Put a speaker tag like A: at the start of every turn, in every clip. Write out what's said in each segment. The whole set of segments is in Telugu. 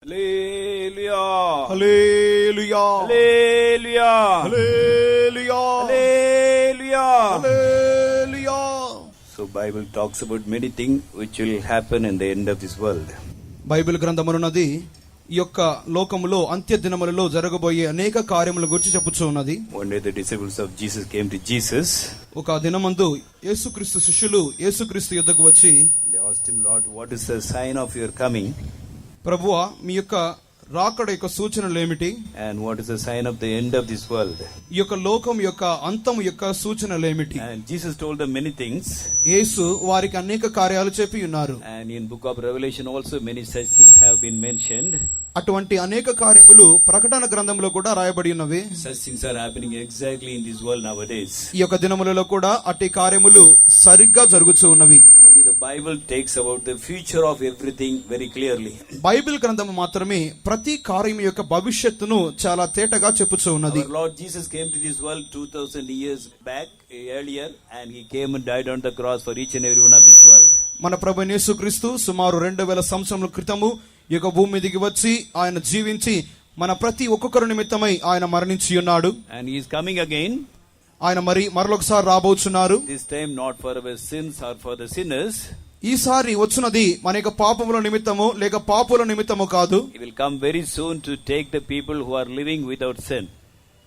A: Hallelujah.
B: Hallelujah.
A: Hallelujah.
B: Hallelujah.
A: Hallelujah.
B: Hallelujah.
A: So Bible talks about many things which will happen in the end of this world.
B: Bible గ్రంథమునున్నది ఈ యొక్క లోకములో అంత్య దినములలో జరగబోయే అనేక కార్యముల గురించి చెప్పుచూ ఉన్నది.
A: One day the disciples of Jesus came to Jesus.
B: ఒక దినమందు యేసుక్రీస్తు శిష్యులు యేసుక్రీస్తు యొద్దకు వచ్చి,
A: They asked him, Lord, what is the sign of your coming?
B: ప్రభువా, మీ యొక్క రాకడ యొక్క సూచనలు ఏమిటి?
A: And what is the sign of the end of this world?
B: ఈ యొక్క లోకం యొక్క అంతము యొక్క సూచనలు ఏమిటి?
A: And Jesus told them many things.
B: యేసు వారికి అనేక కార్యాలు చెప్పి ఉన్నారు.
A: And in book of Revelation also many such things have been mentioned.
B: అటువంటి అనేక కార్యములు ప్రకటన గ్రంథంలో కూడా రాయబడి ఉన్నవి.
A: Such things are happening exactly in this world nowadays.
B: ఈ యొక్క దినములలో కూడా అట్టి కార్యములు సరిగ్గా జరుగుతూ ఉన్నవి.
A: Only the Bible takes about the future of everything very clearly.
B: Bible గ్రంథం మాత్రమే ప్రతి కార్యం యొక్క భవిష్యత్తును చాలా తేటగా చెప్పుచూ ఉన్నది.
A: Our Lord Jesus came to this world 2000 years back earlier, and he came and died on the cross for each and every one of this world.
B: మన ప్రభువైన యేసుక్రీస్తు సుమారు 2000 సంవత్సరముల క్రితము ఈ యొక్క భూమి మీదకి వచ్చి ఆయన జీవించి మన ప్రతి ఒక్కొక్కరు నిమిత్తమై ఆయన మరణించి ఉన్నాడు.
A: And he is coming again.
B: ఆయన మరొకసారి రాబోచున్నారు.
A: This time not for our sins or for the sinners.
B: ఈసారి వచ్చున్నది మన యొక్క పాపముల నిమిత్తము లేక పాపుల నిమిత్తము కాదు.
A: He will come very soon to take the people who are living without sin.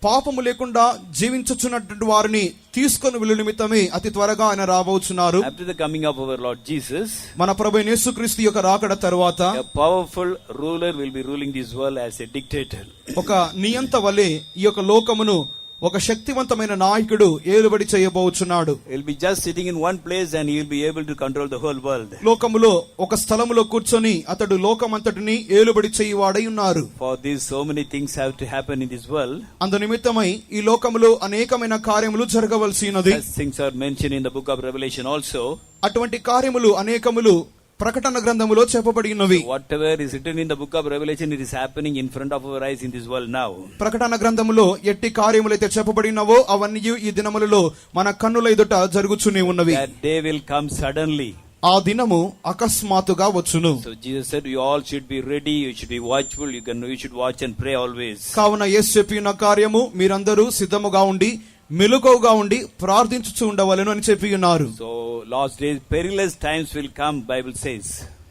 B: పాపము లేకుండా జీవించుచున్నటువంటి వారిని తీసుకొని వెళ్ళు నిమిత్తమే అతి త్వరగా ఆయన రాబోచున్నారు.
A: After the coming of our Lord Jesus,
B: మన ప్రభువైన యేసుక్రీస్తు యొక్క రాకడ తరువాత
A: a powerful ruler will be ruling this world as a dictator.
B: ఒక నియంత వలె ఈ యొక్క లోకమును ఒక శక్తివంతమైన నాయకుడు ఏలుబడి చేయబోచున్నాడు.
A: He'll be just sitting in one place and he'll be able to control the whole world.
B: లోకములో ఒక స్థలములో కూర్చొని అతడు లోకమంతటిని ఏలుబడి చేయువాడై ఉన్నారు.
A: For this so many things have to happen in this world.
B: అందు నిమిత్తమై ఈ లోకములో అనేకమైన కార్యములు జరగవలసి ఉన్నది.
A: Such things are mentioned in the book of Revelation also.
B: అటువంటి కార్యములు అనేకములు ప్రకటన గ్రంథములో చెప్పబడి ఉన్నవి.
A: Whatever is written in the book of Revelation, it is happening in front of our eyes in this world now.
B: ప్రకటన గ్రంథములో ఎట్టి కార్యములైతే చెప్పబడినవో అవన్నీ ఈ దినములలో మన కన్నుల ఎదుట జరుగుతూనే ఉన్నవి.
A: That day will come suddenly.
B: ఆ దినము అకస్మాత్తుగా వచ్చును.
A: So Jesus said, you all should be ready, you should be watchful, you should watch and pray always.
B: కావున యేసు చెప్పిన కార్యము మీరందరూ సిద్ధముగా ఉండి మెలకువగా ఉండి ప్రార్థించుచూ ఉండవలెను అని చెప్పి ఉన్నారు.
A: So last days perilous times will come, Bible says.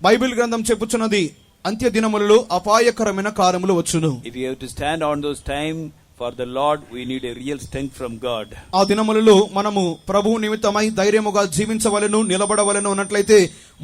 B: Bible గ్రంథం చెప్పుచున్నది అంత్య దినములలో అపాయకరమైన కార్యములు వచ్చును.
A: If you have to stand on those time for the Lord, we need a real strength from God.
B: ఆ దినములలో మనము ప్రభువు నిమిత్తమై ధైర్యముగా జీవించవలెను నిలబడవలెను అన్నట్లయితే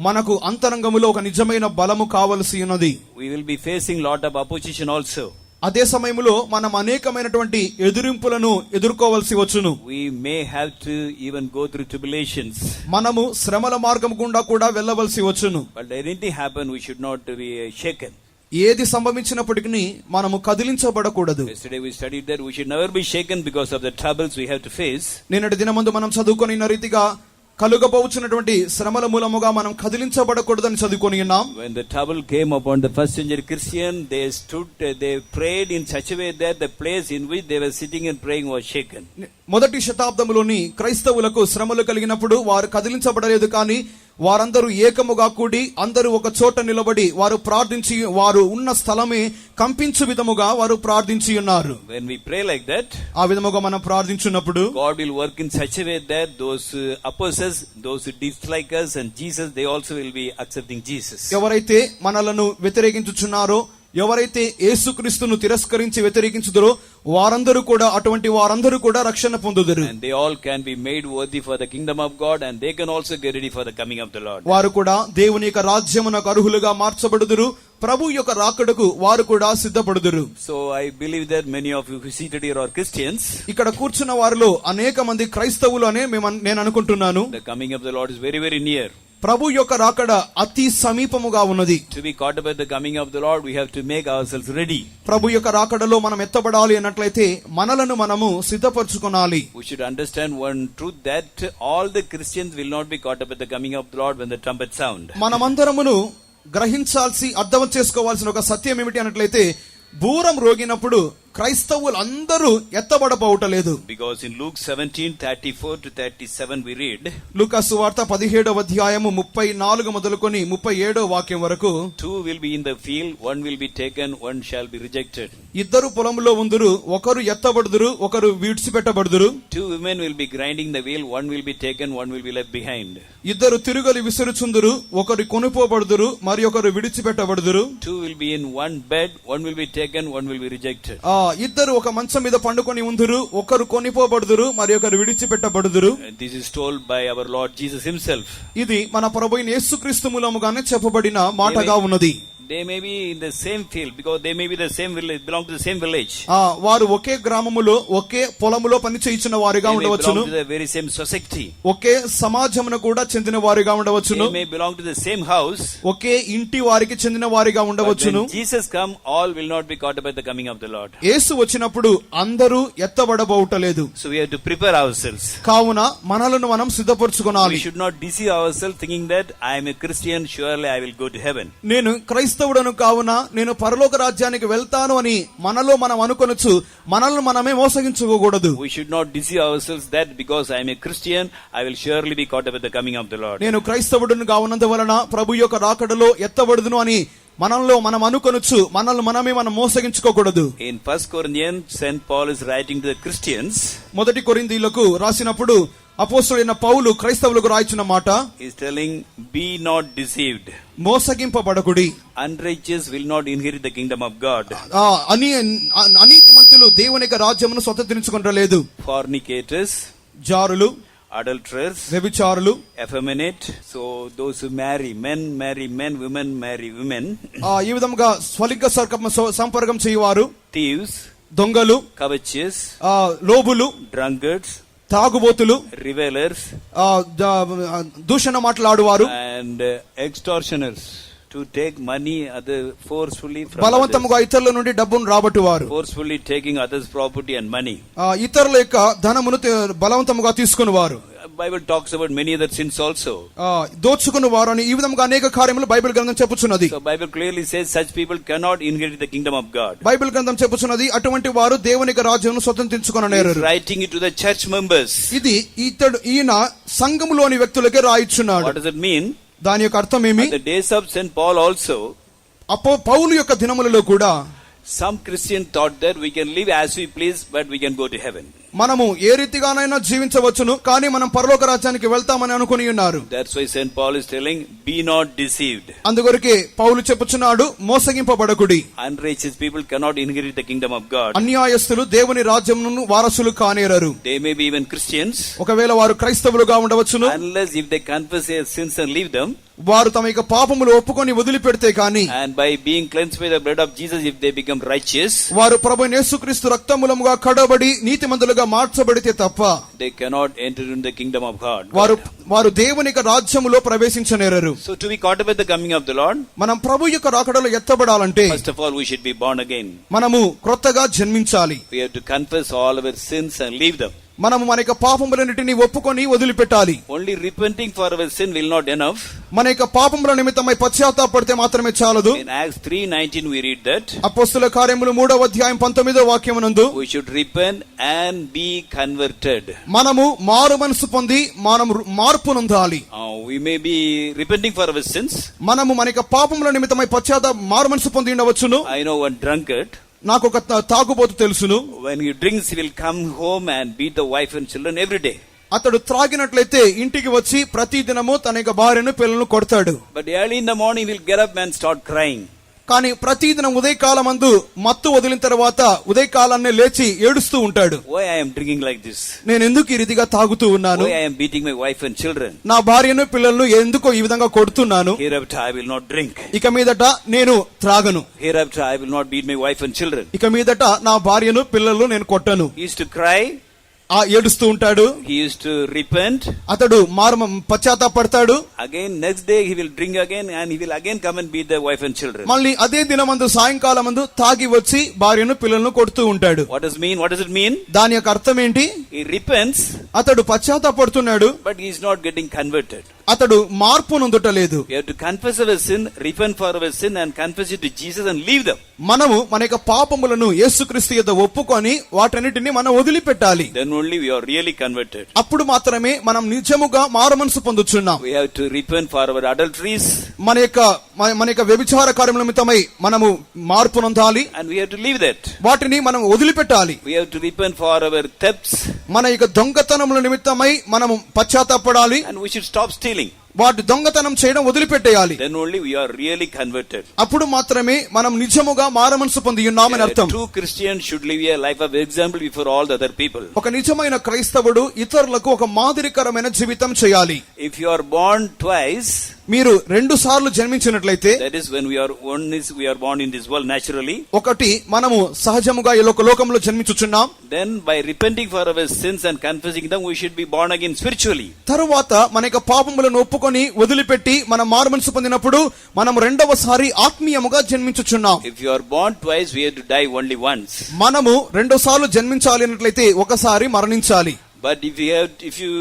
B: మనకు అంతరంగములో ఒక నిజమైన బలము కావలసి ఉన్నది.
A: We will be facing lot of opposition also.
B: అదే సమయంలో మనం అనేకమైనటువంటి ఎదురింపులను ఎదుర్కోవలసి వచ్చును.
A: We may have to even go through tribulations.
B: మనము శ్రమల మార్గం గుండా కూడా వెళ్ళవలసి వచ్చును.
A: But anything happen, we should not be shaken.
B: ఏది సంభవించినప్పటికీ మనము కదిలించబడకూడదు.
A: Yesterday we studied that we should never be shaken because of the troubles we have to face.
B: నిన్నటి దినమందు మనం చదువుకొనిన రీతిగా కలుగబోచున్నటువంటి శ్రమల మూలముగా మనం కదిలించబడకూడదని చదువుకొని ఉన్నాం.
A: When the trouble came upon the first century Christian, they prayed in such a way that the place in which they were sitting and praying was shaken.
B: మొదటి శతాబ్దములోని క్రైస్తవులకు శ్రమలు కలిగినప్పుడు వారు కదిలించబడలేదు, కానీ వారందరూ ఏకముగా కూడి అందరూ ఒక చోట నిలబడి వారు ప్రార్థించి వారు ఉన్న స్థలమే కంపించు విధముగా వారు ప్రార్థించి ఉన్నారు.
A: When we pray like that,
B: ఆ విధముగా మనం ప్రార్థించున్నప్పుడు
A: God will work in such a way that those opposers, those who dislike us and Jesus, they also will be accepting Jesus.
B: ఎవరైతే మనలను వ్యతిరేకించుచున్నారో, ఎవరైతే యేసుక్రీస్తును తిరస్కరించి వ్యతిరేకించుదరో వారందరూ కూడా అటువంటి వారందరూ కూడా రక్షణ పొందుదురు.
A: And they all can be made worthy for the kingdom of God, and they can also get ready for the coming of the Lord.
B: వారు కూడా దేవుని యొక్క రాజ్యమునకు అర్హులుగా మార్చబడుదురు. ప్రభు యొక్క రాకడకు వారు కూడా సిద్ధపడుదురు.
A: So I believe that many of you who seated here are Christians.
B: ఇక్కడ కూర్చున్న వారిలో అనేక మంది క్రైస్తవులు అనే నేను అనుకుంటున్నాను.
A: The coming of the Lord is very, very near.
B: ప్రభు యొక్క రాకడ అతి సమీపముగా ఉన్నది.
A: To be caught up at the coming of the Lord, we have to make ourselves ready.
B: ప్రభు యొక్క రాకడలో మనం ఎత్తబడాలి అన్నట్లయితే మనలను మనము సిద్ధపరచుకోవాలి.
A: We should understand one truth, that all the Christians will not be caught up at the coming of the Lord when the trumpet sound.
B: మనమందరమును గ్రహించాల్సి అర్థం చేసుకోవాల్సిన ఒక సత్యం ఏమిటి అన్నట్లయితే బూరం రోగినప్పుడు క్రైస్తవులందరూ ఎత్తబడబోవటలేదు.
A: Because in Luke 17:34 to 37 we read,
B: లూకా సువార్త 17వ అధ్యాయము 34 మొదలుకొని 37వ వాక్యం వరకు,
A: two will be in the field, one will be taken, one shall be rejected.
B: ఇద్దరు పొలంలో ఉందురు, ఒకరు ఎత్తబడుదురు, ఒకరు విడిచిపెట్టబడుదురు.
A: Two women will be grinding the wheel, one will be taken, one will be left behind.
B: ఇద్దరు తిరుగలి విసురుచుందురు, ఒకరు కొనుపోబడుదురు, మరి ఒకరు విడిచిపెట్టబడుదురు.
A: Two will be in one bed, one will be taken, one will be rejected.
B: ఇద్దరు ఒక మంచం మీద పండుకొని ఉందురు, ఒకరు కొనిపోబడుదురు, మరి ఒకరు విడిచిపెట్టబడుదురు.
A: This is told by our Lord Jesus himself.
B: ఇది మన ప్రభువైన యేసుక్రీస్తు మూలముగానే చెప్పబడిన మాటగా ఉన్నది.
A: They may be in the same field because they may be the same village, belong to the same village.
B: వారు ఒకే గ్రామములో ఒకే పొలములో పని చేయించిన వారిగా ఉండవచ్చును.
A: They may belong to the very same society.
B: ఒకే సమాజమును కూడా చెందిన వారిగా ఉండవచ్చును.
A: They may belong to the same house.
B: ఒకే ఇంటి వారికి చెందిన వారిగా ఉండవచ్చును.
A: When Jesus come, all will not be caught up at the coming of the Lord.
B: యేసు వచ్చినప్పుడు అందరూ ఎత్తబడబోవటలేదు.
A: So we have to prepare ourselves.
B: కావున మనలను మనం సిద్ధపరచుకోవాలి.
A: We should not deceive ourselves thinking that I am a Christian, surely I will go to heaven.
B: నేను క్రైస్తవుడను కావున నేను పరలోక రాజ్యానికి వెళ్తాను అని మనలో మనం అనుకొనొచ్చు. మనల్ని మనమే మోసగించుకోకూడదు.
A: We should not deceive ourselves that because I am a Christian, I will surely be caught up at the coming of the Lord.
B: నేను క్రైస్తవుడను కావునందువలన ప్రభు యొక్క రాకడలో ఎత్తబడుదును అని మనలో మనం అనుకొనొచ్చు. మనల్ని మనమే మనం మోసగించుకోకూడదు.
A: In 1 Corinthians, St. Paul is writing to the Christians.
B: మొదటి కొరింథీయులకు రాసినప్పుడు అపోస్తలుడైన పౌలు క్రైస్తవులకు రాయించిన మాట,
A: He is telling, be not deceived.
B: మోసగింపబడకుడి.
A: Unrighteous will not inherit the kingdom of God.
B: అనీతిమంతులు దేవుని యొక్క రాజ్యమును స్వతంత్రించుకొనలేదు.
A: Fornicators,
B: జారులు,
A: adulterers,
B: వ్యభిచారులు,
A: effeminate. So those who marry men, women marry women.
B: ఈ విధంగా స్వలింగ సంపర్కం చేయువారు,
A: Thieves,
B: దొంగలు,
A: covetous,
B: లోబులు,
A: drunkards,
B: తాగుబోతులు,
A: revelers,
B: దూషణ మాట్లాడువారు,
A: and extortioners, to take money other forcefully from
B: బలవంతముగా ఇతరుల నుండి డబ్బును రాబట్టువారు,
A: forcefully taking others' property and money.
B: ఇతరుల యొక్క ధనమును బలవంతముగా తీసుకునివారు.
A: Bible talks about many other sins also.
B: దోచుకుని వారు అని ఈ విధంగా అనేక కార్యములు బైబిల్ గ్రంథం చెప్పుచున్నది.
A: So Bible clearly says such people cannot inherit the kingdom of God.
B: Bible గ్రంథం చెప్పుచున్నది అటువంటి వారు దేవుని యొక్క రాజ్యమును స్వతంత్రించుకొననేరరు.
A: Writing it to the church members.
B: ఇది ఈయన సంఘములోని వ్యక్తులకే రాయిచున్నాడు.
A: What does it mean?
B: దాని యొక్క అర్థం ఏమి?
A: The days of St. Paul also,
B: పౌలు యొక్క దినములలో కూడా
A: some Christian thought that we can live as we please but we can go to heaven.
B: మనము ఏ రీతిగానైనా జీవించవచ్చును, కానీ మనం పరలోక రాజ్యానికి వెళ్తామని అనుకుని ఉన్నారు.
A: That's why St. Paul is telling, be not deceived.
B: అందుకొరకే పౌలు చెప్పుచున్నాడు, మోసగింపబడకుడి.
A: Unrighteous people cannot inherit the kingdom of God.
B: అన్యాయస్తులు దేవుని రాజ్యమును వారసులు కానేరరు.
A: They may be even Christians.
B: ఒకవేళ వారు క్రైస్తవులుగా ఉండవచ్చును.
A: Unless if they confess their sins and leave them.
B: వారు తమ యొక్క పాపములు ఒప్పుకొని వదిలిపెడితే కానీ,
A: and by being cleansed by the blood of Jesus, if they become righteous,
B: వారు ప్రభువైన యేసుక్రీస్తు రక్తమూలముగా కడబడి నీతిమంతులుగా మార్చబడితే తప్ప
A: they cannot enter into the kingdom of God.
B: వారు దేవుని యొక్క రాజ్యములో ప్రవేశించనేరరు.
A: So to be caught up at the coming of the Lord,
B: మనం ప్రభు యొక్క రాకడలో ఎత్తబడాలంటే
A: first of all we should be born again.
B: మనము క్రొత్తగా జన్మించాలి.
A: We have to confess all our sins and leave them.
B: మనము మన యొక్క పాపములన్నిటిని ఒప్పుకొని వదిలిపెట్టాలి.
A: Only repenting for our sin will not enough.
B: మన యొక్క పాపముల నిమిత్తమై పశ్చాత్తాపడితే మాత్రమే చాలదు.
A: In Acts 3:19 we read that
B: అపోస్తలుల కార్యములు 3వ అధ్యాయం 19వ వాక్యమునందు,
A: we should repent and be converted.
B: మనము మారు మనసు పొంది మనం మార్పు నొందాలి.
A: We may be repenting for our sins.
B: మనము మన యొక్క పాపముల నిమిత్తమై మారు మనసు పొంది ఉండవచ్చును.
A: I know one drunkard.
B: నాకు ఒక తాగుబోతు తెలుసును.
A: When he drinks, he will come home and beat the wife and children every day.
B: అతడు త్రాగినట్లయితే ఇంటికి వచ్చి ప్రతి దినము తన యొక్క భార్యను పిల్లలను కొడతాడు.
A: But early in the morning he will get up and start crying.
B: కానీ ప్రతిదినం ఉదయకాలమందు మత్తు వదిలిన తర్వాత ఉదయకాలాన్నే లేచి ఏడుస్తూ ఉంటాడు.
A: Why I am drinking like this?
B: నేను ఎందుకు ఈ రీతిగా తాగుతూ ఉన్నాను?
A: Why I am beating my wife and children?
B: నా భార్యను పిల్లలను ఎందుకో ఈ విధంగా కొడుతున్నాను?
A: Hereafter I will not drink.
B: ఇక మీదట నేను త్రాగను.
A: Hereafter I will not beat my wife and children.
B: ఇక మీదట నా భార్యను పిల్లలను నేను కొట్టను.
A: He used to cry.
B: ఏడుస్తూ ఉంటాడు.
A: He used to repent.
B: అతడు పశ్చాత్తాపడతాడు.
A: Again next day he will drink again and he will again come and beat the wife and children.
B: మళ్ళీ అదే దినమందు సాయంకాలమందు తాగి వచ్చి భార్యను పిల్లలను కొడుతూ ఉంటాడు.
A: What does it mean?
B: దాని యొక్క అర్థం ఏంటి?
A: He repents.
B: అతడు పశ్చాత్తాపడుతున్నాడు.
A: But he is not getting converted.
B: అతడు మార్పు నొందుటలేదు.
A: We have to confess our sin, repent for our sin and confess it to Jesus and leave them.
B: మనము మన యొక్క పాపములను యేసుక్రీస్తు యొద్ద ఒప్పుకొని వాటన్నిటిని మనం వదిలిపెట్టాలి.
A: Then only we are really converted.
B: అప్పుడు మాత్రమే మనం నిజముగా మారుమనసు పొందుచున్నాం.
A: We have to repent for our adulteries.
B: మన యొక్క వ్యభిచార కార్యముల నిమిత్తమై మనము మార్పు నొందాలి.
A: And we have to leave that.
B: వాటిని మనం వదిలిపెట్టాలి.
A: We have to repent for our thefts.
B: మన యొక్క దొంగతనముల నిమిత్తమై మనము పశ్చాత్తాపడాలి.
A: And we should stop stealing.
B: వాటి దొంగతనం చేయడం వదిలిపెట్టేయాలి.
A: Then only we are really converted.
B: అప్పుడు మాత్రమే మనం నిజముగా మారుమనసు పొంది ఉన్నామని అర్థం.
A: A true Christian should live a life of example before all the other people.
B: ఒక నిజమైన క్రైస్తవుడు ఇతరులకు ఒక మాదిరికరమైన జీవితం చేయాలి.
A: If you are born twice,
B: మీరు 2 సార్లు జన్మించినట్లయితే,
A: that is when we are born in this world naturally.
B: ఒకటి మనము సహజముగా ఈ లోకంలో జన్మించుచున్నాం.
A: Then by repenting for our sins and confessing them, we should be born again spiritually.
B: తరువాత మన యొక్క పాపములను ఒప్పుకొని వదిలిపెట్టి మనం మారుమనసు పొందినప్పుడు మనం రెండవసారి ఆత్మీయముగా జన్మించుచున్నాం.
A: If you are born twice, we have to die only once.
B: మనము 2 సార్లు జన్మించాలి అన్నట్లయితే ఒకసారి మరణించాలి.
A: But if you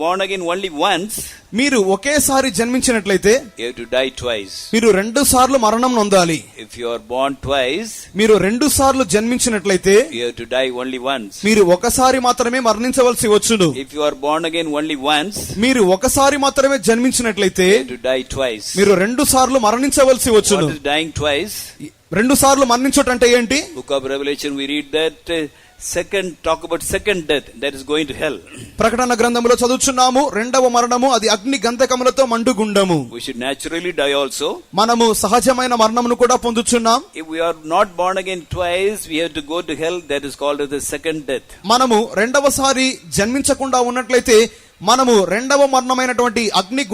A: born again only once,
B: మీరు ఒకేసారి జన్మించినట్లయితే
A: you have to die twice.
B: మీరు 2 సార్లు మరణం నొందాలి.
A: If you are born twice,
B: మీరు 2 సార్లు జన్మించినట్లయితే
A: you have to die only once.
B: మీరు ఒకసారి మాత్రమే మరణించవలసి వచ్చును.
A: If you are born again only once,
B: మీరు ఒకసారి మాత్రమే జన్మించినట్లయితే
A: you have to die twice.
B: మీరు 2 సార్లు మరణించవలసి వచ్చును.
A: What is dying twice?
B: 2 సార్లు మరణించుట అంటే ఏంటి?
A: Book of Revelation we read that talk about second death, that is going to hell.
B: ప్రకటన గ్రంథములో చదువుచున్నాము, రెండవ మరణము అది అగ్ని గంధకములతో మండుగుండము.
A: We should naturally die also.
B: మనము సహజమైన మరణమును కూడా పొందుచున్నాం.
A: If we are not born again twice, we have to go to hell. That is called as the second death.
B: మనము రెండవసారి జన్మించకుండా ఉన్నట్లయితే మనము రెండవ మరణమైనటువంటి అగ్ని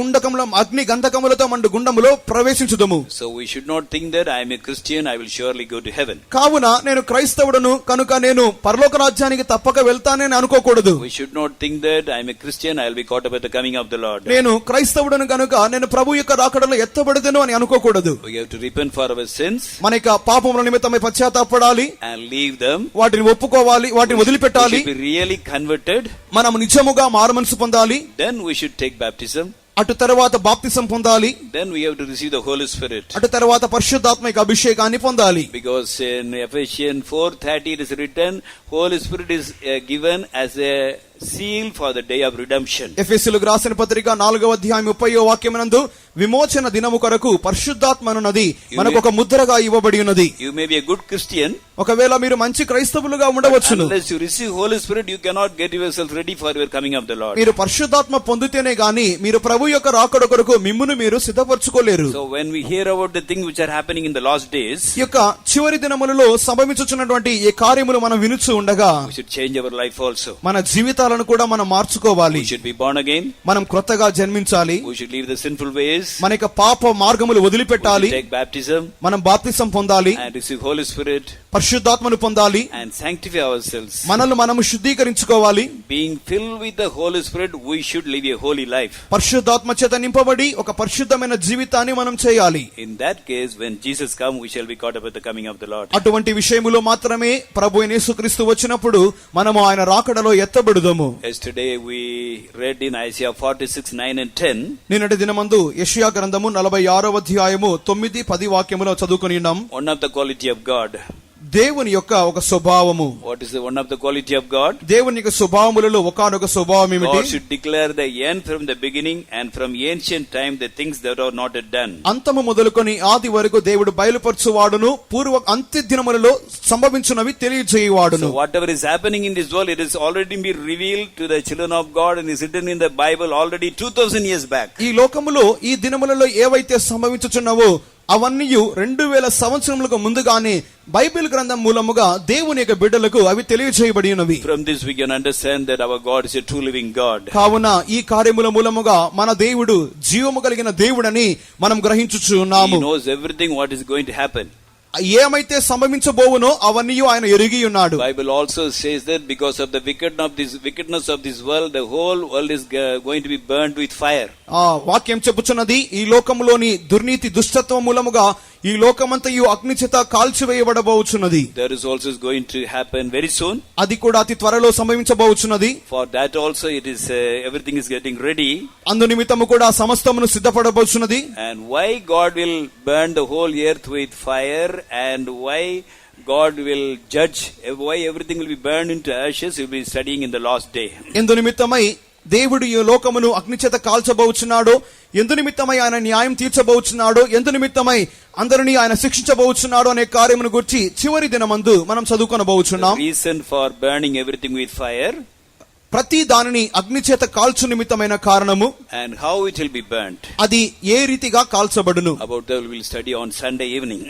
B: గంధకములతో మండు గుండములో ప్రవేశించుదము.
A: So we should not think that I am a Christian, I will surely go to heaven.
B: కావున నేను క్రైస్తవుడను కనుక నేను పరలోక రాజ్యానికి తప్పక వెళ్తానని అనుకోకూడదు.
A: We should not think that I am a Christian, I will be caught up at the coming of the Lord.
B: నేను క్రైస్తవుడను కనుక నేను ప్రభు యొక్క రాకడలో ఎత్తబడదను అని అనుకోకూడదు.
A: We have to repent for our sins.
B: మన యొక్క పాపముల నిమిత్తమై పశ్చాత్తాపడాలి.
A: And leave them.
B: వాటిని ఒప్పుకోవాలి, వాటిని వదిలిపెట్టాలి.
A: We should be really converted.
B: మనం నిజముగా మారుమనసు పొందాలి.
A: Then we should take baptism.
B: అటు తర్వాత బాప్తిసం పొందాలి.
A: Then we have to receive the Holy Spirit.
B: అటు తర్వాత పరిశుద్ధాత్మ అభిషేకాన్ని పొందాలి.
A: Because in Ephesians 4:30 it is written, Holy Spirit is given as a seal for the day of redemption.
B: ఎఫెసీయులకు రాసిన పత్రిక 4వ అధ్యాయం 30వ వాక్యమునందు విమోచన దినము కొరకు పరిశుద్ధాత్మనున్నది మనకు ఒక ముద్రగా ఇవ్వబడి ఉన్నది.
A: You may be a good Christian.
B: ఒకవేళ మీరు మంచి క్రైస్తవులుగా ఉండవచ్చును.
A: Unless you receive Holy Spirit, you cannot get yourself ready for your coming of the Lord.
B: మీరు పరిశుద్ధాత్మ పొందితేనే గాని మీరు ప్రభు యొక్క రాకడ కొరకు మిమ్మును మీరు సిద్ధపరచుకోలేరు.
A: So when we hear about the things which are happening in the last days,
B: ఈ యొక్క చివరి దినములలో సంభవించుచున్నటువంటి ఈ కార్యములు మనం వినుచు ఉండగా
A: we should change our life also.
B: మన జీవితాలను కూడా మనం మార్చుకోవాలి.
A: We should be born again.
B: మనం క్రొత్తగా జన్మించాలి.
A: We should leave the sinful ways.
B: మన యొక్క పాప మార్గములు వదిలిపెట్టాలి.
A: Take baptism.
B: మనం బాప్తిసం పొందాలి.
A: And receive Holy Spirit.
B: పరిశుద్ధాత్మను పొందాలి.
A: And sanctify ourselves.
B: మనల్ని మనము శుద్ధీకరించుకోవాలి.
A: Being filled with the Holy Spirit, we should live a holy life.
B: పరిశుద్ధాత్మ చేత నింపబడి ఒక పరిశుద్ధమైన జీవితాన్ని మనం చేయాలి.
A: In that case, when Jesus comes, we shall be caught up at the coming of the Lord.
B: అటువంటి విషయములో మాత్రమే ప్రభు యేసుక్రీస్తు వచ్చినప్పుడు మనము ఆయన రాకడలో ఎత్తబడుదము.
A: Yesterday we read in Isaiah 46:9 and 10.
B: నిన్నటి దినమందు యెషయా గ్రంథము 46వ అధ్యాయము 9, 10 వాక్యములో చదువుకొని ఉన్నాం.
A: One of the quality of God.
B: దేవుని యొక్క ఒక స్వభావము.
A: What is the one of the quality of God?
B: దేవుని యొక్క స్వభావములలో ఒకానొక స్వభావం ఏమిటి?
A: God should declare the end from the beginning and from ancient time the things that are not yet done.
B: అంతము మొదలుకొని ఆది వరకు దేవుడు బయలుపరచువాడును, పూర్వ అంత్య దినములలో సంభవించునవి తెలియజేయువాడును.
A: So whatever is happening in this world, it is already been revealed to the children of God and is written in the Bible already 2000 years back.
B: ఈ లోకములో ఈ దినములలో ఏవైతే సంభవించుచున్నవో అవన్నీ 2000 సంవత్సరములకు ముందుగానే బైబిల్ గ్రంథం మూలముగా దేవుని యొక్క బిడ్డలకు అవి తెలియజేయబడి ఉన్నవి.
A: From this we can understand that our God is a true living God.
B: కావున ఈ కార్యముల మూలముగా మన దేవుడు జీవము కలిగిన దేవుడని మనం గ్రహించుచున్నాము.
A: He knows everything what is going to happen.
B: ఏమైతే సంభవించబోవునో అవన్నీ ఆయన ఎరిగి ఉన్నాడు.
A: Bible also says that because of the wickedness of this world, the whole world is going to be burned with fire.
B: వాక్యం చెప్పుచున్నది ఈ లోకములోని దుర్నీతి దుష్టత్వం మూలముగా ఈ లోకమంతయు అగ్ని చేత కాల్చివేయబడబోచున్నది.
A: There is also going to happen very soon.
B: అది కూడా అతి త్వరలో సంభవించబోచున్నది.
A: For that also it is everything is getting ready.
B: అందు నిమిత్తము కూడా సమస్తమును సిద్ధపడబోచున్నది.
A: And why God will burn the whole earth with fire, and why God will judge, why everything will be burned into ashes, we will be studying in the last day.
B: ఎందు నిమిత్తమై దేవుడు ఈ లోకమును అగ్ని చేత కాల్చబోచున్నాడో, ఎందు నిమిత్తమై ఆయన న్యాయం తీర్చబోచున్నాడో, ఎందు నిమిత్తమై అందరినీ ఆయన శిక్షించబోచున్నాడు అనే కార్యమును గురించి చివరి దినమందు మనం చదువుకొనబోచున్నాం.
A: The reason for burning everything with fire,
B: ప్రతి దానిని అగ్ని చేత కాల్చు నిమిత్తమైన కారణము,
A: and how it will be burnt.
B: అది ఏ రీతిగా కాల్చబడును,
A: About that we will study on Sunday evening.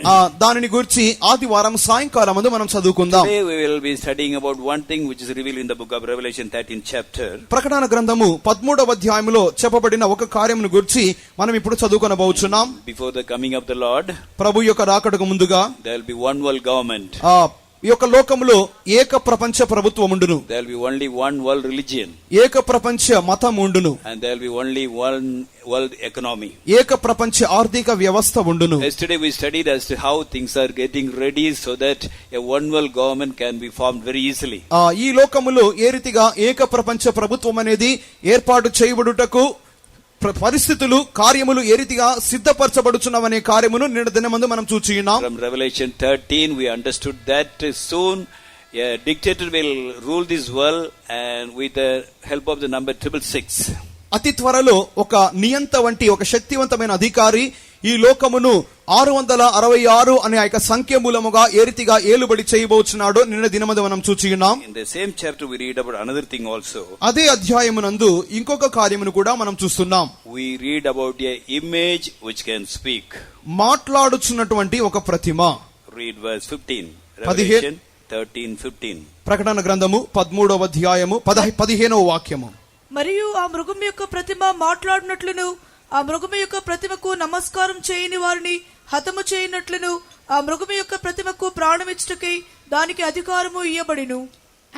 B: దానిని గురించి ఆదివారం సాయంకాలమందు మనం చదువుకుందాం.
A: Today we will be studying about one thing which is revealed in the book of Revelation 13th chapter.
B: ప్రకటన గ్రంథము 13వ అధ్యాయములో చెప్పబడిన ఒక కార్యమును గురించి మనం ఇప్పుడు చదువుకొనబోచున్నాం.
A: Before the coming of the Lord,
B: ప్రభు యొక్క రాకడకు ముందుగా
A: there will be one world government.
B: ఈ యొక్క లోకములో ఏక ప్రపంచ ప్రభుత్వం ఉండును.
A: There will be only one world religion.
B: ఏక ప్రపంచ మతం ఉండును.
A: And there will be only one world economy.
B: ఏక ప్రపంచ ఆర్థిక వ్యవస్థ ఉండును.
A: Yesterday we studied as to how things are getting ready so that a one world government can be formed very easily.
B: ఈ లోకములో ఏ రీతిగా ఏక ప్రపంచ ప్రభుత్వం అనేది ఏర్పాటు చేయబడుటకు పరిస్థితులు కార్యములు ఏ రీతిగా సిద్ధపరచబడుచున్నవనే కార్యమును నిన్న దినమందు మనం చూచియున్నాం.
A: From Revelation 13 we understood that soon a dictator will rule this world, and with the help of the number 666.
B: అతి త్వరలో ఒక నియంత వంటి ఒక శక్తివంతమైన అధికారి ఈ లోకమును 666 అనే ఆ సంఖ్య మూలముగా ఏ రీతిగా ఏలుబడి చేయబోచున్నాడో నిన్న దినమందు మనం చూచియున్నాం.
A: In the same chapter we read about another thing also.
B: అదే అధ్యాయమునందు ఇంకొక కార్యమును కూడా మనం చూస్తున్నాం.
A: We read about a image which can speak.
B: మాట్లాడుచున్నటువంటి ఒక ప్రతిమ.
A: Read verse 15. Revelation 13:15.
B: ప్రకటన గ్రంథము 13వ అధ్యాయము 15వ వాక్యము.
C: మరియు ఆ మృగం యొక్క ప్రతిమ మాట్లాడినట్లును, ఆ మృగము యొక్క ప్రతిమకు నమస్కారం చేయని వారిని హతము చేయనట్లును, ఆ మృగము యొక్క ప్రతిమకు ప్రాణమిచ్చుటకై దానికి అధికారము ఇయ్యబడిను.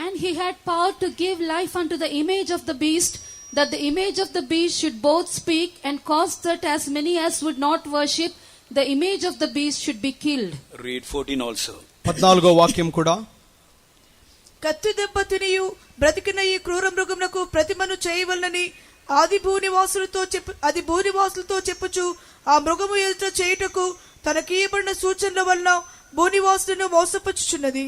D: And he had power to give life unto the image of the beast, that the image of the beast should both speak, and cause that as many as would not worship the image of the beast should be killed.
A: Read 14 also.
B: 14వ వాక్యం కూడా.
C: కత్తి దెబ్బ తినియు బ్రతికిన ఈ క్రూర మృగమునకు ప్రతిమను చేయవలనని అది భూనివాసులతో చెప్పుచు ఆ మృగము ఎదుట చేయుటకు తనకీయబడిన సూచనల వలన భూనివాసులను మోసపుచ్చుచున్నది.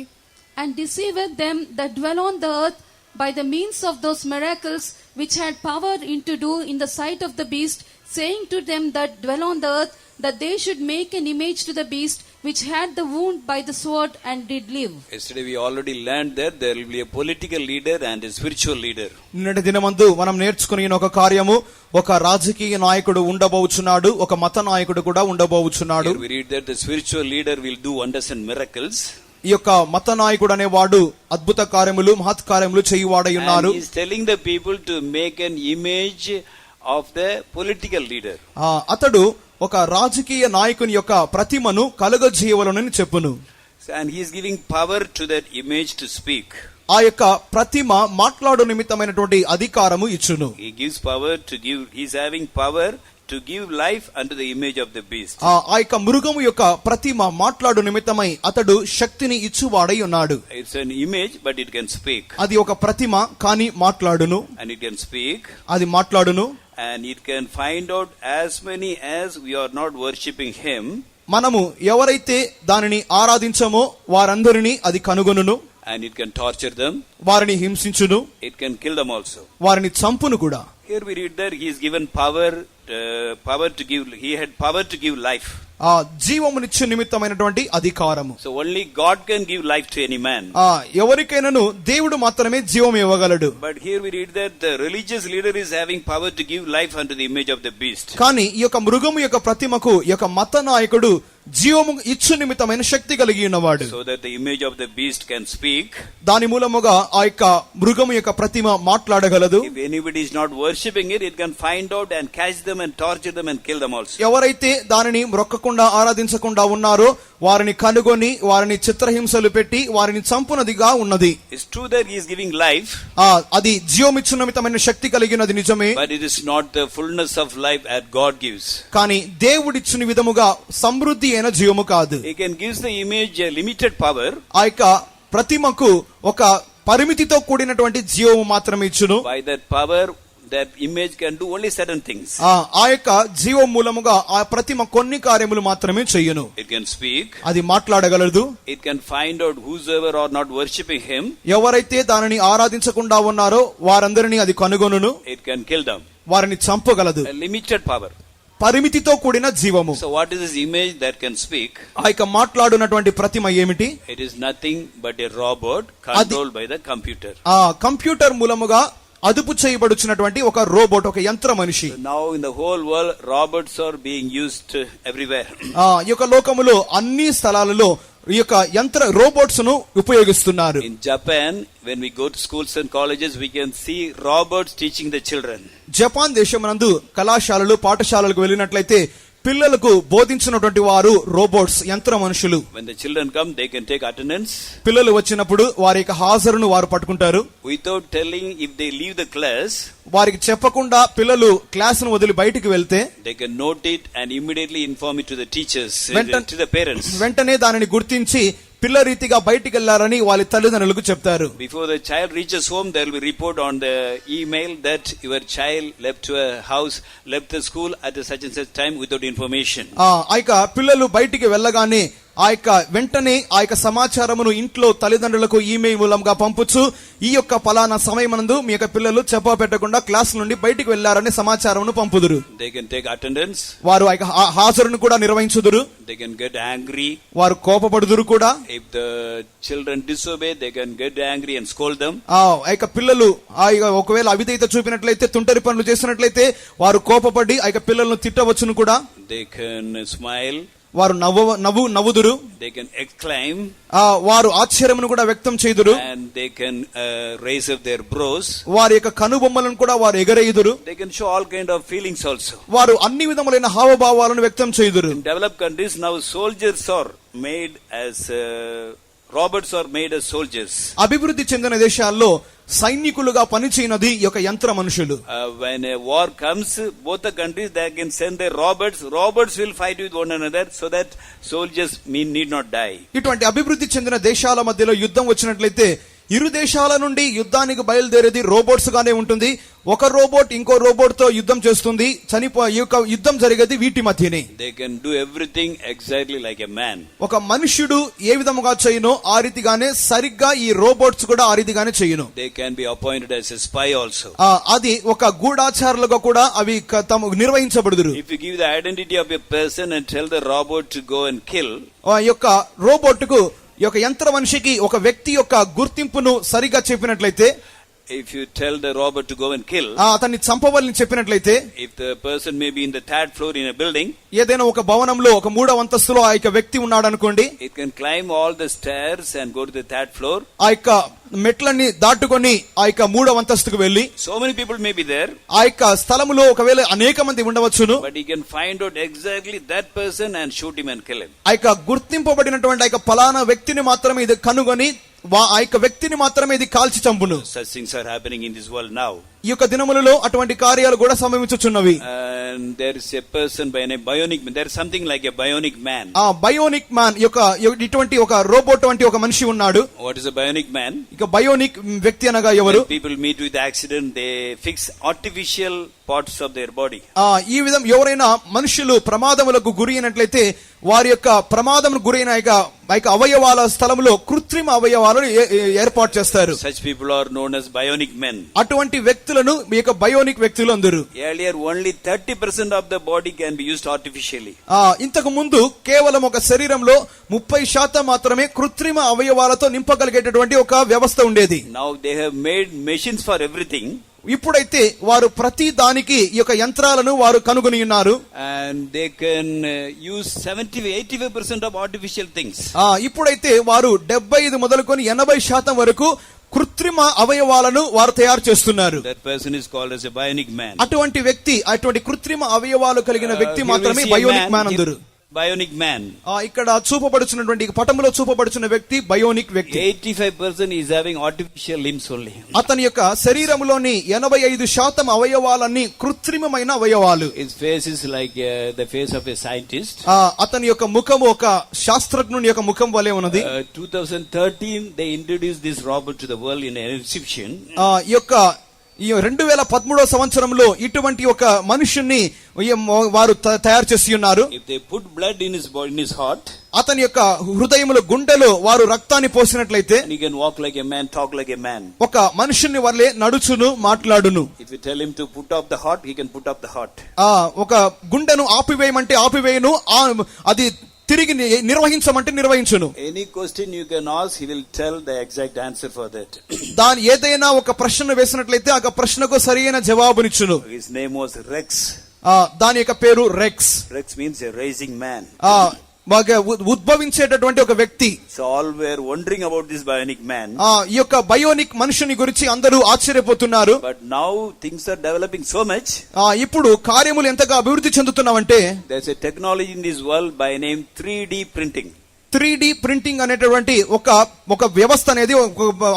D: And deceiveth them that dwell on the earth by the means of those miracles which had power to do in the sight of the beast, saying to them that dwell on the earth that they should make an image to the beast which had the wound by the sword and did live.
A: Yesterday we already learned that there will be a political leader and a spiritual leader.
B: నిన్నటి దినమందు మనం నేర్చుకున్న ఒక కార్యము, ఒక రాజకీయ నాయకుడు ఉండబోచున్నాడు, ఒక మత నాయకుడు కూడా ఉండబోచున్నాడు.
A: Here we read that the spiritual leader will do wonders and miracles.
B: ఈ యొక్క మత నాయకుడు అనేవాడు అద్భుత కార్యములు మహత్ కార్యములు చేయువాడై ఉన్నారు.
A: And he is telling the people to make an image of the political leader.
B: అతడు ఒక రాజకీయ నాయకుని యొక్క ప్రతిమను కలుగజేయవలనని చెప్పును.
A: And he is giving power to that image to speak.
B: ఆ యొక్క ప్రతిమ మాట్లాడు నిమిత్తమైనటువంటి అధికారము ఇచ్చును.
A: He gives power to give, he is having power to give life unto the image of the beast.
B: ఆ యొక్క మృగము యొక్క ప్రతిమ మాట్లాడు నిమిత్తమై అతడు శక్తిని ఇచ్చువాడై ఉన్నాడు.
A: It's an image but it can speak.
B: అది ఒక ప్రతిమ కానీ మాట్లాడును.
A: And it can speak.
B: అది మాట్లాడును.
A: And it can find out as many as we are not worshipping him.
B: మనము ఎవరైతే దానిని ఆరాధించమో వారందరినీ అది కనుగొనును.
A: And it can torture them.
B: వారిని హింసించును.
A: It can kill them also.
B: వారిని చంపును కూడా.
A: Here we read that he is given power to give, he had power to give life.
B: ఆ జీవమునిచ్చు నిమిత్తమైనటువంటి అధికారము.
A: So only God can give life to any man.
B: ఎవరికైనాను దేవుడు మాత్రమే జీవం ఇవ్వగలడు.
A: But here we read that the religious leader is having power to give life unto the image of the beast.
B: కానీ ఈ యొక్క మృగము యొక్క ప్రతిమకు ఈ యొక్క మత నాయకుడు జీవము ఇచ్చు నిమిత్తమైన శక్తి కలిగి ఉన్నవాడు.
A: So that the image of the beast can speak.
B: దాని మూలముగా ఆ యొక్క మృగము యొక్క ప్రతిమ మాట్లాడగలదు.
A: If anybody is not worshipping it, it can find out and catch them and torture them and kill them also.
B: ఎవరైతే దానిని మొక్కకుండా ఆరాధించకుండా ఉన్నారో వారిని కనుగొని వారిని చిత్రహింసలు పెట్టి వారిని చంపునదిగా ఉన్నది.
A: It's true that he is giving life,
B: అది జీవమిచ్చు నిమిత్తమైన శక్తి కలిగినది నిజమే.
A: but it is not the fullness of life that God gives.
B: కానీ దేవుడిచ్చిన విధముగా సమృద్ధి అయిన జీవము కాదు.
A: He can give the image a limited power.
B: ఆ యొక్క ప్రతిమకు ఒక పరిమితితో కూడినటువంటి జీవము మాత్రమే ఇచ్చును.
A: By that power, that image can do only certain things.
B: ఆ యొక్క జీవం మూలముగా ఆ ప్రతిమ కొన్ని కార్యములు మాత్రమే చెయ్యును.
A: It can speak.
B: అది మాట్లాడగలదు.
A: It can find out whosoever are not worshipping him.
B: ఎవరైతే దానిని ఆరాధించకుండా ఉన్నారో వారందరినీ అది కనుగొనును.
A: It can kill them.
B: వారిని చంపగలదు.
A: A limited power.
B: పరిమితితో కూడిన జీవము.
A: So what is this image that can speak?
B: ఆ యొక్క మాట్లాడునటువంటి ప్రతిమ ఏమిటి?
A: It is nothing but a robot controlled by the computer.
B: ఆ కంప్యూటర్ మూలముగా అదుపు చేయబడుచున్నటువంటి ఒక రోబోట్, ఒక యంత్ర మనిషి.
A: Now in the whole world, robots are being used everywhere.
B: ఈ యొక్క లోకములో అన్ని స్థలాలలో ఈ యొక్క యంత్ర రోబోట్స్ ను ఉపయోగిస్తున్నారు.
A: In Japan, when we go to schools and colleges, we can see robots teaching the children.
B: Japan దేశమునందు కళాశాలలు పాఠశాలలకు వెళ్ళినట్లయితే పిల్లలకు బోధించినటువంటి వారు రోబోట్స్, యంత్ర మనుషులు.
A: When the children come, they can take attendance.
B: పిల్లలు వచ్చినప్పుడు వారి యొక్క హాజరును వారు పట్టుకుంటారు.
A: Without telling, if they leave the class,
B: వారికి చెప్పకుండా పిల్లలు క్లాసును వదిలి బయటికి వెళ్తే
A: they can note it and immediately inform it to the teachers, to the parents.
B: వెంటనే దానిని గుర్తించి పిల్ల రీతిగా బయటికి వెళ్లారని వాళ్ళ తల్లిదండ్రులకు చెప్తారు.
A: Before the child reaches home, there will be report on the email that your child left a house, left the school at a such and such time without information.
B: ఆ యొక్క పిల్లలు బయటికి వెళ్ళగానే ఆ యొక్క వెంటనే ఆ యొక్క సమాచారమును ఇంట్లో తల్లిదండ్రులకు ఈమెయిల్ మూలంగా పంపుచు ఈ యొక్క పలానా సమయమందు మీ యొక్క పిల్లలు చెప్పా పెట్టకుండా క్లాస్ నుండి బయటికి వెళ్లారనే సమాచారమును పంపుదురు.
A: They can take attendance.
B: వారు ఆ యొక్క హాజరును కూడా నిర్వహించుదురు.
A: They can get angry.
B: వారు కోపపడుదురు కూడా.
A: If the children disobey, they can get angry and scold them.
B: ఆ యొక్క పిల్లలు ఒకవేళ అవిధేయత చూపినట్లయితే, తుంటరి పనులు చేసినట్లయితే వారు కోపపడి ఆ యొక్క పిల్లలను తిట్టవచ్చును కూడా.
A: They can smile.
B: వారు నవ్వుదురు.
A: They can exclaim.
B: వారు ఆశ్చర్యమును కూడా వ్యక్తం చేయుదురు.
A: And they can raise up their brows.
B: వారి యొక్క కనుబొమ్మలను కూడా వారు ఎగరేయుదురు.
A: They can show all kind of feelings also.
B: వారు అన్ని విధములైన హావభావాలను వ్యక్తం చేయుదురు.
A: In developed countries now soldiers are made as robots are made as soldiers.
B: అభివృద్ధి చెందిన దేశాల్లో సైనికులుగా పనిచేయనది ఈ యొక్క యంత్ర మనుషులు.
A: When a war comes, both the countries they can send their robots. Robots will fight with one another so that soldiers need not die.
B: ఇటువంటి అభివృద్ధి చెందిన దేశాల మధ్యలో యుద్ధం వచ్చినట్లయితే ఇరు దేశాల నుండి యుద్ధానికి బయలుదేరేది రోబోట్స్ గానే ఉంటుంది. ఒక రోబోట్ ఇంకో రోబోట్ తో యుద్ధం చేస్తుంది. యుద్ధం జరిగేది వీటి మధ్యనే.
A: They can do everything exactly like a man.
B: ఒక మనుష్యుడు ఏ విధముగా చేయునో ఆ రీతిగానే సరిగ్గా ఈ రోబోట్స్ కూడా ఆ రీతిగానే చేయును.
A: They can be appointed as a spy also.
B: అది ఒక గూఢాచారులుగా కూడా అవి తమ నిర్వహించబడుదురు.
A: If you give the identity of a person and tell the robot to go and kill,
B: ఆ యొక్క రోబోట్ కు ఈ యొక్క యంత్ర మనిషికి ఒక వ్యక్తి యొక్క గుర్తింపును సరిగా చెప్పినట్లయితే,
A: if you tell the robot to go and kill,
B: అతన్ని చంపవాలని చెప్పినట్లయితే,
A: if the person may be in the third floor in a building,
B: ఏదైనా ఒక భవనంలో ఒక 3వ అంతస్తులో ఆ యొక్క వ్యక్తి ఉన్నాడు అనుకోండి,
A: it can climb all the stairs and go to the third floor.
B: ఆ యొక్క మెట్లన్నీ దాటుకొని ఆ యొక్క 3వ అంతస్తుకు వెళ్లి,
A: so many people may be there,
B: ఆ యొక్క స్థలములో ఒకవేళ అనేక మంది ఉండవచ్చును,
A: but he can find out exactly that person and shoot him and kill him.
B: ఆ యొక్క గుర్తింపబడినటువంటి ఆ యొక్క పలానా వ్యక్తిని మాత్రమే ఇది కనుగొని ఆ యొక్క వ్యక్తిని మాత్రమే ఇది కాల్చి చంపును.
A: Such things are happening in this world now.
B: ఈ యొక్క దినములలో అటువంటి కార్యాలు కూడా సంభవించుచున్నవి.
A: And there is a person by name bionic man. There is something like a bionic man.
B: Bionic man ఇటువంటి ఒక రోబోట్ వంటి ఒక మనిషి ఉన్నాడు.
A: What is a bionic man?
B: ఇక బయోనిక్ వ్యక్తి అనగా ఎవరు?
A: When people meet with accident, they fix artificial parts of their body.
B: ఈ విధం ఎవరైనా మనుషులు ప్రమాదములకు గురి అయినట్లయితే వారి యొక్క ప్రమాదములకు గురైన అవయవాల స్థలంలో కృత్రిమ అవయవాలను ఏర్పాటు చేస్తారు.
A: Such people are known as bionic men.
B: అటువంటి వ్యక్తులను మీ యొక్క బయోనిక్ వ్యక్తులు అందరు.
A: Earlier only 30% of the body can be used artificially.
B: ఇంతకు ముందు కేవలం ఒక శరీరంలో 30% మాత్రమే కృత్రిమ అవయవాలతో నింపగలిగేటటువంటి ఒక వ్యవస్థ ఉండేది.
A: Now they have made machines for everything.
B: ఇప్పుడైతే వారు ప్రతి దానికి ఈ యొక్క యంత్రాలను వారు కనుగొని ఉన్నారు.
A: And they can use 70-85% of artificial things.
B: ఇప్పుడైతే వారు 75 మొదలుకొని 80% వరకు కృత్రిమ అవయవాలను వారు తయారు చేస్తున్నారు.
A: That person is called as a bionic man.
B: అటువంటి వ్యక్తి, అటువంటి కృత్రిమ అవయవాలు కలిగిన వ్యక్తి మాత్రమే బయోనిక్ మ్యాన్ అందరు.
A: bionic man.
B: ఇక్కడ చూపబడుచున్నటువంటి పటములో చూపబడుచున్న వ్యక్తి బయోనిక్ వ్యక్తి.
A: 85% is having artificial limbs only.
B: అతని యొక్క శరీరంలోని 85% అవయవాలన్నీ కృత్రిమమైన అవయవాలు.
A: His face is like the face of a scientist.
B: అతని యొక్క ముఖము ఒక శాస్త్రజ్ఞుని యొక్క ముఖం వలె ఉన్నది.
A: 2013 they introduced this robot to the world in an exhibition.
B: ఈ యొక్క 2013 సంవత్సరంలో ఇటువంటి ఒక మనుషుణ్ణి వారు తయారు చేసి ఉన్నారు.
A: If they put blood in his body, in his heart,
B: అతని యొక్క హృదయములో గుండెలో వారు రక్తాన్ని పోసినట్లయితే
A: he can walk like a man, talk like a man.
B: ఒక మనుషుని వల్లే నడుచును మాట్లాడును.
A: If you tell him to put up the heart, he can put up the heart.
B: ఒక గుండెను ఆపివేయమంటే ఆపివేయను, అది తిరిగి నిర్వహించమంటే నిర్వహించును.
A: Any question you can ask, he will tell the exact answer for that.
B: దాని ఏదైనా ఒక ప్రశ్న వేసినట్లయితే ఆ ప్రశ్నకు సరైన జవాబునిచ్చును.
A: His name was Rex.
B: దాని యొక్క పేరు rex.
A: Rex means a rising man.
B: ఉద్భవించేటటువంటి ఒక వ్యక్తి.
A: So all were wondering about this bionic man.
B: ఈ యొక్క బయోనిక్ మనుషుని గురించి అందరూ ఆశ్చర్యపోతున్నారు.
A: But now things are developing so much.
B: ఇప్పుడు కార్యములు ఎంతగా అభివృద్ధి చెందుతున్నామంటే
A: there's a technology in this world by name 3D printing.
B: 3D printing అనేటటువంటి ఒక వ్యవస్థ అనేది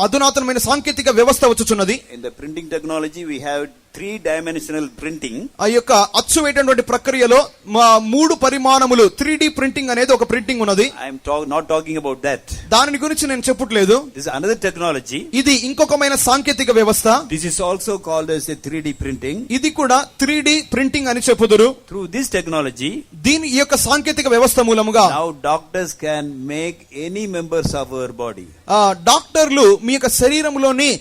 B: అధునాతనమైన సాంకేతిక వ్యవస్థ వచ్చుచున్నది.
A: In the printing technology we have 3-dimensional printing.
B: ఆ యొక్క అచ్చు వేయటువంటి ప్రక్రియలో 3 పరిమాణములు 3D ప్రింటింగ్ అనేది ఒక ప్రింటింగ్ ఉన్నది.
A: I am not talking about that.
B: దాని గురించి నేను చెప్పట్లేదు.
A: This is another technology.
B: ఇది ఇంకొకమైన సాంకేతిక వ్యవస్థ.
A: This is also called as a 3D printing.
B: ఇది కూడా 3D ప్రింటింగ్ అని చెప్పుదురు.
A: Through this technology,
B: దీని ఈ యొక్క సాంకేతిక వ్యవస్థ మూలముగా
A: now doctors can make any members of our body.
B: డాక్టర్లు మీ యొక్క శరీరంలోని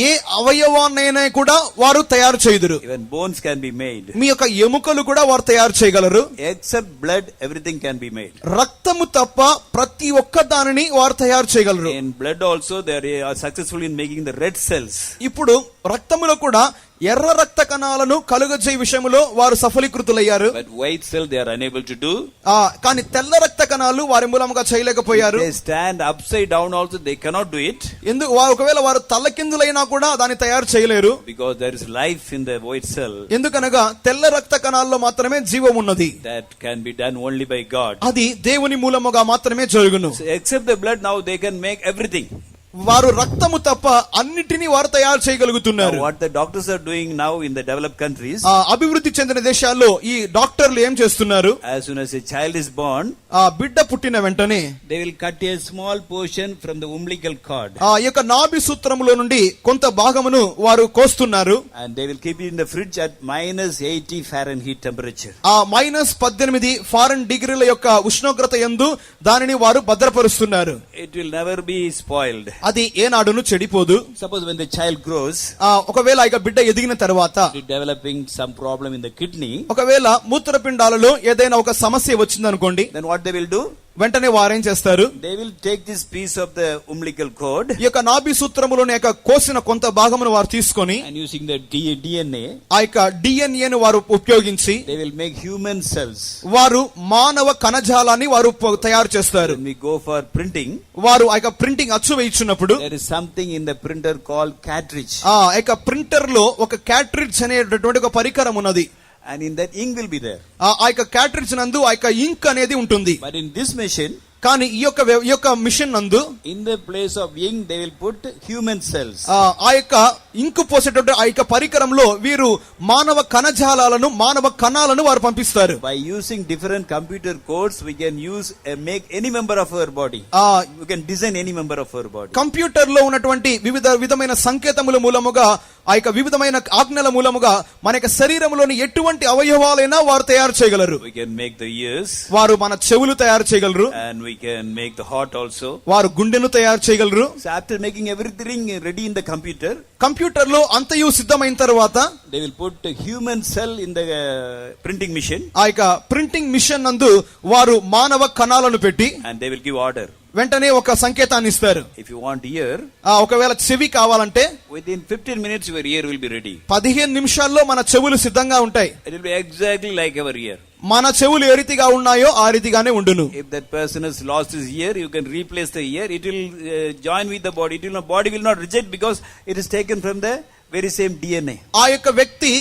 B: ఏ అవయవాన్నైనా కూడా వారు తయారు చేయుదురు.
A: Even bones can be made.
B: మీ యొక్క ఎముకలు కూడా వారు తయారు చేయగలరు.
A: Except blood, everything can be made.
B: రక్తము తప్ప ప్రతి ఒక్క దానిని వారు తయారు చేయగలరు.
A: In blood also they are successful in making the red cells.
B: ఇప్పుడు రక్తములో కూడా ఎర్ర రక్త కణాలను కలుగజేయ విషయంలో వారు సఫలీకృతులయ్యారు.
A: But white cell they are unable to do.
B: కానీ తెల్ల రక్త కణాలు వారి మూలంగా చేయలేకపోయారు.
A: They stand upside down also they cannot do it.
B: ఎందుకు ఒకవేళ వారు తల్లకిందులైనా కూడా దాన్ని తయారు చేయలేరు.
A: Because there is life in the white cell.
B: ఎందుకనగా తెల్ల రక్త కణాల్లో మాత్రమే జీవం ఉన్నది.
A: That can be done only by God.
B: అది దేవుని మూలముగా మాత్రమే జరుగును.
A: So except the blood now they can make everything.
B: వారు రక్తము తప్ప అన్నిటినీ వారు తయారు చేయగలుగుతున్నారు.
A: What the doctors are doing now in the developed countries,
B: అభివృద్ధి చెందిన దేశాల్లో ఈ డాక్టర్లు ఏం చేస్తున్నారు?
A: as soon as a child is born,
B: బిడ్డ పుట్టిన వెంటనే
A: they will cut a small portion from the umbilical cord.
B: ఈ యొక్క నాభి సూత్రములో నుండి కొంత భాగమును వారు కోస్తున్నారు.
A: And they will keep it in the fridge at -80 Fahrenheit temperature.
B: -18 foreign డిగ్రీల యొక్క ఉష్ణోగ్రత యందు దానిని వారు భద్రపరుస్తున్నారు.
A: It will never be spoiled.
B: అది ఏనాడును చెడిపోదు.
A: Suppose when the child grows,
B: ఒకవేళ ఇక బిడ్డ ఎదిగిన తర్వాత
A: developing some problem in the kidney,
B: ఒకవేళ మూత్రపిండాలలో ఏదైనా ఒక సమస్య వచ్చిందనుకోండి,
A: then what they will do?
B: వెంటనే వారేం చేస్తారు?
A: They will take this piece of the umbilical cord,
B: ఈ యొక్క నాభి సూత్రములోని యొక్క కోసిన కొంత భాగమును వారు తీసుకొని
A: and using the DNA,
B: ఆ యొక్క DNA ను వారు ఉపయోగించి
A: they will make human cells.
B: వారు మానవ కణజాలాన్ని వారు తయారు చేస్తారు.
A: When we go for printing,
B: వారు ఆ యొక్క ప్రింటింగ్ అచ్చు వేయించినప్పుడు
A: there is something in the printer called cartridge.
B: ఆ యొక్క ప్రింటర్ లో ఒక క్యాట్రిడ్జ్ అనేటటువంటి ఒక పరికరం ఉన్నది.
A: And in that ink will be there.
B: ఆ యొక్క క్యాట్రిడ్జ్ నందు ఆ యొక్క ఇంక్ అనేది ఉంటుంది.
A: But in this machine,
B: కానీ ఈ యొక్క మిషన్ నందు
A: in the place of ink they will put human cells.
B: ఆ యొక్క ఇంకు పోసేటటువంటి ఆ యొక్క పరికరంలో వీరు మానవ కణజాలాలను మానవ కణాలను వారు పంపిస్తారు.
A: By using different computer codes we can make any member of our body. We can design any member of our body.
B: Computer లో ఉన్నటువంటి వివిధమైన సంకేతముల మూలముగా ఆ యొక్క వివిధమైన ఆజ్ఞల మూలముగా మన యొక్క శరీరంలోని ఎటువంటి అవయవాలైనా వారు తయారు చేయగలరు.
A: We can make the ears.
B: వారు మన చెవులు తయారు చేయగలరు.
A: And we can make the heart also.
B: వారు గుండెను తయారు చేయగలరు.
A: So after making everything ready in the computer,
B: computer లో అంతయు సిద్ధమైన తర్వాత
A: they will put a human cell in the printing machine.
B: ఆ యొక్క ప్రింటింగ్ మిషన్ నందు వారు మానవ కణాలను పెట్టి
A: and they will give order.
B: వెంటనే ఒక సంకేతాన్ని ఇస్తారు.
A: If you want ear,
B: ఒకవేళ చెవి కావాలంటే
A: within 15 minutes your ear will be ready.
B: 15 నిమిషాల్లో మన చెవులు సిద్ధంగా ఉంటాయి.
A: It will be exactly like our ear.
B: మన చెవులు ఏ రీతిగా ఉన్నాయో ఆ రీతిగానే ఉండును.
A: If that person has lost his ear, you can replace the ear. It will join with the body. Body will not reject because it is taken from the very same DNA.
B: ఆ యొక్క వ్యక్తి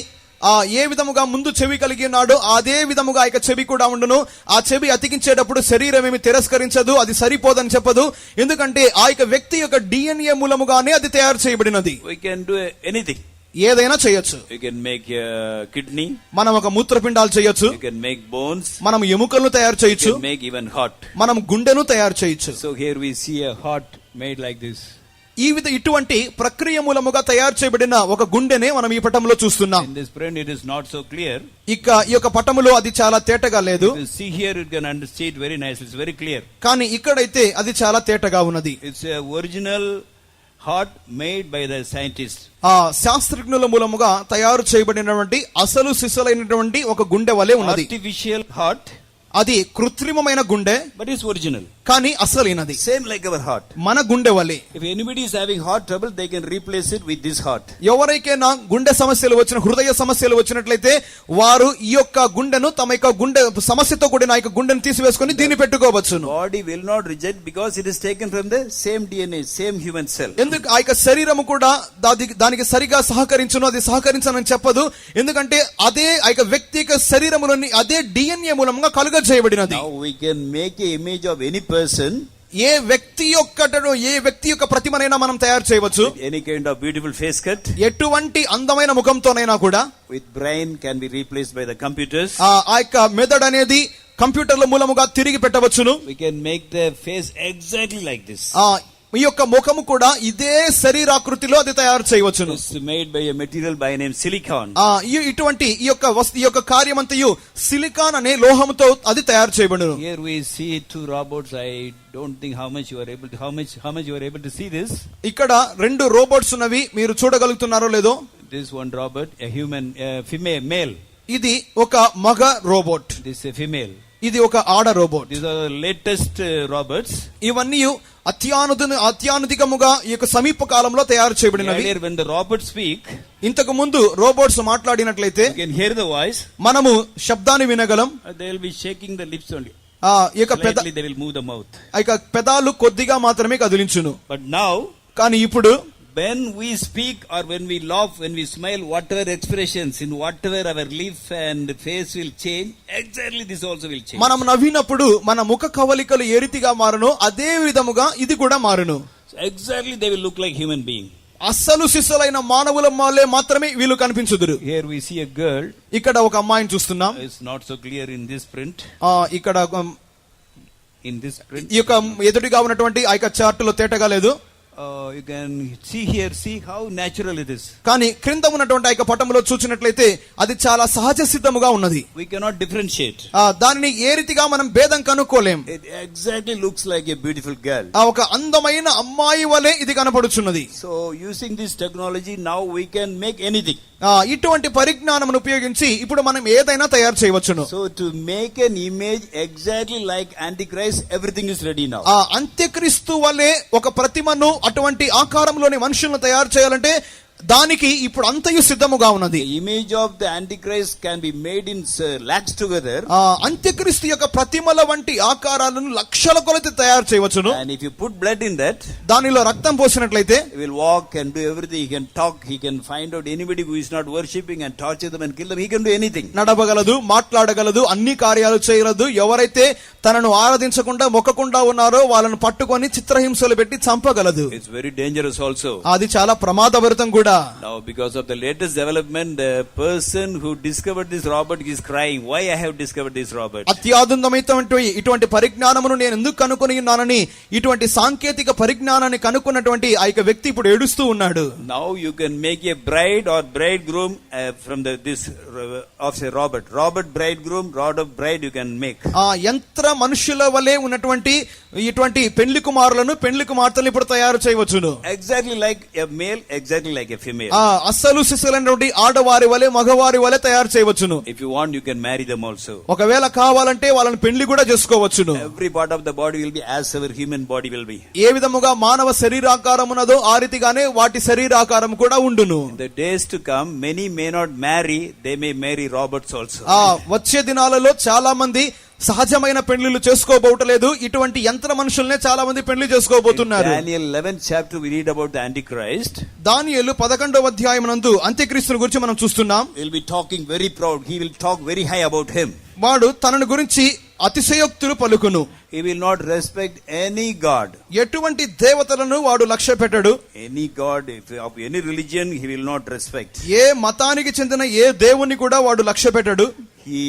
B: ఏ విధముగా ముందు చెవి కలిగి ఉన్నాడో అదే విధముగా ఆ యొక్క చెవి కూడా ఉండును. ఆ చెవి అతికించేటప్పుడు శరీరం ఏమి తిరస్కరించదు, అది సరిపోదని చెప్పదు. ఎందుకంటే ఆ యొక్క వ్యక్తి యొక్క DNA మూలముగానే అది తయారు చేయబడినది.
A: We can do anything.
B: ఏదైనా చేయొచ్చు.
A: You can make a kidney.
B: మనం ఒక మూత్రపిండాలు చేయొచ్చు.
A: You can make bones.
B: మనం ఎముకలను తయారు
A: You
B: చేయొచ్చు.
A: can make even heart.
B: మనం గుండెను తయారు చేయొచ్చు.
A: So here we see a heart made like this.
B: ఇటువంటి ప్రక్రియ మూలముగా తయారు చేయబడిన ఒక గుండెనే మనం ఈ పటంలో చూస్తున్నాం.
A: In this print it is not so clear.
B: ఈ యొక్క పటములో అది చాలా తేటగా లేదు.
A: If you see here you can understand it very nicely. It's very clear.
B: కానీ ఇక్కడైతే అది చాలా తేటగా ఉన్నది.
A: It's a original heart made by the scientists.
B: ఆ శాస్త్రజ్ఞుల మూలముగా తయారు చేయబడినటువంటి అసలు సిసలైనటువంటి ఒక గుండె వలె ఉన్నది.
A: Artificial heart,
B: అది కృత్రిమమైన గుండె,
A: but it's original.
B: కానీ అసలైనది.
A: Same like our heart.
B: మన గుండె వలె.
A: If anybody is having heart trouble, they can replace it with this heart.
B: ఎవరికైనా గుండె సమస్యలు వచ్చిన, హృదయ సమస్యలు వచ్చినట్లయితే వారు ఈ యొక్క గుండెను తమ యొక్క గుండె సమస్యతో కూడిన ఆ యొక్క గుండెను తీసివేసుకొని దీన్ని పెట్టుకోవచ్చును.
A: Body will not reject because it is taken from the same DNA, same human cell.
B: ఎందుకు ఆ యొక్క శరీరము కూడా దానికి సరిగా సహకరించును, అది సహకరించనని చెప్పదు. ఎందుకంటే అదే ఆ యొక్క వ్యక్తి యొక్క శరీరములోని అదే DNA మూలంగా కలుగ చేయబడినది.
A: Now we can make an image of any person.
B: ఏ వ్యక్తి యొక్క ప్రతిమనైనా మనం తయారు చేయవచ్చు.
A: Any kind of beautiful face cut.
B: ఎటువంటి అందమైన ముఖంతోనైనా కూడా.
A: With brain can be replaced by the computers.
B: ఆ యొక్క మెదడు అనేది కంప్యూటర్ల మూలముగా తిరిగి పెట్టవచ్చును.
A: We can make the face exactly like this.
B: ఈ యొక్క ముఖము కూడా ఇదే శరీరాకృతిలో అది తయారు చేయవచ్చును.
A: It's made by a material by name silicon.
B: ఇటువంటి ఈ యొక్క కార్యమంతయు సిలికాన్ అనే లోహముతో అది తయారు చేయబడును.
A: Here we see two robots. I don't think how much you are able to see this.
B: ఇక్కడ 2 రోబోట్స్ ఉన్నవి, మీరు చూడగలుగుతున్నారో లేదో.
A: This one robot, a human, female, male.
B: ఇది ఒక మగ robot,
A: This is a female.
B: ఇది ఒక ఆడ robot.
A: These are the latest robots.
B: ఇవన్నీ అత్యాధునికముగా ఈ యొక్క సమీప కాలంలో తయారు చేయబడినవి.
A: Earlier when the robots speak,
B: ఇంతకు ముందు robots మాట్లాడినట్లయితే
A: you can hear the voice.
B: మనము శబ్దాన్ని వినగలం.
A: They will be shaking the lips only.
B: ఈ యొక్క
A: Slightly they will move the mouth.
B: ఆ యొక్క పెదాలు కొద్దిగా మాత్రమే కదిలించును.
A: But now,
B: కానీ ఇప్పుడు
A: when we speak or when we laugh, when we smile, whatever expressions in whatever our lip and face will change, exactly this also will change.
B: మనం నవ్వినప్పుడు మన ముఖ కవలికలు ఏ రీతిగా మారును అదే విధముగా ఇది కూడా మారును.
A: So exactly they will look like human being.
B: అస్సలు సిస్సలైన మానవుల వలె మాత్రమే వీళ్ళు కనిపించుదురు.
A: Here we see a girl.
B: ఇక్కడ ఒక అమ్మాయిని చూస్తున్నాం.
A: It's not so clear in this print.
B: ఇక్కడ
A: In this print.
B: ఈ యొక్క ఎదుటిగా ఉన్నటువంటి ఆ యొక్క చార్టులో తేటగా లేదు.
A: You can see how natural it is.
B: కానీ క్రింద ఉన్నటువంటి ఆ యొక్క పటంలో చూసినట్లయితే అది చాలా సహజ సిద్ధముగా ఉన్నది.
A: We cannot differentiate.
B: దానిని ఏ రీతిగా మనం భేదం కనుక్కోలేం.
A: It exactly looks like a beautiful girl.
B: ఒక అందమైన అమ్మాయి వలె ఇది కనపడుచున్నది.
A: So using this technology now we can make anything.
B: ఇటువంటి పరిజ్ఞానమును ఉపయోగించి ఇప్పుడు మనం ఏదైనా తయారు చేయవచ్చును.
A: So to make an image exactly like Antichrist, everything is ready now.
B: అంత్యక్రీస్తు వలె ఒక ప్రతిమను అటువంటి ఆకారంలోని మనుషులను తయారు చేయాలంటే దానికి ఇప్పుడు అంతయు సిద్ధముగా ఉన్నది.
A: The image of the Antichrist can be made in lakhs together.
B: అంత్యక్రీస్తు యొక్క ప్రతిమల వంటి ఆకారాలను లక్షల కొలది తయారు చేయవచ్చును.
A: And if you put blood in that,
B: దానిలో రక్తం పోసినట్లయితే
A: he will walk and do everything. He can talk, he can find out anybody who is not worshipping and torture them and kill them. He can do anything.
B: నడవగలదు, మాట్లాడగలదు, అన్ని కార్యాలు చేయగలదు. ఎవరైతే తనను ఆరాధించకుండా మొక్కకుండా ఉన్నారో వాళ్ళను పట్టుకొని చిత్రహింసలు పెట్టి చంపగలదు.
A: It's very dangerous also.
B: అది చాలా ప్రమాదభరితం కూడా.
A: Now because of the latest development, the person who discovered this robot is crying, why I have discovered this robot?
B: అత్యాధునికమైనటువంటి ఇటువంటి పరిజ్ఞానమును నేను ఎందుకు కనుక్కొని ఉన్నానని ఇటువంటి సాంకేతిక పరిజ్ఞానాన్ని కనుక్కున్నటువంటి ఆ యొక్క వ్యక్తి ఇప్పుడు ఏడుస్తూ ఉన్నాడు.
A: Now you can make a bride or bridegroom from this of a robot bridegroom, rod of bride you can make.
B: యంత్ర మనుషుల వలె ఉన్నటువంటి ఇటువంటి పెండ్లి కుమారులను పెండ్లి కుమార్తెలను ఇప్పుడు తయారు చేయవచ్చును.
A: Exactly like a male, exactly like a female.
B: అస్సలు సిసలైనటువంటి ఆడవారి వలె మగవారి వలె తయారు చేయవచ్చును.
A: If you want you can marry them also.
B: ఒకవేళ కావాలంటే వాళ్ళని పెండ్లి కూడా చేసుకోవచ్చును.
A: Every part of the body will be as our human body will be.
B: ఏ విధముగా మానవ శరీరాకారం ఉన్నదో ఆ రీతిగానే వాటి శరీరాకారం కూడా ఉండును.
A: In the days to come many may not marry, they may marry robots also.
B: వచ్చే దినాలలో చాలా మంది సహజమైన పెళ్లిళ్ళు చేసుకోబోటలేదు, ఇటువంటి యంత్ర మనుషుల్నే చాలా మంది పెళ్లి చేసుకోబోతున్నారు.
A: Daniel 11th chapter we read about the Antichrist.
B: దానియేలు 11వ అధ్యాయమునందు అంత్యక్రీస్తుని గురించి మనం చూస్తున్నాం.
A: He'll be talking very proud. He will talk very high about him.
B: వాడు తనను గురించి అతిశయోక్తులు పలుకును.
A: He will not respect any god.
B: ఎటువంటి దేవతలను వాడు లక్ష్య పెట్టడు.
A: Any god of any religion he will not respect.
B: ఏ మతానికి చెందిన ఏ దేవుని కూడా వాడు లక్ష్య పెట్టడు.
A: He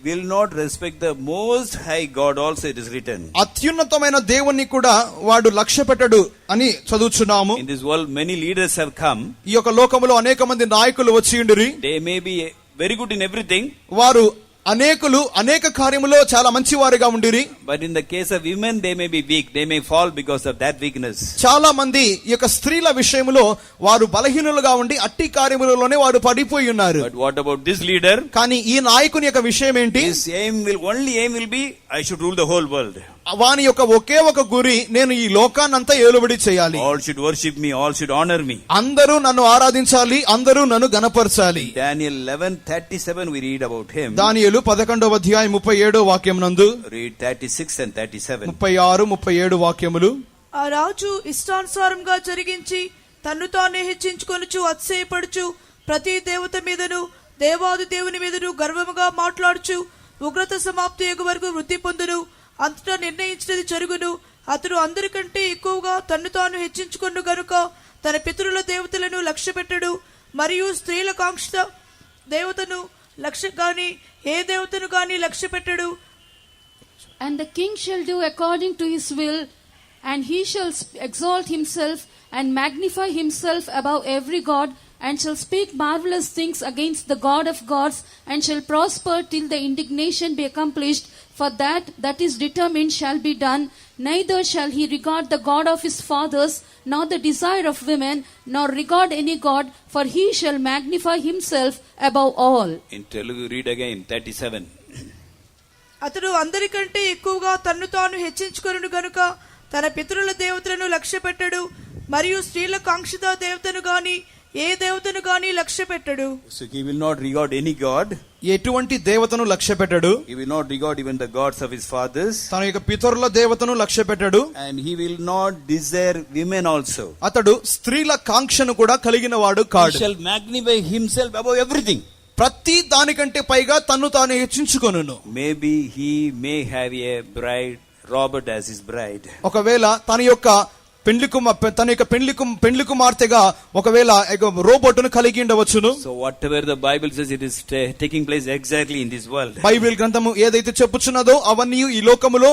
A: will not respect the most high God also, it is written.
B: అత్యున్నతమైన దేవుణ్ణి కూడా వాడు లక్ష్య పెట్టడు అని చదువుచున్నాము.
A: In this world many leaders have come.
B: ఈ యొక్క లోకములో అనేక మంది నాయకులు వచ్చి ఉండిరి.
A: They may be very good in everything.
B: వారు అనేక కార్యములో చాలా మంచివారుగా ఉండిరి.
A: But in the case of women they may be weak. They may fall because of that weakness.
B: చాలా మంది ఈ యొక్క స్త్రీల విషయంలో వారు బలహీనులుగా ఉండి అట్టి కార్యములలోనే వారు పడిపోయి ఉన్నారు.
A: But what about this leader?
B: కానీ ఈ నాయకుని యొక్క విషయం ఏంటి?
A: His only aim will be I should rule the whole world.
B: వాని యొక్క ఒకే ఒక గురి, నేను ఈ లోకాన్నంతా ఏలుబడి చేయాలి.
A: All should worship me, all should honor me.
B: అందరూ నన్ను ఆరాధించాలి, అందరూ నన్ను గణపరచాలి.
A: Daniel 11:37 we read about him.
B: దానియేలు 11వ అధ్యాయం 37వ వాక్యం నందు
A: Read 36 and 37.
B: 36, 37 వాక్యములు.
C: ఆ రాజు ఇష్టానుసారంగా జరిగించి తన్ను తానే హెచ్చించుకొనుచు అతిశయపడుచు ప్రతి దేవత మీదను దేవాది దేవుని మీదను గర్వముగా మాట్లాడుచు ఉగ్రత సమాప్తి యగు వరకు వృద్ధి పొందును. అంతటా నిర్ణయించినది జరుగును. అతడు అందరికంటే ఎక్కువగా తన్ను తాను హెచ్చించుకొను గనుక తన పితరుల దేవతలను లక్ష్య పెట్టడు, మరియు స్త్రీల కాంక్షిత దేవతను ఏ దేవతను గాని లక్ష్య పెట్టడు.
D: And the king shall do according to his will, and he shall exalt himself and magnify himself above every god, and shall speak marvelous things against the God of gods, and shall prosper till the indignation be accomplished. For that is determined shall be done. Neither shall he regard the God of his fathers, nor the desire of women, nor regard any god, for he shall magnify himself above all.
A: In Telugu read again 37.
C: అతడు అందరికంటే ఎక్కువగా తన్ను తాను హెచ్చించుకొనును గనుక తన పితరుల దేవతలను లక్ష్య పెట్టడు, మరియు స్త్రీల కాంక్షిత దేవతను గాని ఏ దేవతను గాని లక్ష్య పెట్టడు.
A: So he will not regard any god.
B: ఎటువంటి దేవతను లక్ష్య పెట్టడు.
A: He will not regard even the gods of his fathers.
B: తన యొక్క పితరుల దేవతను లక్ష్య పెట్టడు.
A: And he will not desire women also.
B: అతడు స్త్రీల కాంక్షను కూడా కలిగిన వాడు
A: He
B: కాడు.
A: shall magnify himself above everything.
B: ప్రతి దానికంటే పైగా తన్ను తాను హెచ్చించుకొనును.
A: Maybe he may have a bride, Robert as his bride.
B: ఒకవేళ తన యొక్క పెండ్లి కుమార్తెగా ఒకవేళ రోబోట్ను కలిగి ఉండవచ్చును.
A: So whatever the Bible says, it is taking place exactly in this world.
B: Bible గ్రంథము ఏదైతే చెప్పుచున్నదో అవన్నీ ఈ లోకములో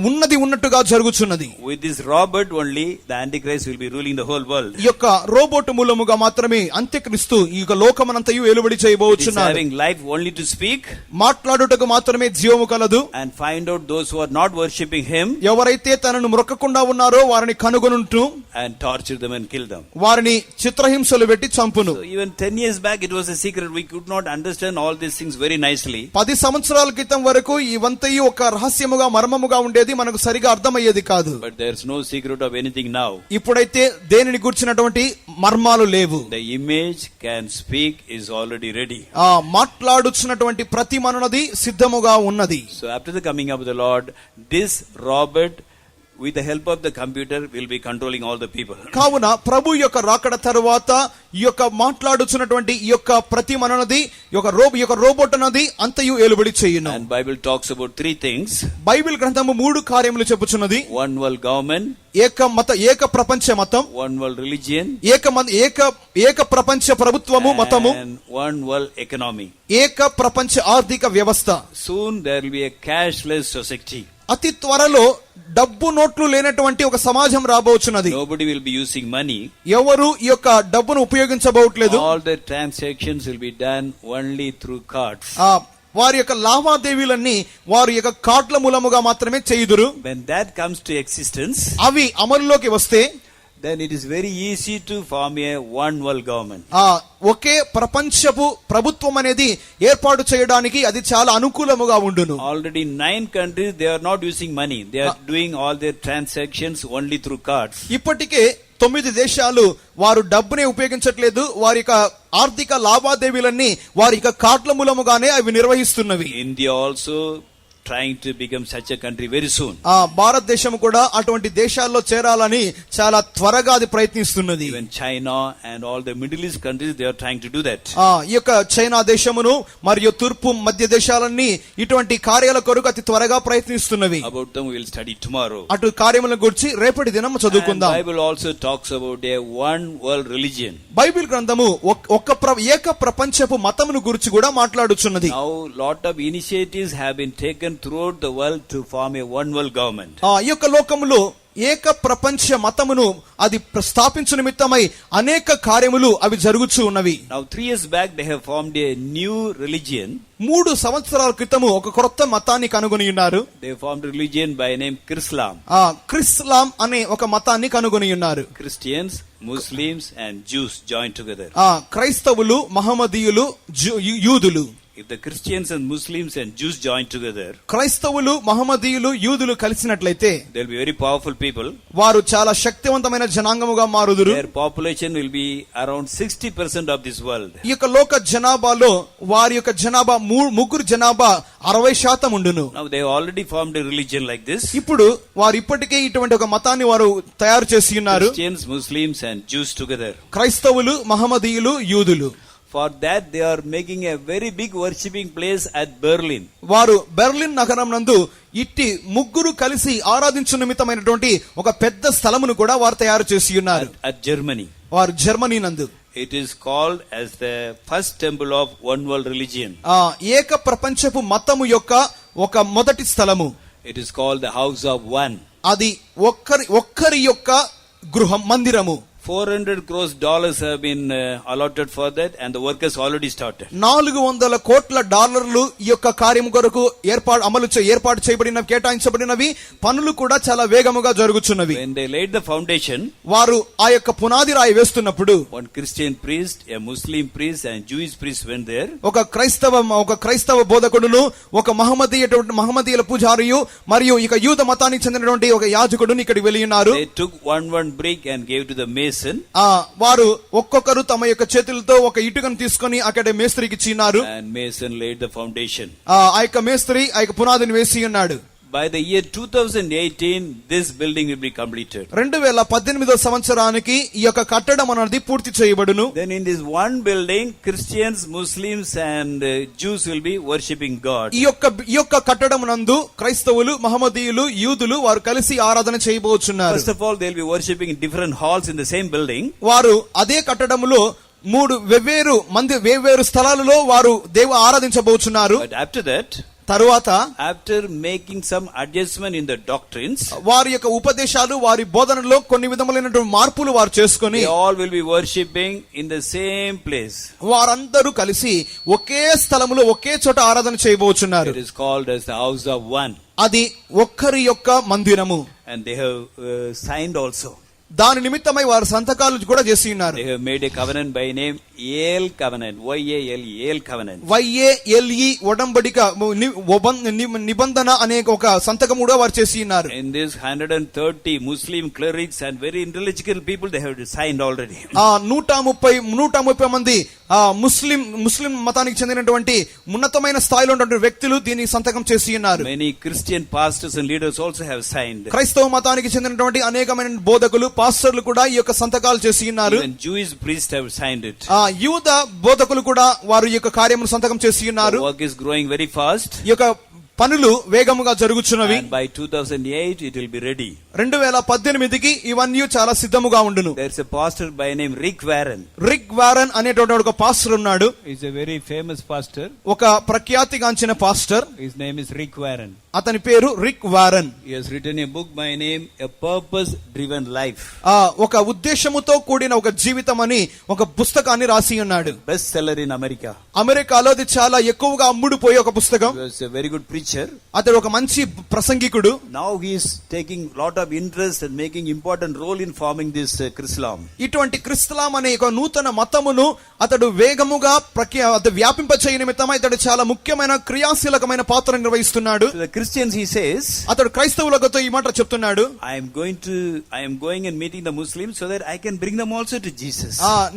B: ఉన్నది ఉన్నట్టుగా జరుగుచున్నది.
A: With this Robert only, the Antichrist will be ruling the whole world.
B: ఈ యొక్క రోబోట్ మూలముగా మాత్రమే అంత్యక్రీస్తు ఈ యొక్క లోకమనంతయు ఏలుబడి చేయబోచున్నాడు.
A: Having life only to speak,
B: మాట్లాడుటకు మాత్రమే జీవము కలదు.
A: and find out those who are not worshipping him,
B: ఎవరైతే తనను మొక్కకుండా ఉన్నారో వారిని కనుగొనుంటూ
A: and torture them and kill them.
B: వారిని చిత్రహింసలు పెట్టి చంపును.
A: So even 10 years back it was a secret. We could not understand all these things very nicely.
B: 10 సంవత్సరాల క్రితం వరకు ఇవంతయు ఒక రహస్యముగా మర్మముగా ఉండేది, మనకు సరిగా అర్థమయ్యేది కాదు.
A: But there's no secret of anything now.
B: ఇప్పుడైతే దేనిని గుర్చినటువంటి మర్మాలు లేవు.
A: The image can speak is already ready.
B: ఆ మాట్లాడుచున్నటువంటి ప్రతి మనునది సిద్ధముగా ఉన్నది.
A: So after the coming of the Lord, this Robert with the help of the computer will be controlling all the people.
B: కావున ప్రభు యొక్క రాకడ తరువాత ఈ యొక్క మాట్లాడుచున్నటువంటి ఈ యొక్క ప్రతి మనునది ఈ యొక్క రోబోట్ అన్నది అంతయు ఏలుబడి చేయును.
A: And Bible talks about 3 things.
B: Bible గ్రంథము 3 కార్యములు చెప్పుచున్నది.
A: One world government,
B: ఏక ప్రపంచ మతం,
A: one world religion,
B: ఏక ప్రపంచ ప్రభుత్వము మతము,
A: and one world economy.
B: ఏక ప్రపంచ ఆర్థిక వ్యవస్థ.
A: Soon there will be a cashless society.
B: అతి త్వరలో డబ్బు నోట్లు లేనటువంటి ఒక సమాజం రాబోచున్నది.
A: Nobody will be using money.
B: ఎవరు ఈ యొక్క డబ్బును ఉపయోగించబోట్లేదు.
A: All the transactions will be done only through cards.
B: వారి యొక్క లావాదేవీలన్నీ వారి యొక్క కార్డుల మూలముగా మాత్రమే చేయుదురు.
A: When that comes to existence,
B: అవి అమలులోకి వస్తే
A: then it is very easy to form a one world government.
B: ఒకే ప్రపంచపు ప్రభుత్వం అనేది ఏర్పాటు చేయడానికి అది చాలా అనుకూలముగా ఉండును.
A: Already 9 countries, they are not using money. They are doing all their transactions only through cards.
B: ఇప్పటికే 9 దేశాలు వారు డబ్బునే ఉపయోగించట్లేదు. వారి యొక్క ఆర్థిక లావాదేవీలన్నీ వారి యొక్క కార్డుల మూలముగానే అవి నిర్వహిస్తున్నవి.
A: India also, trying to become such a country very soon.
B: ఆ భారతదేశం కూడా అటువంటి దేశాల్లో చేరాలని చాలా త్వరగా అది ప్రయత్నిస్తున్నది.
A: Even China and all the Middle East countries, they are trying to do that.
B: ఈ యొక్క చైనా దేశమును మరియు తూర్పు మధ్య దేశాలన్నీ ఇటువంటి కార్యాల కొరకు అతి త్వరగా ప్రయత్నిస్తున్నవి.
A: About them we will study tomorrow.
B: అటు కార్యముల గురించి రేపటి దినం
A: And
B: చదువుకుందాం.
A: Bible also talks about a one world religion.
B: Bible గ్రంథము ఏక ప్రపంచపు మతమును గురించి కూడా మాట్లాడుచున్నది.
A: Now lot of initiatives have been taken throughout the world to form a one world government.
B: ఈ యొక్క లోకములో ఏక ప్రపంచ మతమును అది స్థాపించు నిమిత్తమై అనేక కార్యములు అవి జరుగుతూ ఉన్నవి.
A: Now 3 years back they have formed a new religion.
B: 3 సంవత్సరాల క్రితము ఒక కొత్త మతాన్ని కనుగొని ఉన్నారు.
A: They formed a religion by name Chrislam.
B: క్రిస్లాం అనే ఒక మతాన్ని కనుగొని ఉన్నారు.
A: Christians, Muslims and Jews joined together.
B: క్రైస్తవులు, మహమ్మదీయులు, యూదులు.
A: If the Christians and Muslims and Jews join together,
B: క్రైస్తవులు, మహమ్మదీయులు, యూదులు కలిసినట్లయితే
A: they will be very powerful people.
B: వారు చాలా శక్తివంతమైన జనాంగముగా మారుదురు.
A: Their population will be around 60% of this world.
B: ఈ యొక్క లోక జనాభాలో వారి యొక్క జనాభా ముగ్గురు జనాభా 60% ఉండును.
A: Now they have already formed a religion like this.
B: ఇప్పుడు వారు ఇప్పటికే ఇటువంటి ఒక మతాన్ని వారు తయారు చేసి ఉన్నారు.
A: Christians, Muslims and Jews together.
B: క్రైస్తవులు, మహమ్మదీయులు, యూదులు.
A: For that they are making a very big worshipping place at Berlin.
B: వారు బెర్లిన్ నగరం నందు ఇట్టి ముగ్గురు కలిసి ఆరాధించు నిమిత్తమైనటువంటి ఒక పెద్ద స్థలమును కూడా వారు తయారు చేసి ఉన్నారు.
A: At Germany.
B: వారు జర్మనీ నందు.
A: It is called as the first temple of one world religion.
B: ఏక ప్రపంచపు మతము యొక్క ఒక మొదటి స్థలము.
A: It is called the house of one.
B: అది ఒక్కరి యొక్క గృహం, మందిరము.
A: $400 crores have been allotted for that and the work has already started.
B: 400 కోట్ల డాలర్లు ఈ యొక్క కార్యము కొరకు ఏర్పాటు చేయబడిన కేటాయించబడినవి. పనులు కూడా చాలా వేగముగా జరుగుచున్నవి.
A: When they laid the foundation,
B: వారు ఆ యొక్క పునాది రాయి వేస్తున్నప్పుడు
A: one Christian priest, a Muslim priest and Jewish priest went there.
B: ఒక క్రైస్తవ బోధకుడును, ఒక మహమ్మదీయుల పూజారియు మరియు ఇక యూద మతానికి చెందినటువంటి ఒక యాజకుడును ఇక్కడికి వెళ్ళి ఉన్నారు.
A: They took one brick and gave to the mason.
B: వారు ఒక్కొక్కరు తమ యొక్క చేతులతో ఒక ఇటుకను తీసుకొని అక్కడ మేస్త్రికి ఇచ్చినారు.
A: And mason laid the foundation.
B: ఆ యొక్క మేస్త్రి ఆ యొక్క పునాదిని వేసి ఉన్నాడు.
A: By the year 2018 this building will be completed.
B: 2018వ సంవత్సరానికి ఈ యొక్క కట్టడం అనేది పూర్తి చేయబడును.
A: Then in this one building Christians, Muslims and Jews will be worshipping God.
B: ఈ యొక్క కట్టడం నందు క్రైస్తవులు, మహమ్మదీయులు, యూదులు వారు కలిసి ఆరాధన చేయబోచున్నారు.
A: First of all they will be worshipping in different halls in the same building.
B: వారు అదే కట్టడములో 3 వేర్వేరు స్థలాలలో వారు దేవుని ఆరాధించబోచున్నారు.
A: But after that,
B: తరువాత
A: after making some adjustment in the doctrines,
B: వారి యొక్క ఉపదేశాలు, వారి బోధనలో కొన్ని విధములైనటువంటి మార్పులు వారు చేసుకొని
A: they all will be worshipping in the same place.
B: వారందరూ కలిసి ఒకే స్థలములో ఒకే చోట ఆరాధన చేయబోచున్నారు.
A: It is called as the house of one.
B: అది ఒక్కరి యొక్క మందిరము.
A: And they have signed also.
B: దాని నిమిత్తమై వారు సంతకాలు కూడా చేసి ఉన్నారు.
A: They have made a covenant by name Yale Covenant, YALE, Yale Covenant.
B: YALE ఒడంబడిక నిబంధన అనే ఒక సంతకం కూడా వారు చేసి ఉన్నారు.
A: In this 130 Muslim clerics and very intellectual people they have signed already.
B: 130 మంది ముస్లిం మతానికి చెందినటువంటి ఉన్నతమైన స్థాయిలో ఉన్నటువంటి వ్యక్తులు దీనికి సంతకం చేసి ఉన్నారు.
A: Many Christian pastors and leaders also have signed.
B: క్రైస్తవ మతానికి చెందినటువంటి అనేకమైన బోధకులు, పాస్టర్లు కూడా ఈ యొక్క సంతకాలు చేసి ఉన్నారు.
A: Even Jewish priests have signed it.
B: యూద బోధకులు కూడా వారు ఈ యొక్క కార్యమును సంతకం చేసి ఉన్నారు.
A: The work is growing very fast.
B: ఈ యొక్క పనులు వేగముగా జరుగుచున్నవి.
A: And by 2008 it will be ready.
B: 2018కి ఇవన్నీ చాలా సిద్ధముగా ఉండును.
A: There's a pastor by name Rick Warren.
B: Rick Warren అనేటువంటి ఒక పాస్టర్ ఉన్నాడు.
A: He's a very famous pastor.
B: ఒక ప్రఖ్యాతిగాంచిన pastor.
A: His name is Rick Warren.
B: అతని పేరు Rick Warren.
A: He has written a book by name A Purpose Driven Life.
B: ఒక ఉద్దేశముతో కూడిన ఒక జీవితం అని ఒక పుస్తకాన్ని రాసి ఉన్నాడు.
A: Best seller in America.
B: అమెరికాలో అది చాలా ఎక్కువగా అమ్ముడుపోయే ఒక పుస్తకం.
A: He was a very good preacher.
B: అతడు ఒక మంచి ప్రసంగికుడు.
A: Now he is taking lot of interest and making important role in forming this Chrislam.
B: ఇటువంటి క్రిస్లాం అనే ఒక నూతన మతమును అతడు వేగముగా వ్యాపింపచేయ నిమిత్తమై అతడు చాలా ముఖ్యమైన క్రియాశీలకమైన పాత్ర నిర్వహిస్తున్నాడు.
A: To the Christians he says,
B: అతడు క్రైస్తవులతో ఈ మాట చెప్తున్నాడు.
A: I am going and meeting the Muslims so that I can bring them also to Jesus.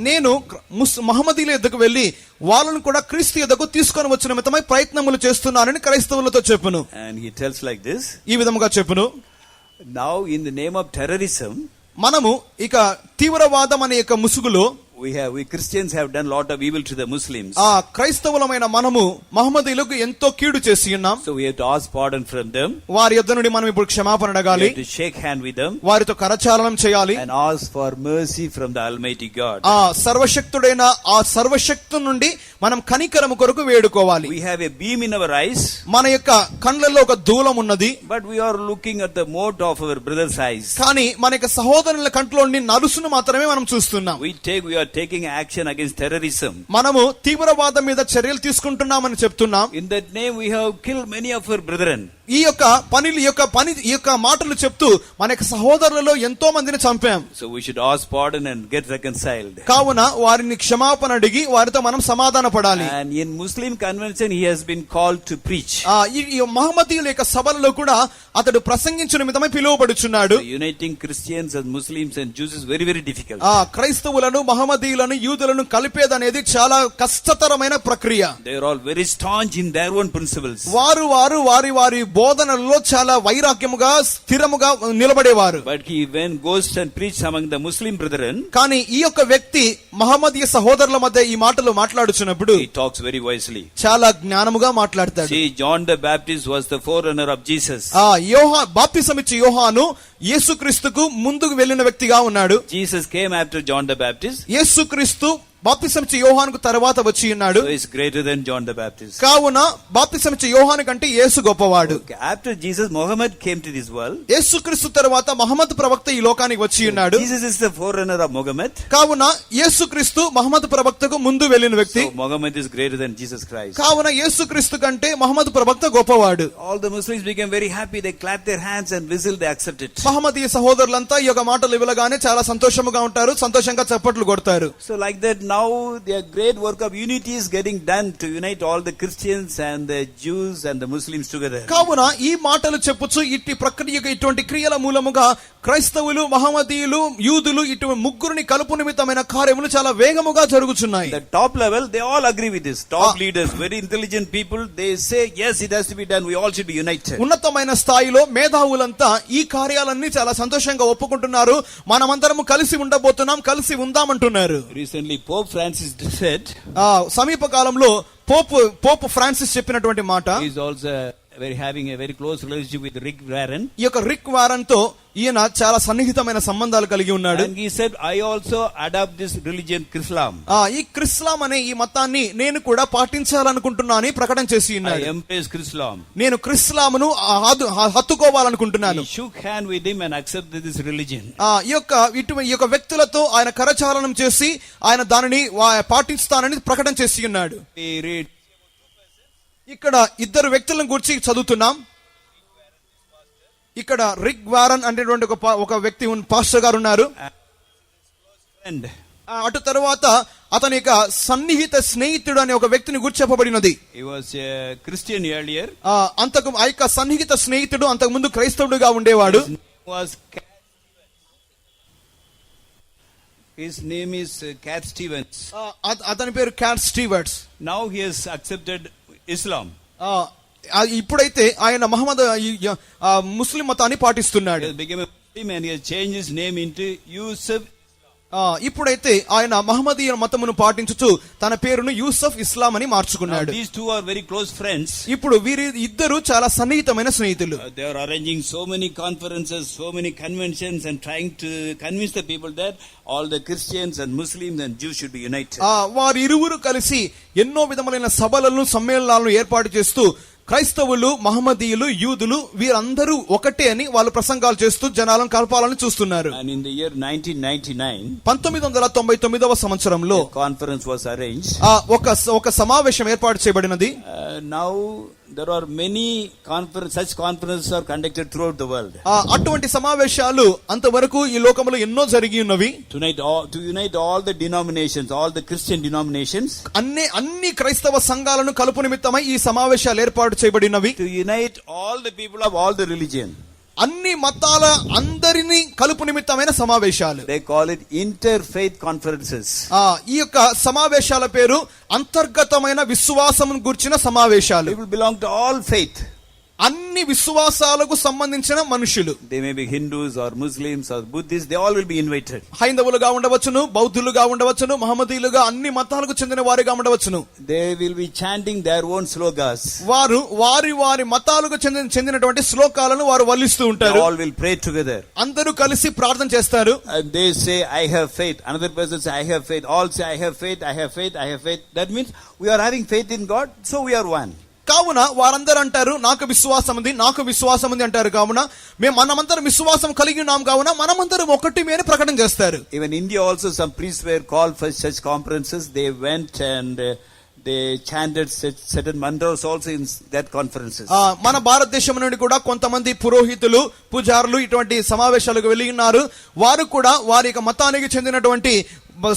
B: నేను మహమ్మదీయుల యొద్దకు వెళ్లి వాళ్ళను కూడా క్రీస్తు యొద్దకు తీసుకొని వచ్చిన నిమిత్తమై ప్రయత్నములు చేస్తున్నానని క్రైస్తవులతో వారితో చెప్పును.
A: And he tells like this.
B: ఈ విధముగా చెప్పును,
A: Now in the name of terrorism,
B: మనము ఇక తీవ్రవాదం అనే యొక్క ముసుగులో
A: we Christians have done lot of evil to the Muslims.
B: ఆ క్రైస్తవులమైన మనము మహమ్మదీయులకు ఎంతో కీడు చేసి ఉన్నాం.
A: So we have to ask pardon from them.
B: వారి యొద్ద నుండి మనం ఇప్పుడు క్షమాపణ
A: We
B: అడగాలి,
A: have to shake hand with them
B: వారితో కరచాలనం చేయాలి.
A: and ask for mercy from the Almighty God.
B: ఆ సర్వశక్తుడైన ఆ సర్వశక్తు నుండి మనం కనికరము కొరకు వేడుకోవాలి.
A: We have a beam in our eyes,
B: మన యొక్క కళ్ళల్లో ఒక దూలం ఉన్నది,
A: but we are looking at the mote of our brother's eyes.
B: కానీ మన యొక్క సహోదరుల కంట్లోని నలుసును మాత్రమే మనం చూస్తున్నాం.
A: We are taking action against terrorism.
B: మనము తీవ్రవాదం మీద చర్యలు తీసుకుంటున్నామని చెప్తున్నాం.
A: In that name we have killed many of our brethren.
B: ఈ యొక్క మాటలు చెప్తూ మన యొక్క సహోదరులలో ఎంతో మందిని చంపాం.
A: So we should ask pardon and get reconciled.
B: కావున వారిని క్షమాపణ అడిగి వారితో మనం సమాధాన పడాలి.
A: And in Muslim convention he has been called to preach.
B: ఈ మహమ్మదీయుల యొక్క సభలలో కూడా అతడు ప్రసంగించిన నిమిత్తమై పిలువబడుచున్నాడు.
A: So uniting Christians and Muslims and Jews is very very difficult.
B: క్రైస్తవులను మహమ్మదీయులను యూదులను కలిపేదనేది చాలా కష్టతరమైన ప్రక్రియ.
A: They are all very staunch in their own principles.
B: వారి బోధనల్లో చాలా వైరాగ్యముగా స్థిరముగా నిలబడేవారు.
A: But he when goes and preach among the Muslim brethren,
B: కానీ ఈ యొక్క వ్యక్తి మహమ్మదీయ సహోదరుల మధ్య ఈ మాటలు మాట్లాడుచున్నప్పుడు
A: he talks very wisely.
B: చాలా జ్ఞానముగా మాట్లాడతాడు.
A: See, John the Baptist was the forerunner of Jesus.
B: బాప్తిసమిచ్చి యోహాను యేసుక్రీస్తుకు ముందుకు వెళ్ళిన వ్యక్తిగా ఉన్నాడు.
A: Jesus came after John the Baptist.
B: యేసుక్రీస్తు బాప్తిసమిచ్చి యోహానుకు తర్వాత వచ్చి ఉన్నాడు.
A: So is greater than John the Baptist.
B: కావున బాప్తిసమిచ్చి యోహాను కంటే యేసు గొప్పవాడు.
A: Okay. After Jesus, Muhammad came to this world.
B: యేసుక్రీస్తు తర్వాత మహమ్మద్ ప్రవక్త ఈ లోకానికి వచ్చి ఉన్నాడు.
A: Jesus is the forerunner of Muhammad.
B: కావున యేసుక్రీస్తు మహమ్మద్ ప్రవక్తకు ముందు వెళ్ళిన వ్యక్తి.
A: So Muhammad is greater than Jesus Christ.
B: కావున యేసుక్రీస్తు కంటే మహమ్మద్ ప్రవక్త గొప్పవాడు.
A: All the Muslims became very happy. They clapped their hands and whistled. They accepted.
B: మహమ్మదీయ సహోదరులంతా ఈ యొక్క మాటలు ఇవ్వగానే చాలా సంతోషముగా ఉంటారు, సంతోషంగా చప్పట్లు కొడతారు.
A: So like that now their great work of unity is getting done to unite all the Christians and the Jews and the Muslims together.
B: కావున ఈ మాటలు చెప్పుచు ఇటువంటి క్రియల మూలముగా క్రైస్తవులు మహమ్మదీయులు యూదులు ఇటు ముగ్గురిని కలుపు నిమిత్తమైన కార్యములు చాలా వేగముగా జరుగుచున్నాయి.
A: The top level they all agree with this. Top leaders, very intelligent people, they say yes, it has to be done. We all should be united.
B: ఉన్నతమైన స్థాయిలో మేధావులంతా ఈ కార్యాలన్నీ చాలా సంతోషంగా ఒప్పుకుంటున్నారు. మనమందరము కలిసి ఉండబోతున్నాం, కలిసి ఉందామంటున్నారు.
A: Recently Pope Francis said,
B: సమీప కాలంలో పోప్ ఫ్రాన్సిస్ చెప్పినటువంటి మాట,
A: he is also having a very close relationship with Rick Warren.
B: ఈ యొక్క రిక్ వారన్ తో ఈయన చాలా సన్నిహితమైన సంబంధాలు కలిగి ఉన్నాడు.
A: And he said, I also adopt this religion Islam.
B: ఈ క్రిస్లాం అనే ఈ మతాన్ని నేను కూడా పాటించాలనుకుంటున్నా అని ప్రకటన చేసి ఉన్నాడు.
A: I embrace Islam.
B: నేను క్రిస్లామును హత్తుకోవాలనుకుంటున్నాను.
A: He shook hand with him and accepted this religion.
B: ఈ యొక్క వ్యక్తులతో ఆయన కరచాలనం చేసి ఆయన దానిని పాటిస్తానని ప్రకటన చేసి ఉన్నాడు.
A: We read
B: ఇక్కడ ఇద్దరు వ్యక్తులను గురించి చదువుతున్నాం. ఇక్కడ రిక్ వారన్ అనేటువంటి ఒక వ్యక్తి పాస్టర్ గారు ఉన్నారు. అటు తర్వాత అతని యొక్క సన్నిహిత స్నేహితుడు అనే ఒక వ్యక్తిని గురించి చెప్పబడినది.
A: He was a Christian earlier.
B: అంతకు ఆ యొక్క సన్నిహిత స్నేహితుడు అంతకు ముందు క్రైస్తవుడుగా ఉండేవాడు.
A: His name is Cat Stevens.
B: అతని పేరు cat స్టీవర్ట్స్.
A: Now he has accepted Islam.
B: ఇప్పుడైతే ఆయన మహమ్మద్ ముస్లిం మతాన్ని పాటిస్తున్నాడు.
A: He became a Muslim and he has changed his name into Yusuf.
B: ఇప్పుడైతే ఆయన మహమ్మదీయ మతమును పాటించుచు తన పేరును యూసఫ్ ఇస్లాం అని మార్చుకున్నాడు.
A: These two are very close friends.
B: ఇప్పుడు వీరి ఇద్దరు చాలా సన్నిహితమైన స్నేహితులు.
A: They are arranging so many conferences, so many conventions and trying to convince the people that all the Christians and Muslims and Jews should be united.
B: వారు ఇరువురు కలిసి ఎన్నో విధములైన సభలను సమ్మేళనాలను ఏర్పాటు చేస్తూ క్రైస్తవులు మహమ్మదీయులు యూదులు వీరందరూ ఒకటే అని వాళ్ళు ప్రసంగాలు చేస్తూ జనాలను కలపాలని చూస్తున్నారు.
A: And in the year 1999
B: 1999వ సంవత్సరంలో
A: conference was arranged.
B: ఒక సమావేశం ఏర్పాటు చేయబడినది.
A: Now there are many such conferences are conducted throughout the world.
B: అటువంటి సమావేశాలు అంతవరకు ఈ లోకంలో ఎన్నో జరిగి ఉన్నవి.
A: To unite all the denominations, all the Christian denominations.
B: అన్ని క్రైస్తవ సంఘాలను కలుపు నిమిత్తమై ఈ సమావేశాలు ఏర్పాటు చేయబడినవి.
A: To unite all the people of all the religion.
B: అన్ని మతాల అందరినీ కలుపు నిమిత్తమైన సమావేశాలు.
A: They call it interfaith conferences.
B: ఈ యొక్క సమావేశాల పేరు అంతర్గతమైన విశ్వాసమును గుర్చిన సమావేశాలు.
A: People belong to all faith.
B: అన్ని విశ్వాసాలకు సంబంధించిన మనుషులు,
A: They may be Hindus or Muslims or Buddhists, they all will be invited.
B: హైందవులుగా ఉండవచ్చును, బౌద్ధులుగా ఉండవచ్చును, మహమ్మదీయులుగా, అన్ని మతాలకు చెందిన వారిగా ఉండవచ్చును.
A: They will be chanting their own slogas.
B: వారు వారి వారి మతాలకు చెందినటువంటి శ్లోకాలను వారు వల్లిస్తూ
A: They
B: ఉంటారు.
A: all will pray together.
B: అందరూ కలిసి ప్రార్థన చేస్తారు.
A: And they say, I have faith. Another person say, I have faith. All say, I have faith, I have faith, I have faith. That means we are having faith in God, so we are one.
B: కావున వారందరూ అంటారు, నాకు విశ్వాసం ఉంది, నాకు విశ్వాసం ఉంది అంటారు. కావున మనమందరం విశ్వాసం కలిగి ఉన్నాం, కావున మనమందరం ఒకటి అని ప్రకటన చేస్తారు.
A: Even India also, some priests were called for such conferences. They went and they chanted certain mantras also in that conferences.
B: మన భారతదేశం నుండి కూడా కొంతమంది పురోహితులు, పూజారులు ఇటువంటి సమావేశాలకు వెళ్ళి ఉన్నారు. వారు కూడా వారి యొక్క మతానికి చెందినటువంటి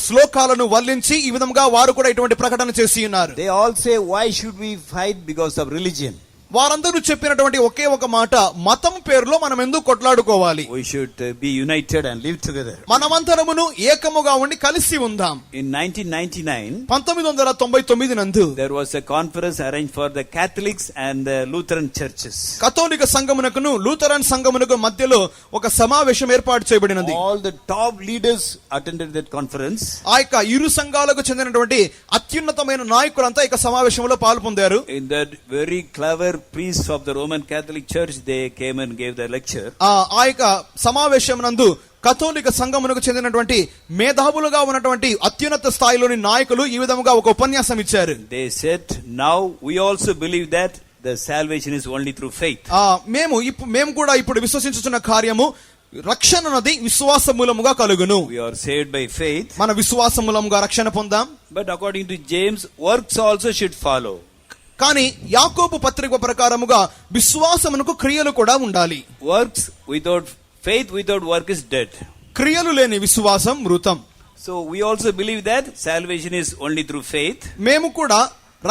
B: శ్లోకాలను వల్లించి ఈ విధంగా వారు కూడా ఇటువంటి ప్రకటన చేసి ఉన్నారు.
A: They all say, why should we fight because of religion?
B: వారందరూ చెప్పినటువంటి ఒకే ఒక మాట, మతం పేరులో మనం ఎందుకు కొట్లాడుకోవాలి?
A: We should be united and live together.
B: మనమంతరమును ఏకముగా ఉండి కలిసి ఉందాం.
A: In 1999,
B: 1999 నందు
A: there was a conference arranged for the Catholics and the Lutheran churches.
B: కథోలిక సంఘమునకును లూథరన్ సంఘమునకు మధ్యలో ఒక సమావేశం ఏర్పాటు చేయబడినది.
A: All the top leaders attended that conference.
B: ఆ యొక్క ఇరు సంఘాలకు చెందినటువంటి అత్యున్నతమైన నాయకులంతా ఈ సమావేశంలో పాల్పొందారు.
A: In that very clever priests of the Roman Catholic Church, they came and gave the lecture.
B: ఆ యొక్క సమావేశం నందు కథోలిక సంఘమునకు చెందినటువంటి మేధావులుగా ఉన్నటువంటి అత్యున్నత స్థాయిలోని నాయకులు ఈ విధంగా ఒక ఉపన్యాసం ఇచ్చారు.
A: They said, now we also believe that the salvation is only through faith.
B: మేము కూడా ఇప్పుడు విశ్వసించుచున్న కార్యము రక్షణ అన్నది విశ్వాస మూలముగా కలుగును.
A: We are saved by faith.
B: మన విశ్వాస మూలముగా రక్షణ పొందాం.
A: But according to James, works also should follow.
B: కానీ యాకోబు పత్రిక ప్రకారముగా విశ్వాసమునకు క్రియలు కూడా ఉండాలి.
A: Works without faith, without work is dead.
B: క్రియలు లేని విశ్వాసం మృతం.
A: So we also believe that salvation is only through faith.
B: మేము కూడా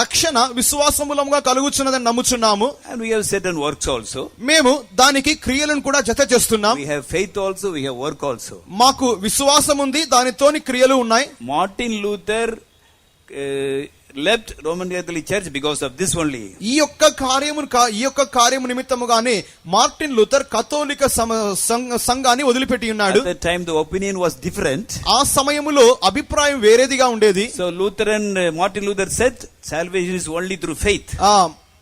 B: రక్షణ విశ్వాసమూలంగా కలుగుచున్నదని నమ్ముచున్నాము.
A: And we have certain works also.
B: మేము దానికి క్రియలను కూడా జత చేస్తున్నాం.
A: We have faith also, we have work also.
B: మాకు విశ్వాసం ఉంది, దానితోని క్రియలు ఉన్నాయి.
A: Martin Luther left Roman Catholic Church because of this only.
B: ఈ యొక్క కార్యము నిమిత్తముగానే మార్టిన్ లూథర్ కథోలిక సంఘాన్ని వదిలిపెట్టి ఉన్నాడు.
A: At that time the opinion was different.
B: ఆ సమయములో అభిప్రాయం వేరేదిగా ఉండేది.
A: So Martin Luther said salvation is only through faith.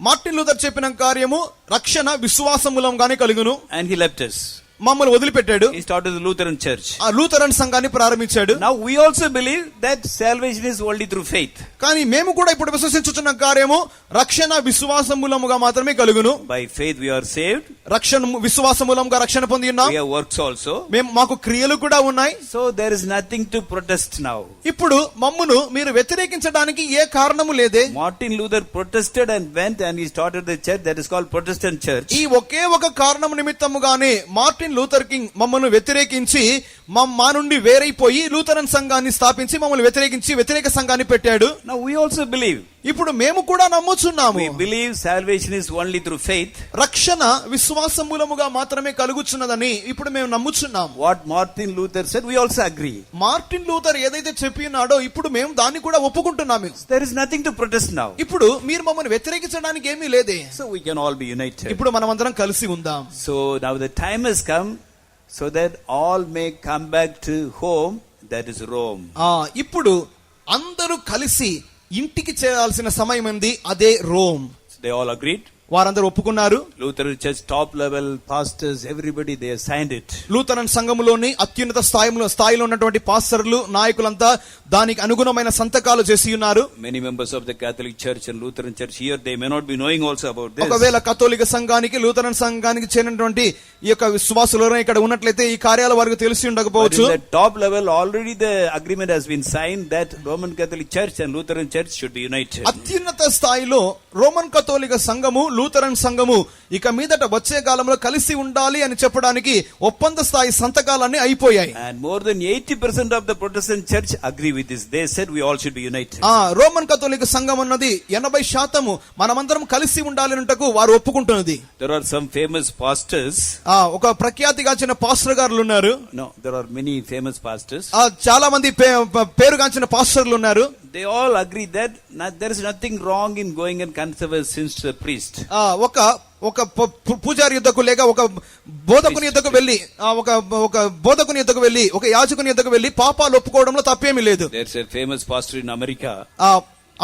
B: Martin Luther చెప్పిన కార్యము రక్షణ విశ్వాసమూలంగానే కలుగును.
A: And he left us.
B: మమ్మల్ని వదిలిపెట్టాడు.
A: He started the Lutheran church.
B: ఆ లూథరన్ సంఘాన్ని ప్రారంభించాడు.
A: Now we also believe that salvation is only through faith.
B: కానీ మేము కూడా ఇప్పుడు విశ్వసించుచున్న కార్యము రక్షణ విశ్వాసం మూలముగా మాత్రమే కలుగును.
A: By faith we are saved.
B: రక్షణ విశ్వాసం మూలంగా రక్షణ పొంది ఉన్నాం.
A: We have works also.
B: మాకు క్రియలు కూడా ఉన్నాయి.
A: So there is nothing to protest now.
B: ఇప్పుడు మమ్మును మీరు వ్యతిరేకించడానికి ఏ కారణము లేదే.
A: Martin Luther protested and went and he started the church that is called Protestant church.
B: ఈ ఒకే ఒక కారణం నిమిత్తముగానే మార్టిన్ లూథర్ కింగ్ మమ్మల్ని వ్యతిరేకించి మా నుండి వేరైపోయి లూథరన్ సంఘాన్ని స్థాపించి మమ్మల్ని వ్యతిరేక సంఘాన్ని పెట్టాడు.
A: Now we also believe.
B: ఇప్పుడు మేము కూడా నమ్ముచున్నాము.
A: We believe salvation is only through faith.
B: రక్షణ విశ్వాసం మూలముగా మాత్రమే కలుగుచున్నదని ఇప్పుడు మేము నమ్ముచున్నాము.
A: What Martin Luther said, we also agree.
B: Martin Luther ఏదైతే చెప్పినాడో ఇప్పుడు మేము దాన్ని కూడా ఒప్పుకుంటున్నాము.
A: There is nothing to protest now.
B: ఇప్పుడు మీరు మమ్మల్ని వ్యతిరేకించడానికి ఏమీ లేదే.
A: So we can all be united.
B: ఇప్పుడు మనమందరం కలిసి ఉందాం.
A: So now the time has come so that all may come back to home, that is Rome.
B: ఇప్పుడు అందరూ కలిసి ఇంటికి చేరాల్సిన సమయం ఉంది, అదే రోమ్.
A: They all agreed.
B: వారందరూ ఒప్పుకున్నారు.
A: Lutheran church top level pastors, everybody, they signed it.
B: Lutheran సంఘములోని అత్యున్నత స్థాయిలో ఉన్నటువంటి పాస్టర్లు, నాయకులంతా దానికి అనుగుణమైన సంతకాలు చేసి ఉన్నారు.
A: Many members of the Catholic Church and Lutheran Church here, they may not be knowing also about this.
B: ఒకవేళ కథోలిక సంఘానికి లూథరన్ సంఘానికి చెందినటువంటి ఈ యొక్క విశ్వాసులు ఇక్కడ ఉన్నట్లయితే ఈ కార్యాల వారికి తెలిసి ఉండకపోవచ్చు.
A: But in the top level already the agreement has been signed that Roman Catholic Church and Lutheran Church should be united.
B: అత్యున్నత స్థాయిలో రోమన్ కథోలిక సంఘము, లూథరన్ సంఘము ఇక మీదట వచ్చే కాలంలో కలిసి ఉండాలి అని చెప్పడానికి ఒప్పంద స్థాయి సంతకాలన్నీ అయిపోయాయి.
A: And more than 80% of the Protestant church agree with this. They said we all should be united.
B: Roman కథోలిక సంఘం అన్నది 80% మనమందరం కలిసి ఉండాలి అంటకు వారు ఒప్పుకుంటున్నది.
A: There are some famous pastors.
B: ఒక ప్రఖ్యాతిగాంచిన పాస్టర్ గారులు ఉన్నారు.
A: No, there are many famous pastors.
B: చాలా మంది పేరుగాంచిన పాస్టర్లు ఉన్నారు.
A: they all agree that there is nothing wrong in going and confess our sins to the priest.
B: ఒక పూజారి యుద్ధకు లేక ఒక బోధకుని యుద్ధకు వెళ్ళి ఒక బోధకుని యుద్ధకు వెళ్ళి ఒక యాజకుని యుద్ధకు వెళ్ళి పాపాలు ఒప్పుకోవడంలో తప్పేమీ లేదు.
A: There's a famous pastor in America.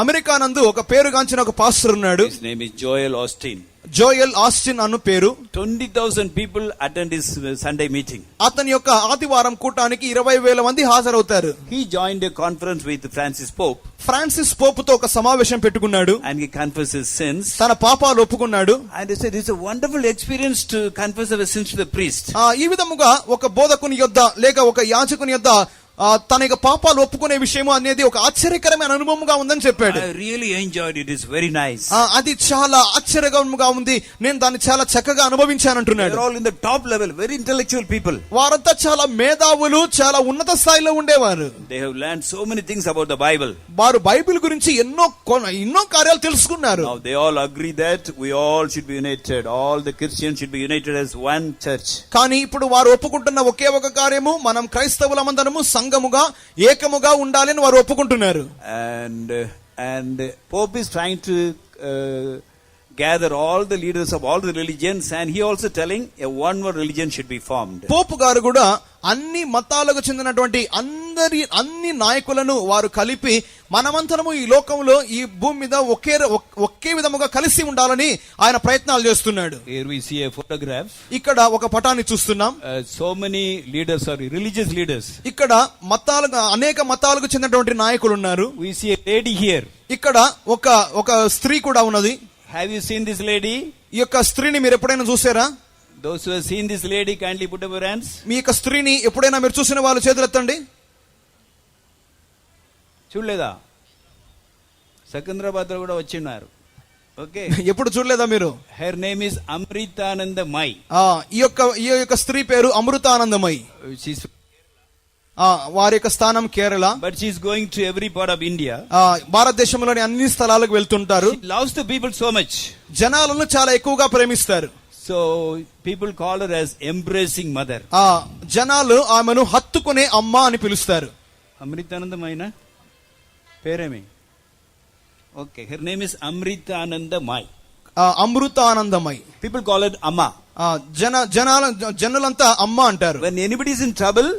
B: America నందు ఒక పేరుగాంచిన ఒక పాస్టర్ ఉన్నాడు.
A: His name is Joel Osteen.
B: Joel Osteen అను పేరు.
A: 20,000 people attend his Sunday meeting.
B: అతని యొక్క ఆదివారం కూటానికి 20,000 మంది హాజరవుతారు.
A: He joined a conference with Francis Pope.
B: Francis Pope తో ఒక సమావేశం పెట్టుకున్నాడు.
A: And he confessed his sins.
B: తన పాపాలు ఒప్పుకున్నాడు.
A: And he said it's a wonderful experience to confess our sins to the priest.
B: ఈ విధముగా ఒక బోధకుని యొద్ద లేక ఒక యాజకుని యొద్ద తన యొక్క పాపాలు ఒప్పుకునే విషయం అనేది ఒక ఆశ్చర్యకరమైన అనుభవంగా ఉందని చెప్పాడు.
A: I really enjoyed it. It's very nice.
B: అది చాలా ఆశ్చర్యకరంగా ఉంది, నేను దాన్ని చాలా చక్కగా అనుభవించానంటున్నాడు.
A: They're all in the top level, very intellectual people.
B: వారంతా చాలా మేధావులు, చాలా ఉన్నత స్థాయిలో ఉండేవారు.
A: They have learned so many things about the Bible.
B: వారు బైబిల్ గురించి ఎన్నో కార్యాలు తెలుసుకున్నారు.
A: Now they all agree that we all should be united. All the Christians should be united as one church.
B: కానీ ఇప్పుడు వారు ఒప్పుకుంటున్న ఒకే ఒక కార్యము, మనం క్రైస్తవులమందరము సంఘముగా ఏకముగా ఉండాలని వారు ఒప్పుకుంటున్నారు.
A: And Pope is trying to gather all the leaders of all the religions, and he also telling a one more religion should be formed.
B: పోపు గారు కూడా అన్ని మతాలకు చెందినటువంటి అన్ని నాయకులను వారు కలిపి మనమంతరము ఈ లోకంలో ఈ భూమి మీద ఒకే విధముగా కలిసి ఉండాలని ఆయన ప్రయత్నాలు చేస్తున్నాడు.
A: Here we see a photograph.
B: ఇక్కడ ఒక పటాన్ని చూస్తున్నాం.
A: So many leaders are religious leaders.
B: ఇక్కడ అనేక మతాలకు చెందినటువంటి నాయకులు ఉన్నారు.
A: We see a lady here.
B: ఇక్కడ ఒక స్త్రీ కూడా ఉన్నది.
A: Have you seen this lady?
B: ఈ యొక్క స్త్రీని మీరు ఎప్పుడైనా చూసారా?
A: Those who have seen this lady, kindly put up your hands.
B: మీ యొక్క స్త్రీని ఎప్పుడైనా మీరు చూసిన వాళ్ళు చేతులు ఎత్తండి.
A: చూడలేదా? సికింద్రాబాద్ లో కూడా వచ్చిన్నారు. ఓకే,
B: ఎప్పుడు చూడలేదా మీరు?
A: Her name is Amritanandamayi.
B: ఈ యొక్క స్త్రీ పేరు అమృతానందమై. వారి యొక్క స్థానం Kerala.
A: But she is going to every part of India.
B: భారతదేశంలోని అన్ని స్థలాలకు వెళ్తుంటారు.
A: She loves the people so much.
B: జనాలను చాలా ఎక్కువగా ప్రేమిస్తారు.
A: So people call her as embracing mother.
B: జనాలు ఆమెను హత్తుకునే అమ్మ అని పిలుస్తారు.
A: అమృతానందమైన పేరేమి? Okay, her name is Amritanandamayi.
B: Amritanandamayi.
A: People call it amma.
B: జనులంతా అమ్మ అంటారు.
A: When anybody is in trouble,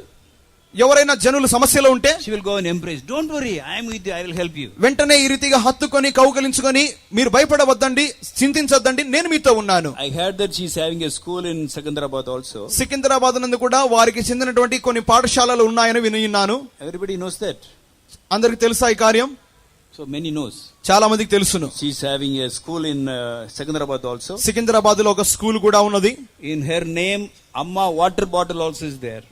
B: ఎవరైనా జనులు సమస్యలో ఉంటే
A: she will go and embrace. Don't worry, I am with you, I will help you.
B: వెంటనే ఈ రీతిగా హత్తుకొని కౌగలించుకొని, మీరు భయపడవద్దండి, చింతించొద్దండి, నేను మీతో ఉన్నాను.
A: I heard that she is having a school in Secunderabad also.
B: Secunderabad నందు కూడా వారికి చెందినటువంటి కొన్ని పాఠశాలలు ఉన్నాయని విన్నాను.
A: Everybody knows that.
B: అందరికి తెలుసా ఈ కార్యం?
A: So many knows.
B: చాలా మందికి తెలుసును.
A: She is having a school in Secunderabad also.
B: Secunderabad లో ఒక స్కూల్ కూడా ఉన్నది.
A: In her name, Amma water bottle also is there.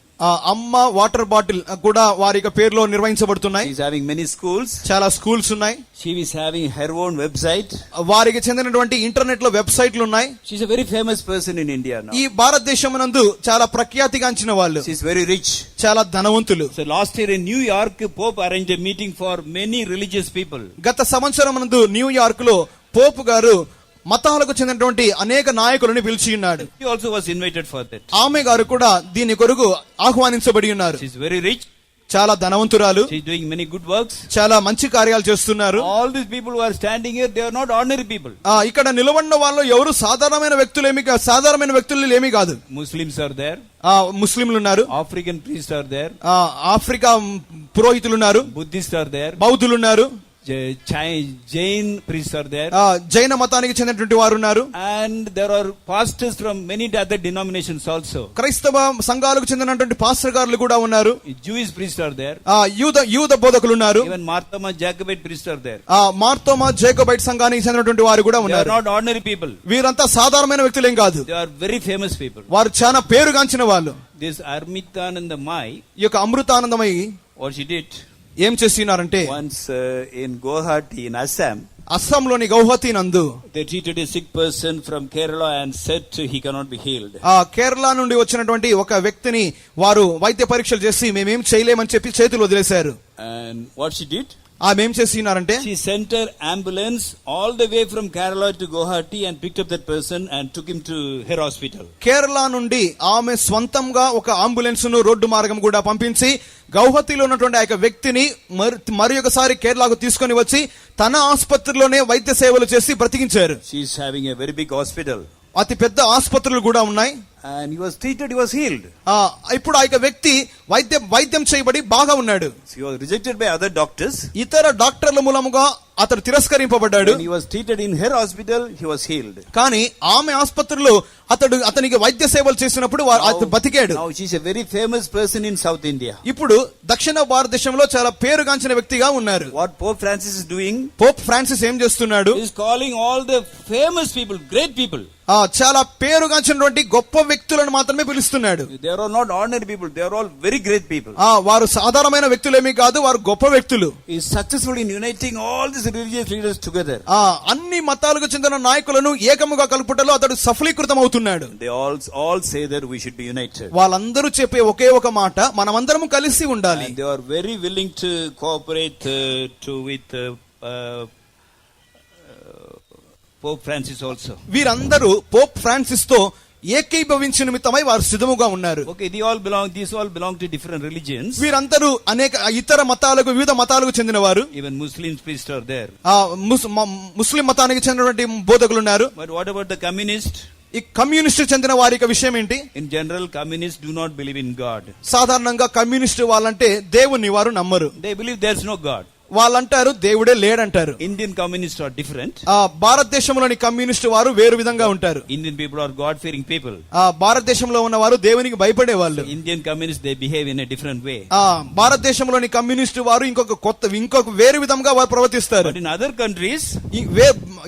B: అమ్మ వాటర్ బాటిల్ కూడా వారి పేరులో నిర్వహించబడుతున్నాయి.
A: She is having many schools.
B: చాలా స్కూల్స్ ఉన్నాయి.
A: She is having her own website.
B: వారికి చెందినటువంటి ఇంటర్నెట్ లో వెబ్సైట్లు ఉన్నాయి.
A: She is a very famous person in India now.
B: ఈ భారతదేశమునందు చాలా ప్రఖ్యాతిగాంచిన వాళ్ళు.
A: She is very rich.
B: చాలా ధనవంతులు.
A: So last year in New York, Pope arranged a meeting for many religious people.
B: గత సంవత్సరం నందు న్యూయార్క్ లో పోపు గారు మతాలకు చెందినటువంటి అనేక నాయకులను పిలిచి ఉన్నాడు.
A: He also was invited for that.
B: ఆమె గారు కూడా దీని కొరకు ఆహ్వానించబడి ఉన్నారు.
A: She is very rich.
B: చాలా ధనవంతురాలు.
A: She is doing many good works.
B: చాలా మంచి కార్యాలు చేస్తున్నారు.
A: All these people who are standing here, they are not ordinary people.
B: ఇక్కడ నిలబడిన వాళ్ళు ఎవరు సాధారణమైన వ్యక్తులు ఏమీ కాదు.
A: Muslims are there.
B: ముస్లింలు ఉన్నారు.
A: African priests are there.
B: Africa పురోహితులు ఉన్నారు.
A: Buddhists are there.
B: బౌద్ధులు ఉన్నారు.
A: Jain priests are there.
B: జైన మతానికి చెందినటువంటి వారు ఉన్నారు.
A: And there are pastors from many other denominations also.
B: క్రైస్తవ సంఘాలకు చెందినటువంటి పాస్టర్ గారులు కూడా ఉన్నారు.
A: Jewish priests are there.
B: యూద బోధకులు ఉన్నారు.
A: Even Marthoma Jacobite priests are there.
B: Marthoma జేకోబైట్ సంఘానికి చెందినటువంటి వారు కూడా
A: They
B: ఉన్నారు.
A: are not ordinary people.
B: వీరంతా సాధారణమైన వ్యక్తులేం కాదు.
A: They are very famous people.
B: వారు చాలా పేరుగాంచిన వాళ్ళు.
A: This Amritanandamai,
B: ఈ యొక్క అమృతానందమై
A: what she did,
B: ఏం చేస్తున్నారంటే,
A: once in Guwahati in Assam,
B: అస్సాంలోని గౌహతి నందు
A: they treated a sick person from Kerala and said he cannot be healed.
B: Kerala నుండి వచ్చినటువంటి ఒక వ్యక్తిని వారు వైద్య పరీక్షలు చేసి మేమేం చేయలేమని చెప్పి చేతులు వదిలేశారు.
A: And what she did,
B: ఆమె ఏం చేసినారంటే
A: She sent her ambulance all the way from Kerala to Guwahati and picked up that person and took him to her hospital.
B: Kerala నుండి ఆమె స్వంతంగా ఒక అంబులెన్స్ ను రోడ్డు మార్గం కూడా పంపించి గౌహతిలో ఉన్నటువంటి ఆ యొక్క వ్యక్తిని మరి ఒకసారి కేరళకు తీసుకొని వచ్చి తన ఆసుపత్రిలోనే వైద్య సేవలు చేసి బ్రతికించారు.
A: She is having a very big hospital.
B: అతి పెద్ద ఆసుపత్రులు కూడా ఉన్నాయి.
A: And he was treated, he was healed.
B: ఇప్పుడు ఆ యొక్క వ్యక్తి వైద్యం చేయబడి బాగా ఉన్నాడు.
A: He was rejected by other doctors.
B: ఇతర డాక్టర్ల మూలముగా అతడు తిరస్కరింపబడ్డాడు.
A: When he was treated in her hospital, he was healed.
B: కానీ ఆమె ఆసుపత్రిలో అతనికి వైద్య సేవలు చేసినప్పుడు అతడు బతికాడు.
A: Now she is a very famous person in South India.
B: ఇప్పుడు దక్షిణ భారతదేశంలో చాలా పేరుగాంచిన వ్యక్తిగా ఉన్నారు.
A: What Pope Francis is doing?
B: Pope Francis ఏం చేస్తున్నాడు?
A: He is calling all the famous people, great people.
B: చాలా పేరుగాంచినటువంటి గొప్ప వ్యక్తులను మాత్రమే పిలుస్తున్నాడు.
A: They are all not ordinary people, they are all very great people.
B: వారు సాధారణమైన వ్యక్తులేమీ కాదు, వారు గొప్ప వ్యక్తులు.
A: He is successful in uniting all these religious leaders together.
B: అన్ని మతాలకు చెందిన నాయకులను ఏకముగా కలుపుటలో అతడు సఫలీకృతం అవుతున్నాడు.
A: They all say that we should be united.
B: వాళ్ళందరూ చెప్పే ఒకే ఒక మాట, మనమందరము కలిసి ఉండాలి.
A: And they are very willing to cooperate with Pope Francis also.
B: వీరందరూ పోప్ ఫ్రాన్సిస్ తో ఏకీభవించిన నిమిత్తమై వారు సిద్ధముగా ఉన్నారు.
A: Okay, these all belong to different religions.
B: వీరందరూ అనేక ఇతర మతాలకు, వివిధ మతాలకు చెందినవారు.
A: Even Muslim priests are there.
B: ముస్లిం మతానికి చెందినటువంటి బోధకులు ఉన్నారు.
A: But what about the communists?
B: ఈ కమ్యూనిస్ట్ చెందిన వారి విషయం ఏంటి?
A: In general, communists do not believe in God.
B: సాధారణంగా కమ్యూనిస్ట్ వాళ్ళంటే దేవుణ్ణి వారు నమ్మరు.
A: They believe there is no God.
B: వాళ్ళంటారు దేవుడే లేడంటారు.
A: Indian communists are different.
B: భారతదేశంలోని కమ్యూనిస్ట్ వారు వేరు విధంగా ఉంటారు.
A: Indian people are God fearing people.
B: భారతదేశంలో ఉన్న వారు దేవునికి భయపడే వాళ్ళు.
A: Indian communists, they behave in a different way.
B: భారతదేశంలోని కమ్యూనిస్ట్ వారు ఇంకొక వేరు విధంగా వారు ప్రవర్తిస్తారు.
A: But in other countries,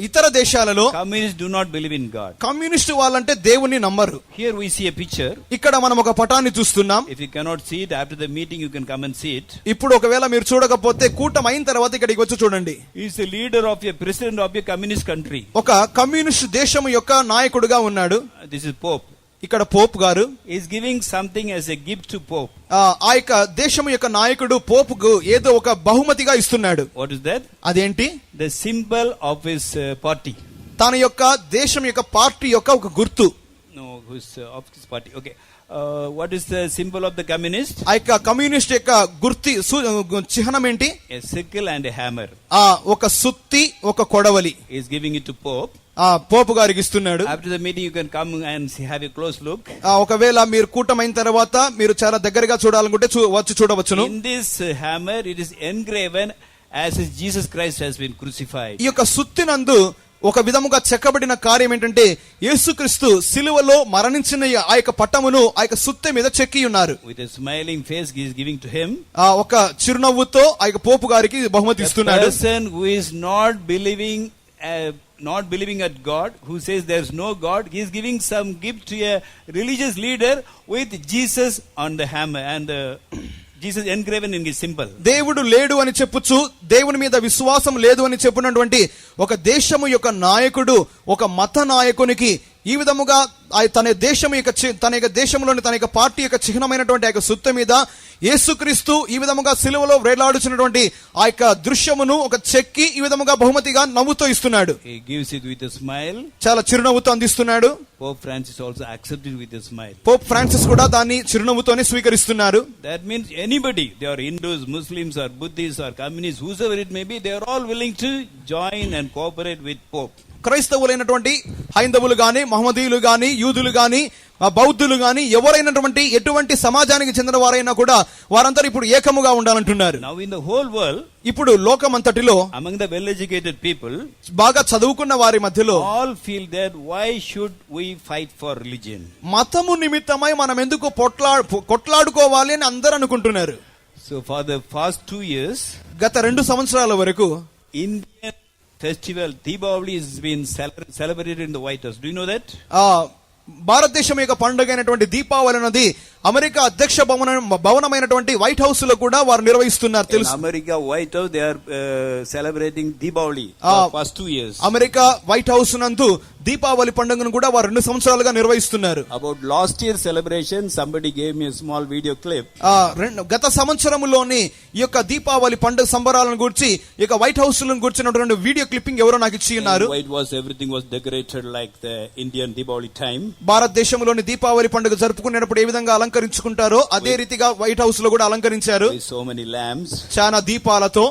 B: ఇతర దేశాలలో
A: communists do not believe in God.
B: Communist వాళ్ళంటే దేవుణ్ణి నమ్మరు.
A: Here we see a picture.
B: ఇక్కడ మనం ఒక పటాన్ని చూస్తున్నాం.
A: If you cannot see it after the meeting, you can come and see it.
B: ఇప్పుడు ఒకవేళ మీరు చూడకపోతే కూటమి అయిన తర్వాత ఇక్కడికి వచ్చి చూడండి.
A: He is the leader of a president of a communist country.
B: ఒక కమ్యూనిస్ట్ దేశం యొక్క నాయకుడుగా ఉన్నాడు.
A: This is Pope.
B: ఇక్కడ పోప్ గారు
A: is giving something as a gift to Pope.
B: ఆ యొక్క దేశం యొక్క నాయకుడు పోపుకు ఏదో ఒక బహుమతిగా ఇస్తున్నాడు.
A: What is that?
B: అదేంటి?
A: The symbol of his party.
B: తన యొక్క దేశం యొక్క పార్టీ యొక్క ఒక గుర్తు.
A: No, of his party. Okay. What is the symbol of the communist?
B: ఆ యొక్క కమ్యూనిస్ట్ యొక్క గుర్తి చిహ్నం ఏంటి?
A: A sickle and a hammer.
B: ఒక సుత్తి, ఒక కొడవలి.
A: He is giving it to Pope.
B: పోపు గారికి ఇస్తున్నాడు.
A: After the meeting, you can come and have a close look.
B: ఒకవేళ మీరు కూటమైన తర్వాత మీరు చాలా దగ్గరగా చూడాలనుకుంటే వచ్చి చూడవచ్చును.
A: In this hammer, it is engraven as Jesus Christ has been crucified.
B: ఈ యొక్క సుత్తినందు ఒక విధముగా చెక్కబడిన కార్యం ఏంటంటే యేసుక్రీస్తు సిలువలో మరణించిన ఆ యొక్క పట్టమును ఆ యొక్క సుత్తె మీద చెక్కి ఉన్నారు.
A: With a smiling face, he is giving to him.
B: ఒక చిరునవ్వుతో ఆ యొక్క పోపు గారికి బహుమతి ఇస్తున్నాడు.
A: A person who is not believing at God, who says there is no God, he is giving some gift to a religious leader with Jesus on the hammer and Jesus engraven in his symbol.
B: దేవుడు లేడు అని చెప్పుచు దేవుని మీద విశ్వాసం లేదు అని చెప్పినటువంటి ఒక దేశము యొక్క నాయకుడు ఒక మత నాయకునికి ఈ విధముగా తన దేశంలోని తన యొక్క పార్టీ యొక్క చిహ్నమైనటువంటి ఆ యొక్క సుత్త మీద యేసుక్రీస్తు ఈ విధముగా సిలువలో వేలాడుచున్నటువంటి ఆ యొక్క దృశ్యమును ఒక చెక్కి ఈ విధముగా బహుమతిగా నవ్వుతో ఇస్తున్నాడు.
A: He gives it with a smile.
B: చాలా చిరునవ్వుతో అందిస్తున్నాడు.
A: Pope Francis also accepted with a smile.
B: Pope Francis కూడా దాన్ని చిరునవ్వుతోనే స్వీకరిస్తున్నారు.
A: That means anybody, they are Hindus, Muslims or Buddhists or communists, whosoever it may be, they are all willing to join and cooperate with Pope.
B: క్రైస్తవులైనటువంటి హైందవులు గాని, మహమ్మదీయులు గాని, యూదులు గాని, బౌద్ధులు గాని, ఎవరైనటువంటి ఎటువంటి సమాజానికి చెందిన వారైనా కూడా వారందరూ ఇప్పుడు ఏకముగా ఉండాలంటున్నారు.
A: Now in the whole world,
B: ఇప్పుడు లోకమంతటిలో
A: among the well educated people,
B: బాగా చదువుకున్న వారి మధ్యలో
A: all feel that why should we fight for religion?
B: మతము నిమిత్తమై మనం ఎందుకు కొట్లాడుకోవాలి అని అందరూ అనుకుంటున్నారు.
A: So for the past 2 years,
B: గత 2 సంవత్సరాల వరకు
A: Indian festival Deepavali has been celebrated in the White House. Do you know that?
B: భారతదేశం యొక్క పండుగ అయినటువంటి దీపావళి అనేది అమెరికా అధ్యక్ష భవనమైనటువంటి వైట్ హౌస్ లో కూడా వారు నిర్వహిస్తున్నారు
A: In
B: తెలుసు.
A: America, White House, they are celebrating Deepavali for past 2 years.
B: America white house నందు దీపావళి పండుగను కూడా వారు 2 సంవత్సరాలుగా నిర్వహిస్తున్నారు.
A: About last year's celebration, somebody gave me a small video clip.
B: గత సంవత్సరములోని ఈ యొక్క దీపావళి పండుగ సంబరాలను గురించి ఈ యొక్క వైట్ హౌస్ లను గురించినటువంటి వీడియో క్లిప్పింగ్ ఎవరో నాకు ఇచ్చి ఉన్నారు.
A: Everything was decorated like the Indian Deepavali time.
B: భారతదేశంలోని దీపావళి పండుగ జరుపుకునేటప్పుడు ఏ విధంగా అలంకరించుకుంటారో అదే రీతిగా వైట్ హౌస్ లో కూడా అలంకరించారు.
A: With so many lamps.
B: చాలా దీపాలతో.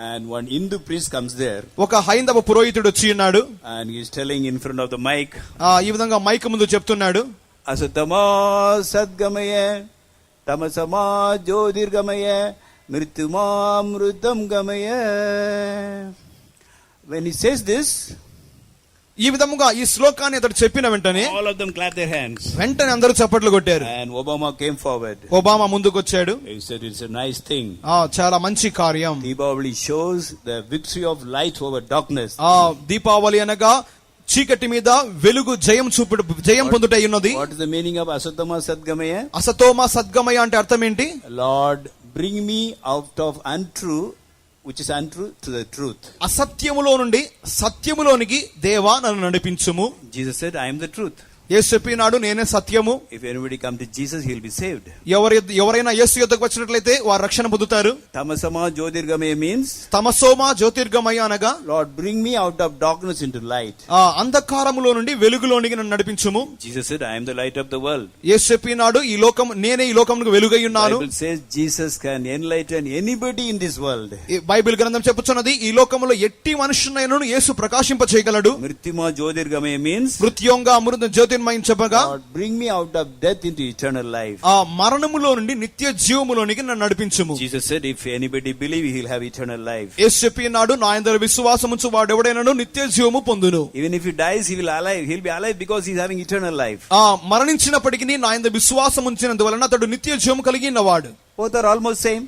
A: And one Hindu priest comes there.
B: ఒక హైందవ పురోహితుడు వచ్చి ఉన్నాడు.
A: And he is telling in front of the mic.
B: ఈ విధంగా మైక్ ముందు చెప్తున్నాడు.
A: అసతమా సద్గమయ తమసమా జ్యోతిర్గమయ మృత్యుమా మృతం గమయ. When he says this,
B: ఈ విధముగా ఈ శ్లోకాన్ని అతడు చెప్పిన వెంటనే
A: all of them clapped their hands.
B: వెంటనే అందరూ చప్పట్లు కొట్టారు.
A: And Obama came forward.
B: Obama ముందుకు వచ్చాడు.
A: He said it's a nice thing.
B: చాలా మంచి కార్యం.
A: Deepavali shows the victory of light over darkness.
B: Deepavali అనగా చీకటి మీద వెలుగు జయం పొందుట ఉన్నది.
A: What is the meaning of asatama sadgamaya?
B: అసతోమ సద్గమయ అంటే అర్థం ఏంటి?
A: Lord, bring me out of untrue, which is untrue, to the truth.
B: అసత్యములో నుండి సత్యములోనికి దేవా నన్ను నడిపించుము.
A: Jesus said, I am the truth.
B: యేసు చెప్పినాడు నేనే సత్యము.
A: If anybody come to Jesus, he will be saved.
B: ఎవరైనా యేసు యొద్దకు వచ్చినట్లయితే వారు రక్షణ పొందుతారు.
A: Tamasama Jyotirgamaya means
B: తమసోమ జ్యోతిర్గమయ అనగా
A: Lord, bring me out of darkness into light.
B: అంధకారములో నుండి వెలుగులోనికి నన్ను నడిపించుము.
A: Jesus said, I am the light of the world.
B: యేసు చెప్పినాడు నేనే ఈ లోకమునకు వెలుగై ఉన్నాను.
A: Bible says Jesus can enlighten anybody in this world.
B: Bible గ్రంథం చెప్పుచున్నది ఈ లోకములో ఎట్టి మనుషునైనను యేసు ప్రకాశింప చేయగలడు.
A: Mrityuma Jyotirgamaya means
B: మృత్యోంగా Amrutha జ్యోతిర్మయించబగా
A: Lord, bring me out of death into eternal life.
B: మరణములో నుండి నిత్య జీవములోనికి నన్ను నడిపించుము.
A: Jesus said, if anybody believe, he will have eternal life.
B: యేసు చెప్పినాడు నా యందు విశ్వాసముంచు వాడెవడైనను నిత్య జీవము పొందును.
A: Even if he dies, he will alive. He will be alive because he is having eternal life.
B: మరణించినప్పటికీ నా యందు విశ్వాసం ఉంచినందువలన అతడు నిత్య జీవము కలిగి ఉన్నవాడు.
A: Both are almost same.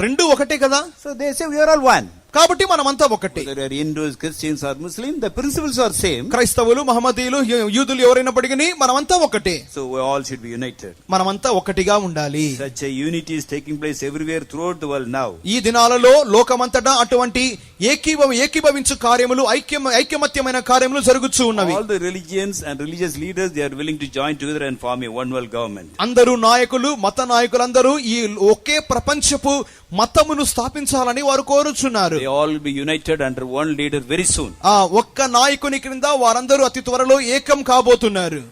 B: రెండు ఒకటే కదా.
A: So they say we are all one.
B: కాబట్టి మనమంతా ఒకటి.
A: Whether are Hindus, Christians or Muslims, the principles are same.
B: క్రైస్తవులు మహమ్మదీయులు యూదులు ఎవరైనప్పటికీ మనమంతా ఒకటే.
A: So we all should be united.
B: మనమంతా ఒకటిగా ఉండాలి.
A: Such a unity is taking place everywhere throughout the world now.
B: ఈ దినాలలో లోకమంతటా అటువంటి ఏకీభవించు కార్యములు ఐకమత్యమైన కార్యములు జరుగుతూ ఉన్నవి.
A: All the religions and religious leaders, they are willing to join together and form a one world government.
B: అందరూ నాయకులు మత నాయకులందరూ ఈ ఒకే ప్రపంచపు మతమును స్థాపించాలని వారు కోరుచున్నారు.
A: They all will be united under one leader very soon.
B: ఒక్క నాయకుని క్రింద వారందరూ అతి త్వరలో ఏకం కాబోతున్నారు.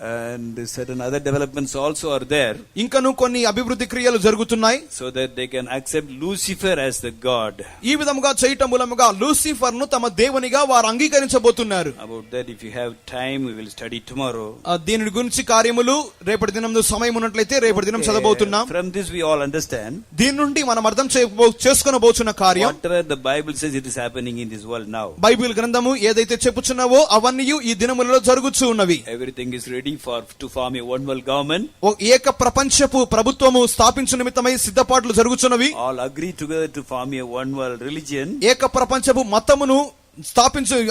A: And certain other developments also are there.
B: ఇంకను కొన్ని అభివృద్ధి క్రియలు జరుగుతున్నాయి.
A: So that they can accept Lucifer as the God.
B: ఈ విధముగా చేయటం మూలముగా లూసిఫర్ ను తమ దేవునిగా వారు అంగీకరించబోతున్నారు.
A: About that, if you have time, we will study tomorrow.
B: దీని గురించి కార్యములు రేపటి దినం సమయం ఉన్నట్లయితే రేపటి దినం చదవబోతున్నాం.
A: From this we all understand.
B: దీని నుండి మనం అర్థం చేసుకొనబోచున్న కార్యం,
A: whatever the Bible says it is happening in this world now.
B: Bible గ్రంథము ఏదైతే చెప్పుచున్నావో అవన్నీ ఈ దినములలో జరుగుతూ ఉన్నవి.
A: Everything is ready to form a one world government.
B: ఏక ప్రపంచపు ప్రభుత్వము స్థాపించు నిమిత్తమై సిద్ధపాట్లు జరుగుచున్నవి.
A: All agree together to form a one world religion.
B: ఏక ప్రపంచపు మతమును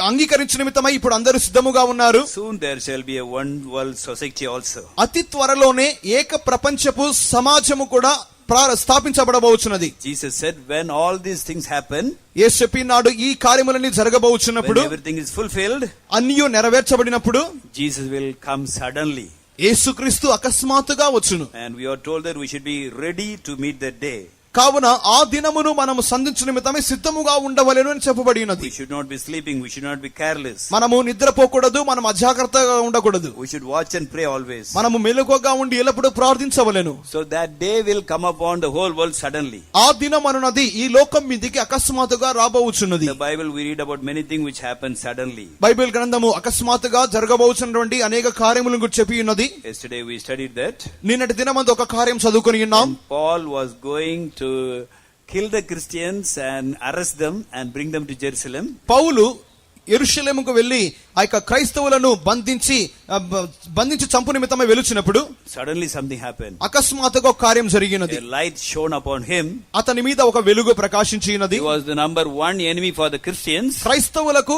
B: అంగీకరించు నిమిత్తమై ఇప్పుడు అందరూ సిద్ధముగా ఉన్నారు.
A: Soon there shall be a one world society also.
B: అతి త్వరలోనే ఏక ప్రపంచపు సమాజము కూడా స్థాపించబడబోచున్నది.
A: Jesus said, when all these things happen,
B: యేసు చెప్పినాడు ఈ కార్యములన్నీ జరగబోచున్నప్పుడు,
A: when everything is fulfilled,
B: అన్నీ నెరవేర్చబడినప్పుడు
A: Jesus will come suddenly.
B: యేసుక్రీస్తు అకస్మాత్తుగా వచ్చును.
A: And we are told that we should be ready to meet that day.
B: కావున ఆ దినమును మనము సంధించు నిమిత్తమే సిద్ధముగా ఉండవలెను అని చెప్పబడి ఉన్నది.
A: We should not be sleeping, we should not be careless.
B: మనము నిద్రపోకూడదు, మనం అజాగ్రత్తగా ఉండకూడదు.
A: We should watch and pray always.
B: మనము మెలకువగా ఉండి ఎల్లప్పుడూ ప్రార్థించవలెను.
A: So that day will come upon the whole world suddenly.
B: ఆ దినం అనున్నది ఈ లోకం మీదికి అకస్మాత్తుగా రాబోచున్నది.
A: The Bible we read about many things which happen suddenly.
B: Bible గ్రంథము అకస్మాత్తుగా జరగబోచున్నటువంటి అనేక కార్యములను గురించి చెప్పి ఉన్నది.
A: Yesterday we studied that.
B: నిన్నటి దినమందు ఒక కార్యం చదువుకొని ఉన్నాం.
A: Paul was going to kill the Christians and arrest them and bring them to Jerusalem.
B: పౌలు యెరూషలేముకు వెళ్లి ఆ యొక్క క్రైస్తవులను బంధించి చంపు నిమిత్తమై వెలుచున్నప్పుడు
A: suddenly something happened.
B: అకస్మాత్తుగా ఒక కార్యం జరిగినది.
A: A light shone upon him.
B: అతని మీద ఒక వెలుగు ప్రకాశించినది.
A: He was the number one enemy for the Christians.
B: క్రైస్తవులకు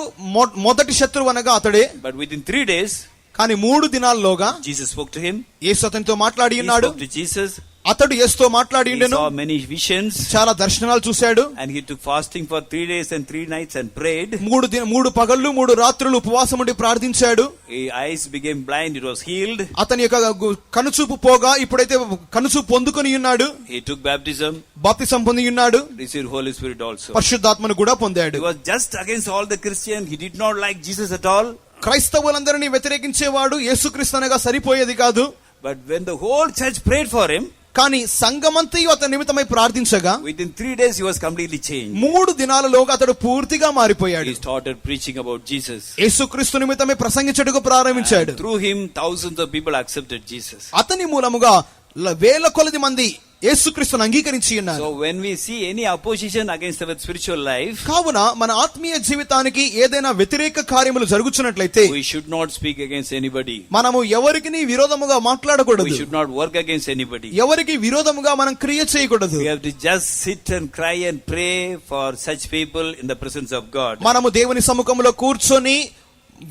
B: మొదటి శత్రువు అనగా అతడే.
A: But within 3 days,
B: కానీ 3 దినాల్లోగా
A: Jesus spoke to him.
B: యేసు అతనితో మాట్లాడి
A: He
B: ఉన్నాడు.
A: spoke to Jesus.
B: అతడు యేసుతో మాట్లాడి
A: He
B: ఉండెను.
A: saw many visions.
B: చాలా దర్శనాలు చూశాడు.
A: And he took fasting for 3 days and 3 nights and prayed.
B: 3 పగళ్ళు 3 రాత్రులు ఉపవాసం ఉండి ప్రార్థించాడు.
A: His eyes became blind. It was healed.
B: అతని యొక్క కనుచూపు పోగా ఇప్పుడైతే కనుచూపు పొందుకొని ఉన్నాడు.
A: He took baptism.
B: బాప్తిసం పొంది ఉన్నాడు.
A: Received Holy Spirit also.
B: పరిశుద్ధాత్మను కూడా పొందాడు.
A: He was just against all the Christians. He did not like Jesus at all.
B: క్రైస్తవులందరినీ వ్యతిరేకించేవాడు, యేసుక్రీస్తు అనగా సరిపోయేది కాదు.
A: But when the whole church prayed for him,
B: కానీ సంఘమంతయు అతని నిమిత్తమై ప్రార్థించగా
A: within 3 days he was completely changed.
B: 3 దినాలలోగా అతడు పూర్తిగా మారిపోయాడు.
A: He started preaching about Jesus.
B: యేసుక్రీస్తు నిమిత్తమై ప్రసంగించుటకు ప్రారంభించాడు.
A: And through him, thousands of people accepted Jesus.
B: అతని మూలముగా వేల కొలది మంది యేసుక్రీస్తును అంగీకరించి ఉన్నారు.
A: So when we see any opposition against our spiritual life,
B: కావున మన ఆత్మీయ జీవితానికి ఏదైనా వ్యతిరేక కార్యములు జరుగుతున్నట్లయితే
A: we should not speak against anybody.
B: మనము ఎవరికి విరోధముగా
A: We
B: మాట్లాడకూడదు.
A: should not work against anybody.
B: ఎవరికి విరోధముగా మనం క్రియ చేయకూడదు.
A: We have to just sit and cry and pray for such people in the presence of God.
B: మనము దేవుని సముఖంలో కూర్చొని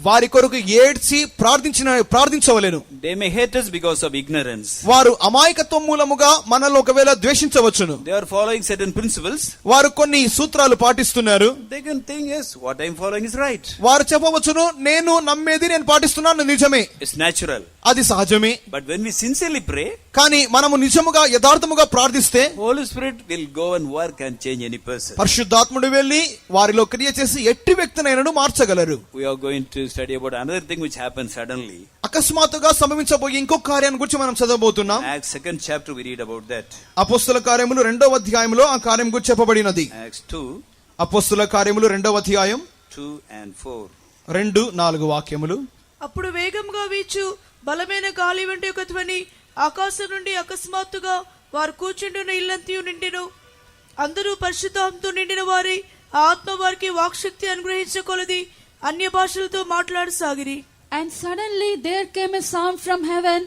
B: వారి కొరకు ఏడ్చి ప్రార్థించవలెను.
A: They may hate us because of ignorance.
B: వారు అమాయకత్వం మూలముగా మనలో ఒకవేళ ద్వేషించవచ్చును.
A: They are following certain principles.
B: వారు కొన్ని సూత్రాలు పాటిస్తున్నారు.
A: They can think, yes, what I am following is right.
B: వారు చెప్పవచ్చును, నేను నమ్మేది నేను పాటిస్తున్నాను నిజమే,
A: It's natural.
B: అది సహజమే.
A: But when we sincerely pray,
B: కానీ మనము నిజముగా యథార్థముగా ప్రార్థిస్తే
A: Holy Spirit will go and work and change any person.
B: పరిశుద్ధాత్ముడు వెళ్లి వారిలో క్రియ చేసి ఎట్టి వ్యక్తినైనను మార్చగలరు.
A: We are going to study about another thing which happened suddenly.
B: అకస్మాత్తుగా సంభవించబోయే ఇంకొక కార్యాన్ని గురించి మనం చదవబోతున్నాం.
A: Acts 2nd chapter we read about that.
B: అపోస్తుల కార్యములు 2వ అధ్యాయంలో ఆ కార్యం గురించి చెప్పబడినది.
A: Acts 2,
B: అపోస్తుల కార్యములు 2వ అధ్యాయం
A: 2 and 4.
B: 2-4 వాక్యములు.
C: అప్పుడు వేగంగా వీచు బలమైన గాలి వంటి ఒక ధ్వని ఆకాశం నుండి అకస్మాత్తుగా వారు కూర్చుండిన ఇల్లంతయు నిండెను. అందరూ పరిశుద్ధాత్మతో నిండిన వారి ఆత్మ వారికి వాక్శక్తి అనుగ్రహించకొలది అన్య భాషలతో మాట్లాడసాగిరి.
D: And suddenly there came a sound from heaven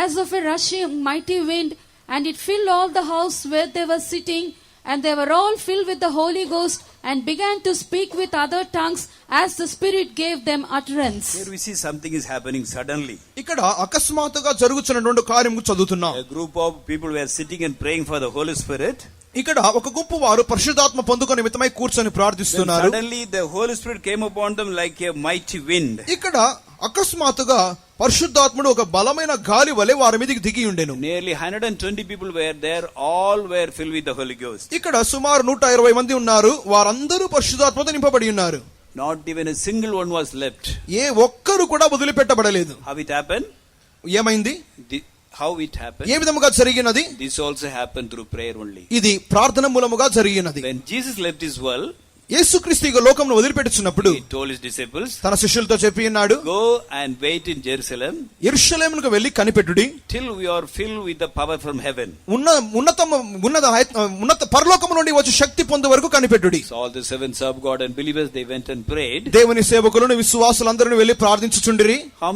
D: as of a rushing mighty wind, and it filled all the house where they were sitting, and they were all filled with the Holy Ghost and began to speak with other tongues as the Spirit gave them utterance.
A: Here we see something is happening suddenly.
B: ఇక్కడ అకస్మాత్తుగా జరుగుతున్నటువంటి కార్యం చదువుతున్నాం.
A: A group of people were sitting and praying for the Holy Spirit.
B: ఇక్కడ ఒక గుంపు వారు పరిశుద్ధాత్మ పొందుకొని నిమిత్తమై కూర్చొని
A: Then
B: ప్రార్థిస్తున్నారు.
A: suddenly the Holy Spirit came upon them like a mighty wind.
B: ఇక్కడ అకస్మాత్తుగా పరిశుద్ధాత్ముడు ఒక బలమైన గాలి వలె వారి మీదకి దిగి ఉండెను.
A: Nearly 120 people were there. All were filled with the Holy Ghost.
B: ఇక్కడ సుమారు 120 మంది ఉన్నారు. వారందరూ పరిశుద్ధాత్మతో నింపబడి ఉన్నారు.
A: Not even a single one was left.
B: ఏ ఒక్కరు కూడా వదిలిపెట్టబడలేదు.
A: How it happened?
B: ఏమైంది?
A: How it happened?
B: ఏ విధముగా జరిగినది?
A: This also happened through prayer only.
B: ఇది ప్రార్థన మూలముగా జరిగినది.
A: When Jesus left his world,
B: యేసుక్రీస్తు ఈ లోకంను వదిలిపెట్టుచున్నప్పుడు
A: he told his disciples,
B: తన శిష్యులతో చెప్పి ఉన్నాడు,
A: go and wait in Jerusalem
B: యెరూషలేమునకు వెళ్లి కనిపెట్టుడి,
A: till we are filled with the power from heaven.
B: ఉన్నత పరలోకము నుండి వచ్చే శక్తి పొందే వరకు కనిపెట్టుడి.
A: So all the servants of God and believers, they went and prayed.
B: దేవుని సేవకులను విశ్వాసులందరూ వెళ్లి ప్రార్థించుచుండిరి.
A: How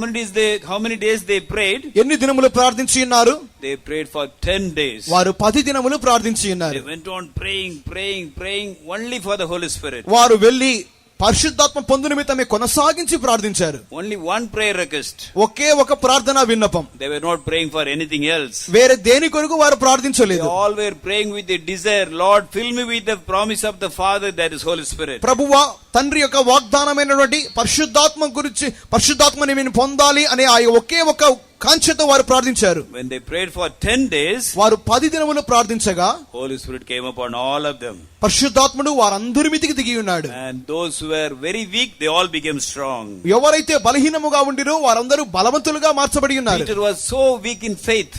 A: many days they prayed?
B: ఎన్ని దినములు ప్రార్థించి ఉన్నారు?
A: They prayed for 10 days.
B: వారు 10 దినములు ప్రార్థించి ఉన్నారు.
A: They went on praying only for the Holy Spirit.
B: వారు వెళ్లి పరిశుద్ధాత్మ పొందు నిమిత్తమే కొనసాగించి ప్రార్థించారు.
A: Only one prayer request.
B: ఒకే ఒక ప్రార్థనా విన్నపం.
A: They were not praying for anything else.
B: వేరే దేని కొరకు వారు
A: They
B: ప్రార్థించలేదు.
A: all were praying with the desire, Lord, fill me with the promise of the Father, that is Holy Spirit.
B: ప్రభువా, తండ్రి యొక్క వాగ్దానమైనటువంటి పరిశుద్ధాత్మని నేను పొందాలి అనే ఆ ఒకే ఒక కాంక్షతో వారు ప్రార్థించారు.
A: When they prayed for 10 days,
B: వారు 10 దినములు ప్రార్థించగా
A: Holy Spirit came upon all of them.
B: పరిశుద్ధాత్ముడు వారందరి మీదికి దిగి ఉన్నాడు.
A: And those who were very weak, they all became strong.
B: ఎవరైతే బలహీనముగా ఉండిరో వారందరూ బలవంతులుగా మార్చబడి ఉన్నారు.
A: Peter was so weak in faith.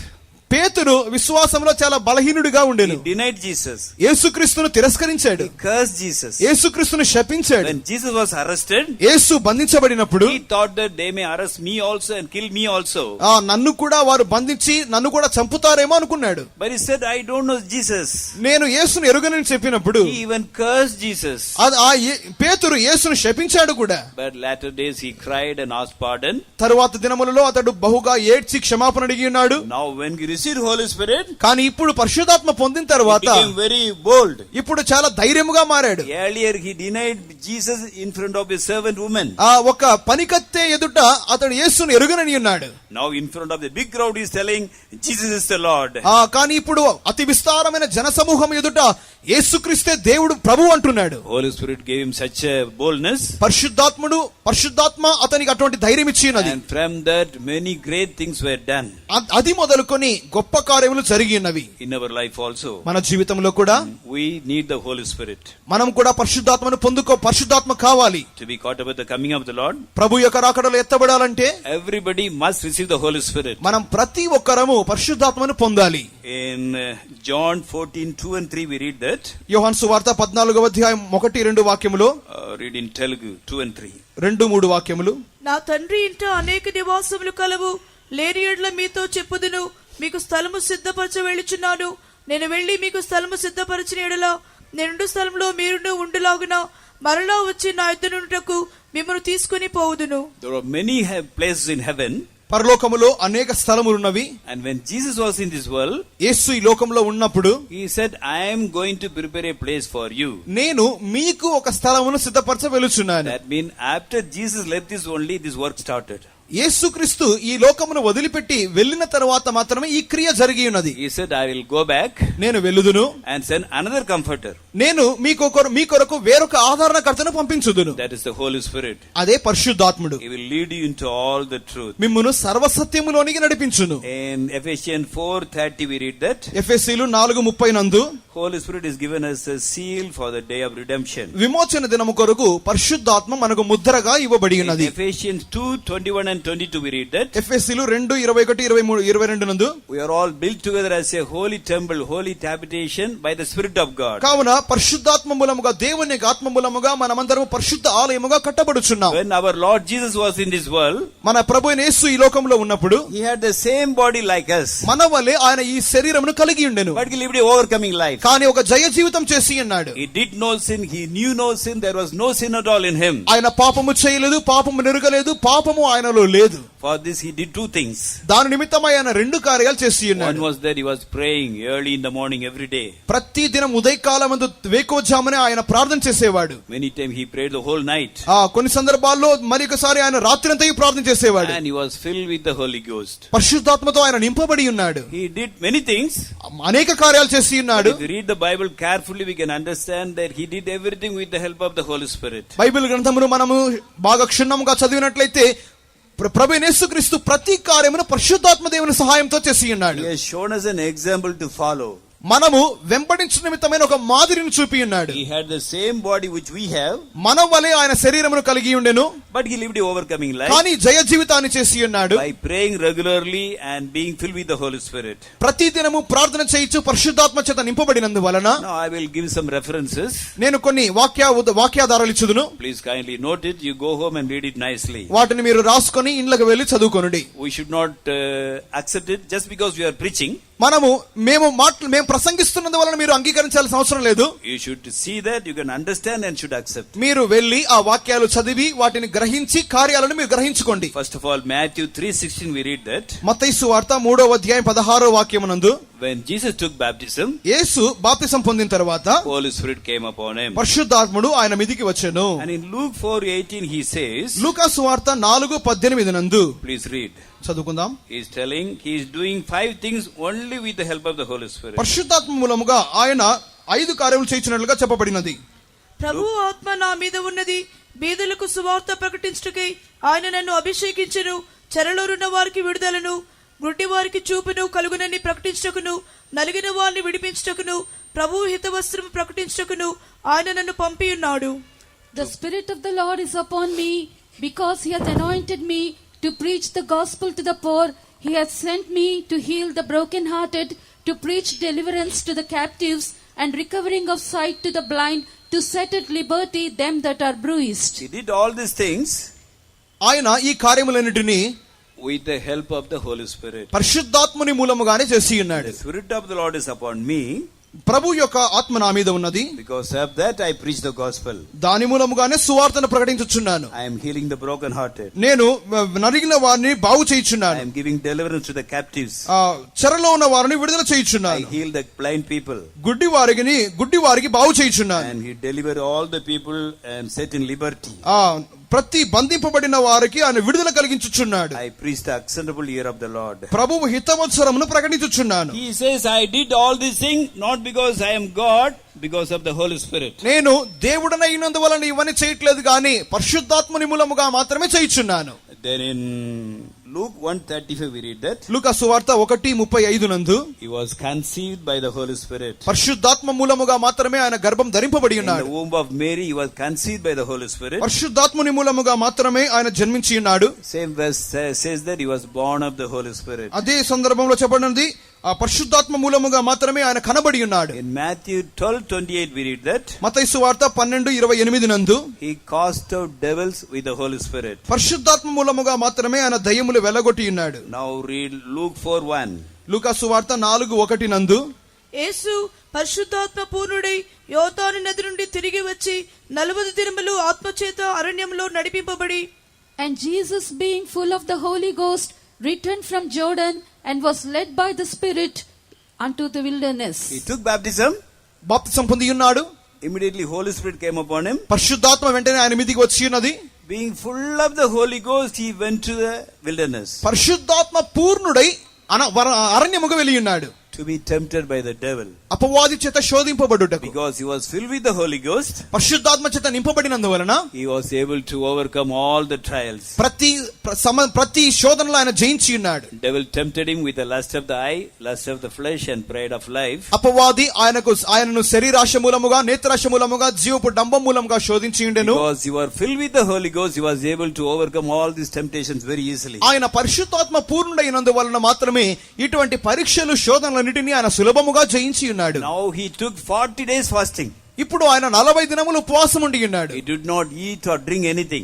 B: పేతురు విశ్వాసంలో చాలా బలహీనుడిగా ఉండెను.
A: He denied Jesus.
B: యేసుక్రీస్తును తిరస్కరించాడు.
A: He cursed Jesus.
B: యేసుక్రీస్తును శపించాడు.
A: When Jesus was arrested,
B: Yesu బంధించబడినప్పుడు
A: he thought that they may arrest me also and kill me also.
B: నన్ను కూడా వారు బంధించి నన్ను కూడా చంపుతారేమో అనుకున్నాడు.
A: But he said, I don't know Jesus.
B: నేను యేసును ఎరుగనని చెప్పినప్పుడు
A: He even cursed Jesus.
B: పేతురు యేసును శపించాడు కూడా.
A: But latter days he cried and asked pardon.
B: తరువాత దినములలో అతడు బహుగా ఏడ్చి క్షమాపణ అడిగి ఉన్నాడు.
A: Now when he received Holy Spirit,
B: కానీ ఇప్పుడు పరిశుద్ధాత్మ పొందిన
A: he
B: తర్వాత
A: became very bold.
B: ఇప్పుడు చాలా ధైర్యముగా మారాడు.
A: Earlier he denied Jesus in front of a servant woman.
B: ఒక పనికత్తె ఎదుట అతడు యేసును ఎరుగనని ఉన్నాడు.
A: Now in front of the big crowd he is telling Jesus is the Lord.
B: కానీ ఇప్పుడు అతి విస్తారమైన జనసమూహం ఎదుట యేసుక్రీస్తే దేవుడు ప్రభు అంటున్నాడు.
A: Holy Spirit gave him such a boldness.
B: పరిశుద్ధాత్మ అతనికి అటువంటి ధైర్యం ఇచ్చినది.
A: And from that many great things were done.
B: అది మొదలుకొని గొప్ప కార్యములు జరిగినవి.
A: In our life also.
B: మన జీవితంలో కూడా
A: We need the Holy Spirit.
B: మనం కూడా పరిశుద్ధాత్మను పరిశుద్ధాత్మ కావాలి.
A: To be caught up with the coming of the Lord.
B: ప్రభు యొక్క రాకడలో ఎత్తబడాలంటే
A: Everybody must receive the Holy Spirit.
B: మనం ప్రతి ఒక్కరము పరిశుద్ధాత్మను పొందాలి.
A: In John 14:2 and 3 we read that.
B: యోహాను సువార్త 14వ అధ్యాయం 1-2 వాక్యములో
A: Read in Telugu 2 and 3.
B: 2-3 వాక్యములు.
C: నా తండ్రి ఇంట అనేక నివాసములు కలవు, లేని యెడల మీతో చెప్పుదును, మీకు స్థలము సిద్ధపరచ వెళ్ళుచున్నాను. నేను వెళ్లి మీకు స్థలము సిద్ధపరచిన యెడల నేనుండు స్థలంలో మీరును ఉండులాగున మరలా వచ్చి నా యొద్దనుండుటకు మిమ్మల్ని తీసుకుని పోవుదును.
A: There are many places in heaven.
B: పరలోకములో అనేక స్థలములున్నవి.
A: And when Jesus was in this world,
B: యేసు ఈ లోకంలో ఉన్నప్పుడు
A: he said, I am going to prepare a place for you.
B: నేను మీకు ఒక స్థలమును సిద్ధపరచ వెలుచున్నాను.
A: That means after Jesus left this only this work started.
B: యేసుక్రీస్తు ఈ లోకమును వదిలిపెట్టి వెళ్ళిన తర్వాత మాత్రమే ఈ క్రియ జరిగి ఉన్నది.
A: He said, I will go back
B: నేను వెళ్ళుదును
A: and send another comforter.
B: నేను మీ కొరకు వేరొక ఆదరణకర్తను పంపించుదును.
A: That is the Holy Spirit.
B: అదే పరిశుద్ధాత్ముడు.
A: He will lead you into all the truth.
B: మిమ్మును సర్వసత్యములోనికి నడిపించును.
A: In Ephesians 4:30 we read that.
B: ఎఫెసీయులు 4:30 నందు
A: Holy Spirit is given us a seal for the day of redemption.
B: విమోచన దినము కొరకు పరిశుద్ధాత్మ మనకు ముద్రగా ఇవ్వబడి ఉన్నది.
A: Ephesians 2:21 and 22 we read that.
B: ఎఫెసీయులు 2:21-22 నందు
A: We are all built together as a holy temple, holy habitation by the Spirit of God.
B: కావున పరిశుద్ధాత్మ మూలముగా దేవుని యొక్క ఆత్మ మూలముగా మనమందరం పరిశుద్ధ ఆలయముగా కట్టబడుచున్నాం.
A: When our Lord Jesus was in this world,
B: మన ప్రభువైన యేసు ఈ లోకంలో ఉన్నప్పుడు
A: he had the same body like us.
B: మన వలె ఆయన ఈ శరీరమును కలిగి ఉండెను.
A: But he lived an overcoming life.
B: కానీ ఒక జయ జీవితం చేసి ఉన్నాడు.
A: He did no sin, he knew no sin, there was no sin at all in him.
B: ఆయన పాపము చేయలేదు, పాపము నెరుగలేదు, పాపము ఆయనలో లేదు.
A: For this he did two things.
B: దాని నిమిత్తమై ఆయన రెండు కార్యాలు చేసి ఉన్నాడు.
A: One was that he was praying early in the morning every day.
B: ప్రతి దినం ఉదయకాలమందు వేకువజామునే ఆయన ప్రార్థన చేసేవాడు.
A: Many times he prayed the whole night.
B: కొన్ని సందర్భాల్లో మరొకసారి ఆయన రాత్రంతా ప్రార్థన చేసేవాడు.
A: And he was filled with the Holy Ghost.
B: పరిశుద్ధాత్మతో ఆయన నింపబడి ఉన్నాడు.
A: He did many things.
B: అనేక కార్యాలు చేసి ఉన్నాడు.
A: If we read the Bible carefully we can understand that he did everything with the help of the Holy Spirit.
B: Bible గ్రంథమును మనము బాగా క్షుణ్ణంగా చదివినట్లయితే ప్రభువైన యేసుక్రీస్తు ప్రతి కార్యమును పరిశుద్ధాత్మ దేవుని సహాయంతో చేసి ఉన్నాడు.
A: He has shown us an example to follow.
B: మనము వెంబడించిన నిమిత్తమైన ఒక మాదిరిని చూపి ఉన్నాడు.
A: He had the same body which we have.
B: మన వలె ఆయన శరీరమును కలిగి ఉండెను.
A: But he lived an overcoming life.
B: కానీ జయ జీవితాన్ని చేసి ఉన్నాడు.
A: By praying regularly and being filled with the Holy Spirit.
B: ప్రతి దినము ప్రార్థన చేయించు పరిశుద్ధాత్మ చేత నింపబడినందువలన.
A: Now I will give some references.
B: నేను కొన్ని వాక్యాధారాలు ఇచ్చుదును.
A: Please kindly note it. You go home and read it nicely.
B: వాటిని మీరు రాసుకొని ఇంట్లోకి వెళ్లి చదువుకొనుడి.
A: We should not accept it just because we are preaching.
B: మేము ప్రసంగిస్తున్నందు వలన మీరు అంగీకరించాల్సిన అవసరం లేదు.
A: You should see that, you can understand and should accept.
B: మీరు వెళ్లి ఆ వాక్యాలు చదివి వాటిని గ్రహించి కార్యాలను మీరు గ్రహించుకోండి.
A: First of all, Matthew 3:16 we read that.
B: మత్తయి సువార్త 3వ అధ్యాయం 16వ వాక్యమునందు
A: When Jesus took baptism,
B: యేసు బాప్తిసం పొందిన తర్వాత
A: Holy Spirit came upon him.
B: పరిశుద్ధాత్ముడు ఆయన మీదికి వచ్చెను.
A: And in Luke 4:18 he says,
B: లూకా సువార్త 4:18 నందు
A: please read.
B: చదువుకుందాం.
A: He is telling he is doing 5 things only with the help of the Holy Spirit.
B: పరిశుద్ధాత్మ మూలముగా ఆయన 5 కార్యములు చేయించినట్లుగా చెప్పబడినది.
C: ప్రభు ఆత్మ నా మీద ఉన్నది, బీదలకు సువార్త ప్రకటించుటకై ఆయన నన్ను అభిషేకించెను, చెరలోనున్న వారికి విడుదలను, గుడ్డి వారికి చూపును కలుగునని ప్రకటించుటకును, నలిగిన వారిని విడిపించుటకును, ప్రభు హితవస్త్రము ప్రకటించుటకును ఆయన నన్ను పంపి ఉన్నాడు.
D: The Spirit of the Lord is upon me, because he hath anointed me to preach the gospel to the poor. He hath sent me to heal the brokenhearted, to preach deliverance to the captives, and recovering of sight to the blind, to set at liberty them that are bruised.
A: He did all these things
B: ఆయన ఈ కార్యములన్నిటిని
A: with the help of the Holy Spirit.
B: పరిశుద్ధాత్ముని మూలముగానే చేసి ఉన్నాడు.
A: The Spirit of the Lord is upon me.
B: ప్రభు యొక్క ఆత్మ నా మీద ఉన్నది,
A: Because of that I preach the gospel.
B: దాని మూలముగానే సువార్తను ప్రకటించుచున్నాను.
A: I am healing the brokenhearted.
B: నేను నలిగిన వారిని బాగు
A: I
B: చేయుచున్నాను.
A: am giving deliverance to the captives.
B: చెరలో ఉన్న వారిని విడుదల
A: I
B: చేయుచున్నాను.
A: heal the blind people.
B: గుడ్డి వారికి బాగు చేయుచున్నాను.
A: And he deliver all the people and set in liberty.
B: ప్రతి బంధింపబడిన వారికి ఆయన విడుదల కలిగించుచున్నాడు.
A: I preach the acceptable year of the Lord.
B: ప్రభువు హితవత్సరమును ప్రకటించుచున్నాను.
A: He says, I did all these things not because I am God, because of the Holy Spirit.
B: నేను దేవుడనైనందువలన ఇవన్నీ చేయట్లేదు గాని పరిశుద్ధాత్మని మూలముగా మాత్రమే చేయుచున్నాను.
A: Then in Luke 1:35 we read that
B: లూకా సువార్త 1:35 నందు
A: he was conceived by the Holy Spirit.
B: పరిశుద్ధాత్మ మూలముగా మాత్రమే ఆయన గర్భం ధరింపబడి
A: In the
B: ఉన్నాడు.
A: womb of Mary he was conceived by the Holy Spirit.
B: పరిశుద్ధాత్మని మూలముగా మాత్రమే ఆయన జన్మించి ఉన్నాడు.
A: Same verse says that he was born of the Holy Spirit.
B: అదే సందర్భంలో చెప్పబడినది ఆ పరిశుద్ధాత్మ మూలముగా మాత్రమే ఆయన కనబడి ఉన్నాడు.
A: In Matthew 12:28 we read that
B: మత్తయి సువార్త 12:28 నందు
A: he cast out devils with the Holy Spirit.
B: పరిశుద్ధాత్మ మూలముగా మాత్రమే ఆయన దయ్యములు వెలగొట్టి ఉన్నాడు.
A: Now read Luke 4:1.
B: లూకా సువార్త 4:1 నందు
C: యేసు పరిశుద్ధాత్మ పూర్ణుడై యోర్దాను నది నుండి తిరిగి వచ్చి 40 దినములు ఆత్మచేత అరణ్యంలో నడిపింపబడి
D: And Jesus, being full of the Holy Ghost, returned from Jordan and was led by the Spirit unto the wilderness.
A: He took baptism.
B: బాప్తిసం పొంది ఉన్నాడు.
A: Immediately Holy Spirit came upon him.
B: పరిశుద్ధాత్మ వెంటనే ఆయన మీదికి వచ్చి ఉన్నది.
A: Being full of the Holy Ghost, he went to the wilderness
B: పరిశుద్ధాత్మ పూర్ణుడై అరణ్యముకు వెళ్ళి ఉన్నాడు.
A: to be tempted by the devil.
B: అపవాది చేత శోధింపబడుటకు.
A: Because he was filled with the Holy Ghost,
B: పరిశుద్ధాత్మ చేత నింపబడినందువలన
A: he was able to overcome all the trials.
B: ప్రతి శోధనలో ఆయన జయించి ఉన్నాడు.
A: Devil tempted him with the lust of the eye, lust of the flesh and pride of life.
B: అపవాది ఆయనను శరీరాశ మూలముగా నేత్రాశ మూలముగా జీవపు డంబం మూలముగా శోధించి ఉండెను.
A: Because you are filled with the Holy Ghost, he was able to overcome all these temptations very easily.
B: ఆయన పరిశుద్ధాత్మ పూర్ణుడైనందువలన మాత్రమే ఇటువంటి పరీక్షలు శోధనలన్నిటినీ ఆయన సులభముగా జయించి ఉన్నాడు.
A: Now he took 40 days fasting.
B: ఇప్పుడు ఆయన 40 దినములు ఉపవాసం ఉండి ఉన్నాడు.
A: He did not eat or drink anything.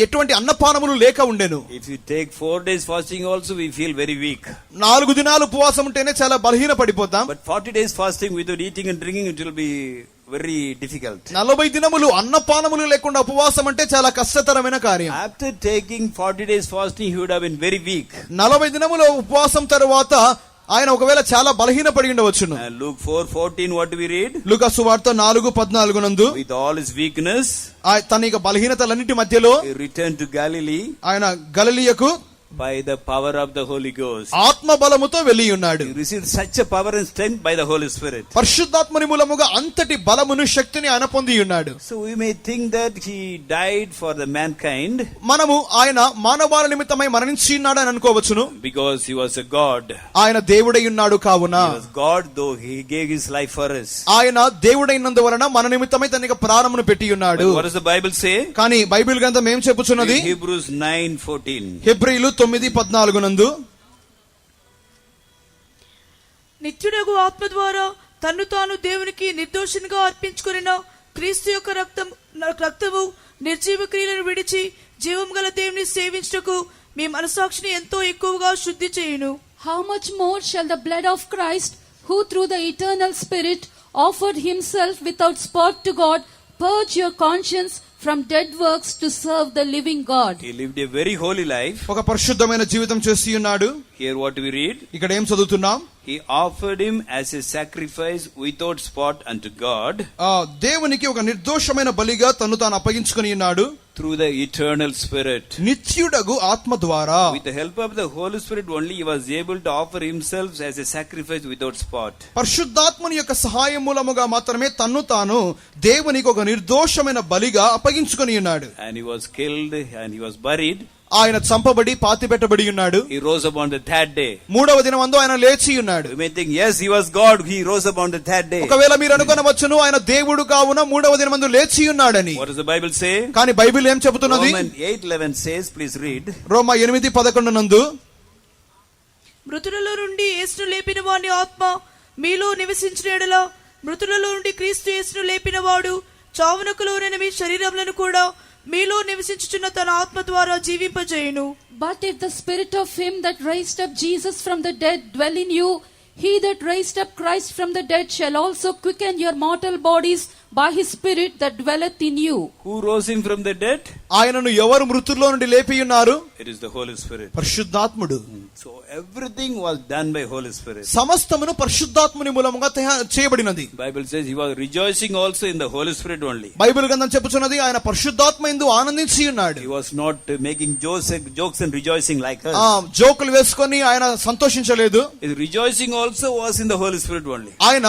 B: ఎటువంటి అన్నపానములు లేక ఉండెను.
A: If you take 4 days fasting also, we feel very weak.
B: 4 దినాలు ఉపవాసం ఉంటేనే చాలా బలహీన పడిపోతాం.
A: But 40 days fasting without eating and drinking, it will be very difficult.
B: 40 దినములు అన్నపానములు లేకుండా ఉపవాసం అంటే చాలా కష్టతరమైన కార్యం.
A: After taking 40 days fasting, he would have been very weak.
B: 40 దినముల ఉపవాసం తరువాత ఆయన ఒకవేళ చాలా బలహీన పడి ఉండవచ్చును.
A: Luke 4:14, what do we read?
B: లూకా సువార్త 4:14 నందు
A: With all his weakness,
B: తన యొక్క బలహీనతలన్నిటి మధ్యలో
A: he returned to Galilee
B: ఆయన గలిలయకు
A: by the power of the Holy Ghost.
B: ఆత్మ బలముతో వెళ్ళి ఉన్నాడు.
A: He received such a power and strength by the Holy Spirit.
B: పరిశుద్ధాత్మని మూలముగా అంతటి బలమును శక్తిని ఆయన పొంది ఉన్నాడు.
A: So we may think that he died for the mankind
B: మనము ఆయన మానవాళి నిమిత్తమై మరణించి ఉన్నాడు అని అనుకోవచ్చును.
A: because he was a God.
B: ఆయన దేవుడై ఉన్నాడు కావున.
A: He was God, though he gave his life for us.
B: ఆయన దేవుడైనందువలన మన నిమిత్తమై తన యొక్క ప్రాణమును పెట్టి ఉన్నాడు.
A: What does the Bible say?
B: కానీ బైబిల్ గ్రంథం ఏం చెప్పుచున్నది?
A: Hebrews 9:14.
B: హెబ్రీయులు 9:14 నందు
C: నిత్యుడగు ఆత్మ ద్వారా తన్ను తాను దేవునికి నిర్దోషినిగా అర్పించుకొనిన క్రీస్తు యొక్క రక్తము నిర్జీవ క్రియలను విడిచి జీవం గల దేవుని సేవించుటకు మీ మనసాక్షిని ఎంతో ఎక్కువగా శుద్ధి చేయును.
D: How much more shall the blood of Christ, who through the eternal Spirit offered himself without spot to God, purge your conscience from dead works to serve the living God.
A: He lived a very holy life.
B: ఒక పరిశుద్ధమైన జీవితం చేసి ఉన్నాడు.
A: Here what we read?
B: ఇక్కడ ఏం చదువుతున్నాం?
A: He offered him as a sacrifice without spot unto God.
B: దేవునికి ఒక నిర్దోషమైన బలిగా తను తాను అప్పగించుకొని ఉన్నాడు.
A: Through the eternal Spirit.
B: నిత్యుడగు ఆత్మ ద్వారా.
A: With the help of the Holy Spirit only he was able to offer himself as a sacrifice without spot.
B: పరిశుద్ధాత్మని యొక్క సహాయం మూలముగా మాత్రమే తన్ను తాను దేవునికి ఒక నిర్దోషమైన బలిగా అప్పగించుకొని ఉన్నాడు.
A: And he was killed and he was buried.
B: ఆయన చంపబడి పాతి పెట్టబడి ఉన్నాడు.
A: He rose up on the third day.
B: 3వ దినమందు ఆయన లేచి ఉన్నాడు.
A: You may think, yes, he was God, he rose up on the third day.
B: ఒకవేళ మీరు అనుకొనవచ్చును ఆయన దేవుడు కావున 3వ దినమందు లేచి ఉన్నాడని.
A: What does the Bible say?
B: కానీ బైబిల్ ఏం చెబుతున్నది?
A: Romans 8:11 says, please read.
B: రోమా 8:11 నందు
C: మృతులలో నుండి యేసును లేపిన వాని ఆత్మ మీలో నివసించిన యెడల మృతులలో నుండి క్రీస్తు యేసును లేపిన వాడు చావునకు లోనైన మీ శరీరములను కూడా మీలో నివసించుచున్న తన ఆత్మ ద్వారా జీవింపజేయును.
D: But if the spirit of him that raised up Jesus from the dead dwell in you, He that raised up Christ from the dead shall also quicken your mortal bodies by his Spirit that dwelleth in you.
A: Who rose him from the dead?
B: ఆయనను ఎవరు మృతుల్లో నుండి లేపి ఉన్నారు?
A: It is the Holy Spirit.
B: పరిశుద్ధాత్ముడు.
A: So everything was done by Holy Spirit.
B: సమస్తమును పరిశుద్ధాత్ముని మూలముగా చేయబడినది.
A: Bible says he was rejoicing also in the Holy Spirit only.
B: Bible గ్రంథం చెప్పుచున్నది ఆయన పరిశుద్ధాత్మ యందు ఆనందించి ఉన్నాడు.
A: He was not making jokes and rejoicing like us.
B: జోకులు వేసుకొని ఆయన సంతోషించలేదు.
A: His rejoicing also was in the Holy Spirit only.
B: ఆయన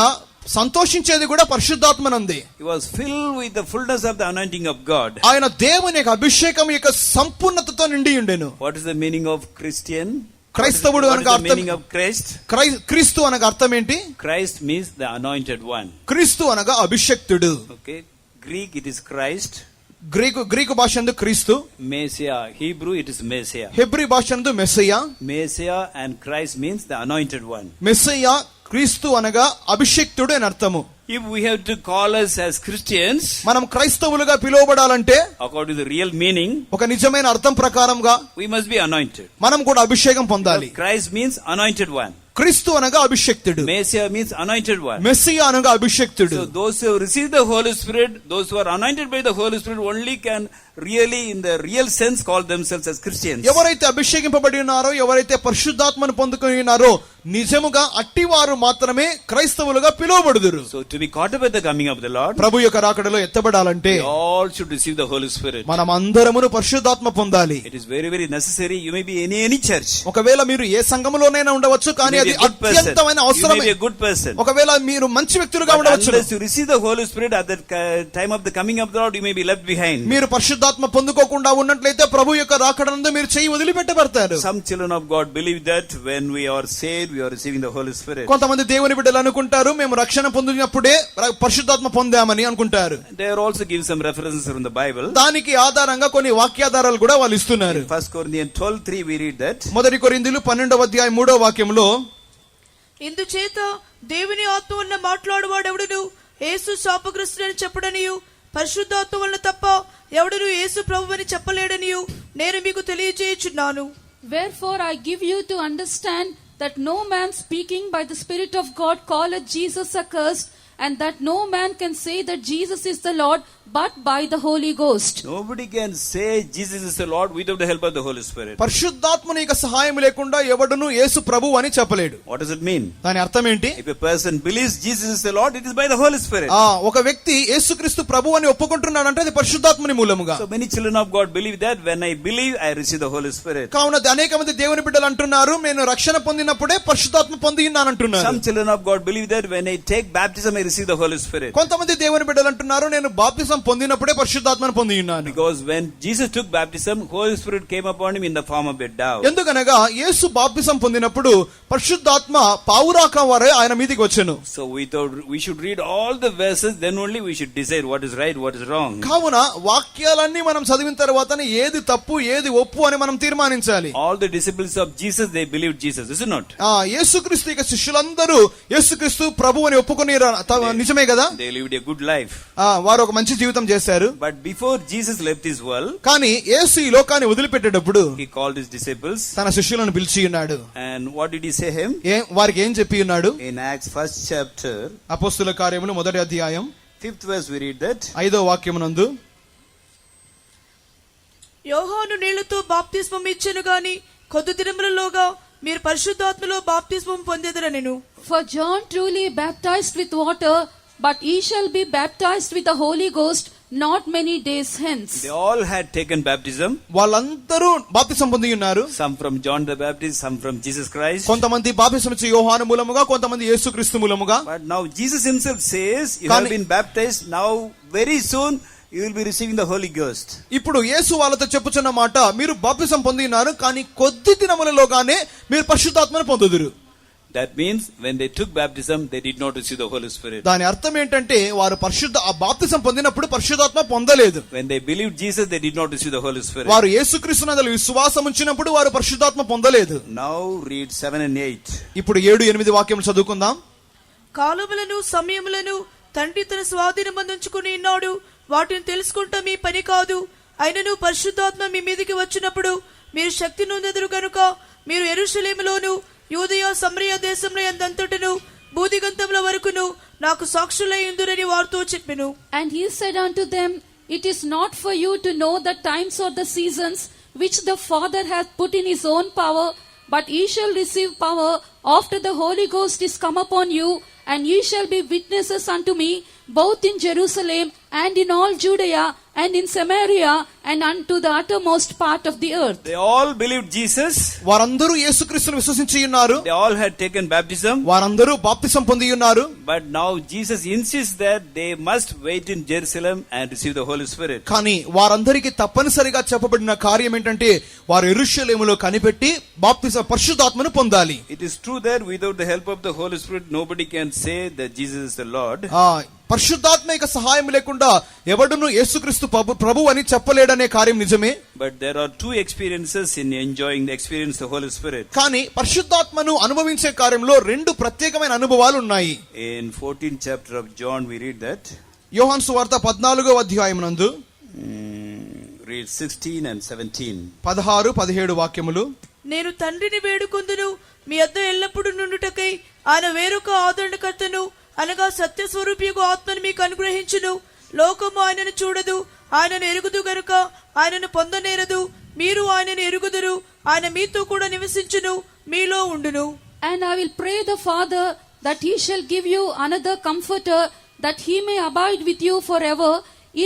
B: సంతోషించేది కూడా పరిశుద్ధాత్మనందే.
A: He was filled with the fullness of the anointing of God.
B: ఆయన దేవుని యొక్క అభిషేకం యొక్క సంపూర్ణతతో నిండి ఉండెను.
A: What is the meaning of Christian?
B: క్రైస్తవుడు అనగా
A: What is the
B: అర్థం
A: meaning of Christ?
B: క్రీస్తు అనగా అర్థం ఏంటి?
A: Christ means the anointed one.
B: క్రీస్తు అనగా అభిషేక్తుడు.
A: Okay. Greek it is Christ.
B: Greek భాష యందు క్రీస్తు.
A: Messiah. Hebrew it is Messiah.
B: Hebrew భాష యందు Messiah.
A: Messiah and Christ means the anointed one.
B: Messiah క్రీస్తు అనగా అభిషేక్తుడు అని అర్థము.
A: If we have to call us as Christians,
B: మనం క్రైస్తవులుగా పిలువబడాలంటే
A: according to the real meaning,
B: ఒక నిజమైన అర్థం ప్రకారంగా
A: we must be anointed.
B: మనం కూడా అభిషేకం పొందాలి.
A: Christ means anointed one.
B: క్రీస్తు అనగా అభిషేక్తుడు.
A: Messiah means anointed one.
B: Messiah అనగా అభిషేక్తుడు.
A: So those who have received the Holy Spirit, those who are anointed by the Holy Spirit only can really in the real sense call themselves as Christians.
B: ఎవరైతే అభిషేకింపబడి ఉన్నారో, ఎవరైతే పరిశుద్ధాత్మను పొందుకొని ఉన్నారో నిజముగా అట్టివారు మాత్రమే క్రైస్తవులుగా పిలువబడుదురు.
A: So to be caught up at the coming of the Lord,
B: ప్రభు యొక్క రాకడలో ఎత్తబడాలంటే
A: we all should receive the Holy Spirit.
B: మనం అందరమును పరిశుద్ధాత్మ పొందాలి.
A: It is very very necessary. You may be in any church.
B: ఒకవేళ మీరు ఏ సంఘములోనైనా ఉండవచ్చు, కానీ అది అత్యంతమైన
A: You may
B: అవసరమే.
A: be a good person.
B: ఒకవేళ మీరు మంచి వ్యక్తులుగా
A: But
B: ఉండవచ్చు,
A: unless you receive the Holy Spirit at the time of the coming of the Lord, you may be left behind.
B: మీరు పరిశుద్ధాత్మ పొందుకోకుండా ఉన్నట్లయితే ప్రభు యొక్క రాకడనందు మీరు చెయ్యి వదిలిపెట్టబడతారు.
A: Some children of God believe that when we are saved, we are receiving the Holy Spirit.
B: కొంతమంది దేవుని బిడ్డలు అనుకుంటారు మేము రక్షణ పొందినప్పుడే పరిశుద్ధాత్మ పొందామని అనుకుంటారు.
A: They are also give some references from the Bible.
B: దానికి ఆధారంగా కొన్ని వాక్యాధారాలు కూడా వాళ్ళు ఇస్తున్నారు.
A: 1 Corinthians 12:3 we read that.
B: మొదటి కొరింథీయులు 12వ అధ్యాయం 3వ వాక్యంలో,
C: ఇందుచేత దేవుని ఆత్మ వలన మాట్లాడువాడెవడును యేసు శాపగ్రస్తుడని చెప్పడనియు, పరిశుద్ధాత్మ వలన తప్ప ఎవడును యేసు ప్రభువని చెప్పలేడనియు నేను మీకు తెలియజేయుచున్నాను.
D: Wherefore I give you to understand that no man speaking by the Spirit of God calleth Jesus accursed, and that no man can say that Jesus is the Lord but by the Holy Ghost.
A: Nobody can say Jesus is the Lord without the help of the Holy Spirit.
B: పరిశుద్ధాత్మని యొక్క సహాయం లేకుండా ఎవడును యేసు ప్రభువు అని చెప్పలేడు.
A: What does it mean?
B: దాని అర్థం ఏంటి?
A: If a person believes Jesus is the Lord, it is by the Holy Spirit.
B: ఒక వ్యక్తి యేసుక్రీస్తు ప్రభువు అని ఒప్పుకుంటున్నాడంటే అది పరిశుద్ధాత్మని మూలముగా.
A: So many children of God believe that when I believe, I receive the Holy Spirit.
B: కావున అనేక మంది దేవుని బిడ్డలు అంటున్నారు నేను రక్షణ పొందినప్పుడే పరిశుద్ధాత్మ పొంది ఉన్నానంటున్నారు.
A: Some children of God believe that when I take baptism, I receive the Holy Spirit.
B: కొంతమంది దేవుని బిడ్డలు అంటున్నారు నేను బాప్తిసం పొందినప్పుడే పరిశుద్ధాత్మను పొంది ఉన్నాను.
A: Because when Jesus took baptism, Holy Spirit came upon him in the form of a dove.
B: ఎందుకనగా యేసు బాప్తిసం పొందినప్పుడు పరిశుద్ధాత్మ పావురాకం వలె ఆయన మీదికి వచ్చెను.
A: So we should read all the verses, then only we should decide what is right, what is wrong.
B: కావున వాక్యాలన్నీ మనం చదివిన తర్వాతనే ఏది తప్పు ఏది ఒప్పు అని మనం తీర్మానించాలి.
A: All the disciples of Jesus, they believed Jesus, is it not?
B: యేసుక్రీస్తు యొక్క శిష్యులందరూ యేసుక్రీస్తు ప్రభువు అని ఒప్పుకొని నిజమే కదా.
A: They lived a good life.
B: వారు ఒక మంచి జీవితం చేశారు.
A: But before Jesus left this world,
B: కానీ యేసు ఈ లోకాన్ని వదిలిపెట్టేటప్పుడు
A: he called his disciples.
B: తన శిష్యులను పిలిచి ఉన్నాడు.
A: And what did he say him?
B: వారికి ఏం చెప్పి ఉన్నాడు?
A: In Acts 1st chapter,
B: అపోస్తుల కార్యములు 1వ అధ్యాయం
A: 5th verse we read that.
B: 5వ వాక్యమునందు,
C: యోహాను నీళ్లతో బాప్తిస్మం ఇచ్చెను గాని కొద్ది దినములలోగా మీరు పరిశుద్ధాత్మలో బాప్తిస్మం పొందెదరనెను.
D: For John truly baptized with water, but ye shall be baptized with the Holy Ghost not many days hence.
A: They all had taken baptism.
B: వాళ్ళందరూ బాప్తిసం పొంది ఉన్నారు.
A: Some from John the Baptist, some from Jesus Christ.
B: కొంతమంది బాప్తిసం ఇచ్చే యోహాను మూలముగా, కొంతమంది యేసుక్రీస్తు మూలముగా.
A: But now Jesus himself says, you have been baptized, now very soon you will be receiving the Holy Ghost.
B: ఇప్పుడు యేసు వాళ్ళతో చెప్పుచున్న మాట, మీరు బాప్తిసం పొంది ఉన్నారు కానీ కొద్ది దినములలోగానే మీరు పరిశుద్ధాత్మను పొందుదురు.
A: That means when they took baptism, they did not receive the Holy Spirit.
B: దాని అర్థం ఏంటంటే వారు బాప్తిసం పొందినప్పుడు పరిశుద్ధాత్మ పొందలేదు.
A: When they believed Jesus, they did not receive the Holy Spirit.
B: వారు యేసుక్రీస్తునందు విశ్వాసం ఉంచినప్పుడు వారు పరిశుద్ధాత్మ పొందలేదు.
A: Now read 7 and 8.
B: ఇప్పుడు 7, 8 వాక్యములు చదువుకుందాం.
C: కాలములను సమయములను తండ్రి తన స్వాధీనమందుంచుకుని ఉన్నాడు, వాటిని తెలుసుకుంటా మీ పని కాదు. అయినను పరిశుద్ధాత్మ మీ మీదికి వచ్చినప్పుడు మీరు శక్తి నొందెదరు కనుక మీరు యెరూషలేములోను యూదయ సమరయ దేశంలో ఎందంతటను భూదిగంతముల వరకును నాకు సాక్షులై ఉందురని వారితో చెప్పెను.
D: And he said unto them, It is not for you to know the times or the seasons which the Father hath put in his own power, but ye shall receive power after the Holy Ghost is come upon you, and ye shall be witnesses unto me, both in Jerusalem and in all Judea and in Samaria and unto the uttermost part of the earth.
A: They all believed Jesus.
B: వారందరూ యేసుక్రీస్తును విశ్వసించి ఉన్నారు.
A: They all had taken baptism.
B: వారందరూ బాప్తిసం పొంది ఉన్నారు.
A: But now Jesus insists that they must wait in Jerusalem and receive the Holy Spirit.
B: కానీ వారందరికీ తప్పనిసరిగా చెప్పబడిన కార్యం ఏంటంటే వారు యెరూషలేములో కనిపెట్టి పరిశుద్ధాత్మను పొందాలి.
A: It is true that without the help of the Holy Spirit nobody can say that Jesus is the Lord.
B: పరిశుద్ధాత్మ యొక్క సహాయం లేకుండా ఎవడును యేసుక్రీస్తు ప్రభు అని చెప్పలేడనే కార్యం నిజమే.
A: But there are two experiences in enjoying the experience of the Holy Spirit.
B: కానీ పరిశుద్ధాత్మను అనుభవించే కార్యంలో రెండు ప్రత్యేకమైన అనుభవాలు ఉన్నాయి.
A: In 14th chapter of John we read that.
B: యోహాను సువార్త 14వ అధ్యాయం నందు
A: read 16 and 17.
B: 16-17 వాక్యములు.
C: నేను తండ్రిని వేడుకొందును మీ యొద్ద ఎల్లప్పుడూ నుండుటకై ఆయన వేరొక ఆదరణకర్తను అనగా సత్యస్వరూపియగు ఆత్మను మీకు అనుగ్రహించును. లోకము ఆయనను చూడదు, ఆయనను ఎరుగుదు గనుక ఆయనను పొందనేరదు. మీరు ఆయనను ఎరుగుదురు, ఆయన మీతో కూడా నివసించును, మీలో ఉండును.
D: And I will pray the Father that he shall give you another comforter, that he may abide with you forever,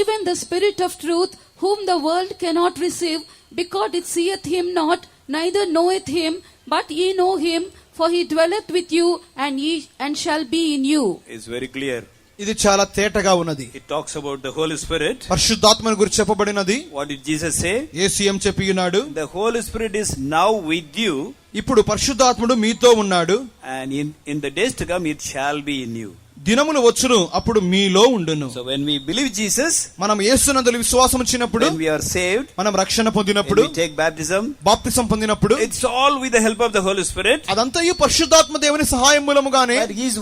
D: even the Spirit of truth, whom the world cannot receive, because it seeth him not, neither knoweth him, but ye know him, for he dwelleth with you and shall be in you.
A: It's very clear.
B: ఇది చాలా తేటగా ఉన్నది.
A: It talks about the Holy Spirit.
B: పరిశుద్ధాత్మను గురించి చెప్పబడినది.
A: What did Jesus say?
B: యేసు ఏం చెప్పి ఉన్నాడు?
A: The Holy Spirit is now with you.
B: ఇప్పుడు పరిశుద్ధాత్ముడు మీతో ఉన్నాడు.
A: And in the days to come it shall be in you.
B: దినములు వచ్చును అప్పుడు మీలో ఉండును.
A: So when we believe Jesus,
B: మనం యేసునందు విశ్వాసం ఉంచినప్పుడు,
A: when we are saved,
B: మనం రక్షణ పొందినప్పుడు,
A: when we take baptism,
B: బాప్తిసం పొందినప్పుడు,
A: it's all with the help of the Holy Spirit.
B: అదంతయు పరిశుద్ధాత్మ దేవుని సహాయం మూలముగానే.
A: But he is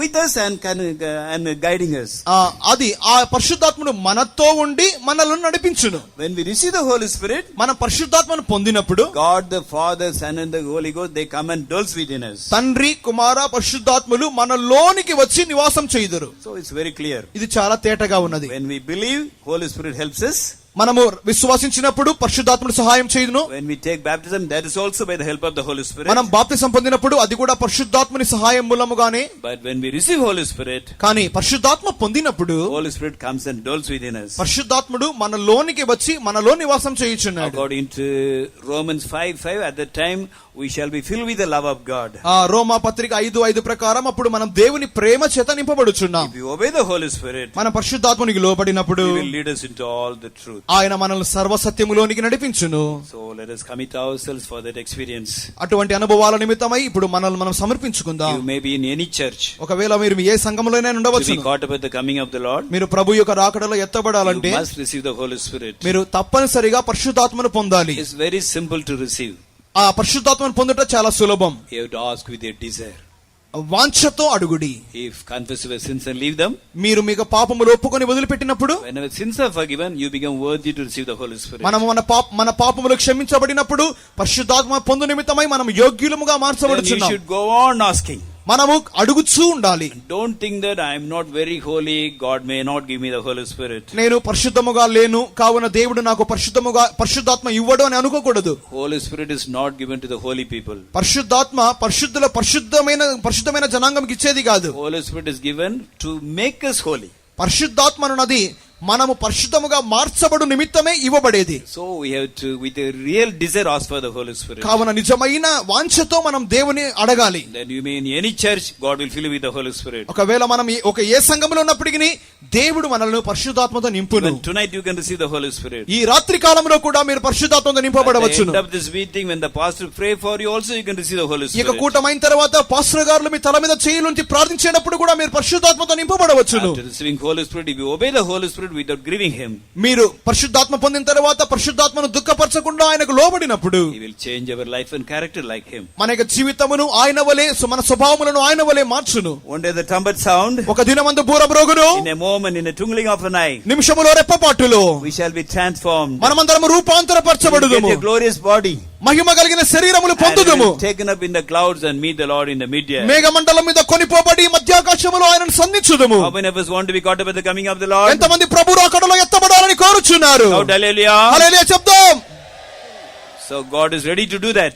A: with us and guiding us.
B: అది ఆ పరిశుద్ధాత్ముడు మనతో ఉండి మనల్ని నడిపించును.
A: When we receive the Holy Spirit,
B: మనం పరిశుద్ధాత్మను పొందినప్పుడు
A: God the Father, Son and the Holy Ghost, they come and dwells within us.
B: తండ్రి కుమార పరిశుద్ధాత్ములు మనలోనికి వచ్చి నివాసం చేయుదురు.
A: So it's very clear.
B: ఇది చాలా తేటగా ఉన్నది.
A: When we believe, Holy Spirit helps us.
B: మనము విశ్వాసించినప్పుడు పరిశుద్ధాత్ముడు సహాయం చేయును.
A: When we take baptism, that is also by the help of the Holy Spirit.
B: మనం బాప్తిసం పొందినప్పుడు అది కూడా పరిశుద్ధాత్ముని సహాయం మూలముగానే.
A: But when we receive Holy Spirit,
B: కానీ పరిశుద్ధాత్మ పొందినప్పుడు
A: Holy Spirit comes and dwells within us.
B: పరిశుద్ధాత్ముడు మనలోనికి వచ్చి మనలో నివాసం చేయుచున్నాడు.
A: According to Romans 5:5, at that time we shall be filled with the love of God.
B: రోమా పత్రిక 5:5 ప్రకారం అప్పుడు మనం దేవుని ప్రేమ చేత నింపబడుచున్నాం.
A: If we obey the Holy Spirit,
B: మనం పరిశుద్ధాత్మునికి లోబడినప్పుడు
A: He will lead us into all the truth.
B: ఆయన మనల్ని సర్వసత్యములోనికి నడిపించును.
A: So let us commit ourselves for that experience.
B: అటువంటి అనుభవాల నిమిత్తమై ఇప్పుడు మనల్ని మనం సమర్పించుకుందాం.
A: You may be in any church.
B: ఒకవేళ మీరు ఏ సంఘములోనైనా
A: To
B: ఉండవచ్చు.
A: be caught up at the coming of the Lord,
B: మీరు ప్రభు యొక్క రాకడలో ఎత్తబడాలంటే
A: you must receive the Holy Spirit.
B: మీరు తప్పనిసరిగా పరిశుద్ధాత్మను పొందాలి.
A: It's very simple to receive.
B: ఆ పరిశుద్ధాత్మను పొందుట చాలా సులభం.
A: You have to ask with your desire.
B: వాంఛతో అడుగుడి.
A: If confess your sins and leave them,
B: మీరు మీకు పాపములు ఒప్పుకొని వదిలిపెట్టినప్పుడు,
A: whenever sins are forgiven, you become worthy to receive the Holy Spirit.
B: మనం మన పాపములు క్షమించబడినప్పుడు పరిశుద్ధాత్మ పొందు నిమిత్తమై మనం యోగ్యులముగా
A: Then you
B: మార్చబడుచున్నాం.
A: should go on asking.
B: మనము అడుగుచూ ఉండాలి.
A: Don't think that I am not very holy, God may not give me the Holy Spirit.
B: నేను పరిశుద్ధముగా లేను కావున దేవుడు నాకు పరిశుద్ధాత్మ ఇవ్వడు అని అనుకోకూడదు.
A: Holy Spirit is not given to the holy people.
B: పరిశుద్ధాత్మ పరిశుద్ధమైన జనాంగంకి ఇచ్చేది కాదు.
A: Holy Spirit is given to make us holy.
B: పరిశుద్ధాత్మ అన్నది మనము పరిశుద్ధముగా మార్చబడు నిమిత్తమే ఇవ్వబడేది.
A: So we have to, with a real desire, ask for the Holy Spirit.
B: కావున నిజమైన వాంఛతో మనం దేవుని అడగాలి.
A: Then you may in any church, God will fill you with the Holy Spirit.
B: ఒకవేళ మనం ఏ సంఘములో ఉన్నప్పటికీ దేవుడు మనల్ని పరిశుద్ధాత్మతో నింపును.
A: Even tonight you can receive the Holy Spirit.
B: ఈ రాత్రి కాలంలో కూడా మీరు పరిశుద్ధాత్మతో నింపబడవచ్చును.
A: At the end of this meeting, when the pastor pray for you, also you can receive the Holy Spirit.
B: ఇక కూటమైన తర్వాత పాస్టర్ గారు మీ తల మీద చేతులుంచి ప్రార్థించేటప్పుడు కూడా మీరు పరిశుద్ధాత్మతో నింపబడవచ్చును.
A: After receiving Holy Spirit, if you obey the Holy Spirit without grieving Him,
B: మీరు పరిశుద్ధాత్మ పొందిన తర్వాత పరిశుద్ధాత్మను దుఃఖపరచకుండా ఆయనకు లోబడినప్పుడు
A: He will change our life and character like Him.
B: మన యొక్క జీవితమును ఆయన వలె, మన స్వభావములను ఆయన వలె మార్చును.
A: One day the trumpet sound,
B: ఒక దినమందు బూరమ్రోగును,
A: in a moment, in a twinkling of an eye,
B: నిమిషములో రెప్పపాటులో
A: we shall be transformed.
B: మనమందరం
A: We will
B: రూపాంతరపరచబడుదుము.
A: get a glorious body.
B: మహిమ కలిగిన శరీరములు
A: and
B: పొందుదుము.
A: will be taken up in the clouds and meet the Lord in the mid-air.
B: మేఘమండలం మీద కొనిపోబడి మధ్యాకాశములో ఆయనను సంధించుదుము.
A: How many of us want to be caught up at the coming of the Lord?
B: ఎంతమంది ప్రభు రాకడలో ఎత్తబడాలని కోరుచున్నారు?
A: Shout hallelujah.
B: హల్లెలూయా చెప్దాం.
A: So God is ready to do that.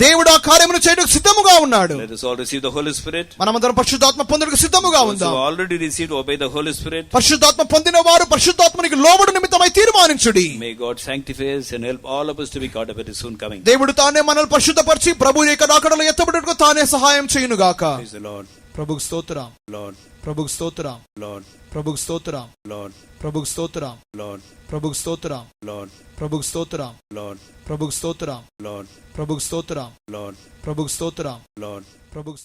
B: దేవుడు ఆ కార్యమును చేయడానికి సిద్ధముగా ఉన్నాడు.
A: Let us all receive the Holy Spirit.
B: మనమందరం పరిశుద్ధాత్మ పొందుటకు సిద్ధముగా
A: Those
B: ఉందాం.
A: who already received, obey the Holy Spirit.
B: పరిశుద్ధాత్మ పొందిన వారు పరిశుద్ధాత్మనికి లోబడు నిమిత్తమై తీర్మానించుడి.
A: May God sanctify us and help all of us to be caught up at His soon coming.
B: దేవుడు తానే మనల్ని పరిశుద్ధపరిచి ప్రభు యొక్క రాకడలో ఎత్తబడుటకు తానే సహాయం చేయును గాక.
A: Praise the Lord.
B: ప్రభుకు స్తోత్రం.
A: Lord.
B: ప్రభుకు స్తోత్రం.
A: Lord.
B: ప్రభుకు స్తోత్రం.
A: Lord.
B: ప్రభుకు స్తోత్రం.
A: Lord.
B: ప్రభుకు స్తోత్రం.
A: Lord.
B: ప్రభుకు స్తోత్రం.
A: Lord.
B: ప్రభుకు స్తోత్రం.
A: Lord.
B: ప్రభుకు స్తోత్రం.
A: Lord.
B: ప్రభుకు స్తోత్రం.
A: Lord.
B: ప్రభుకు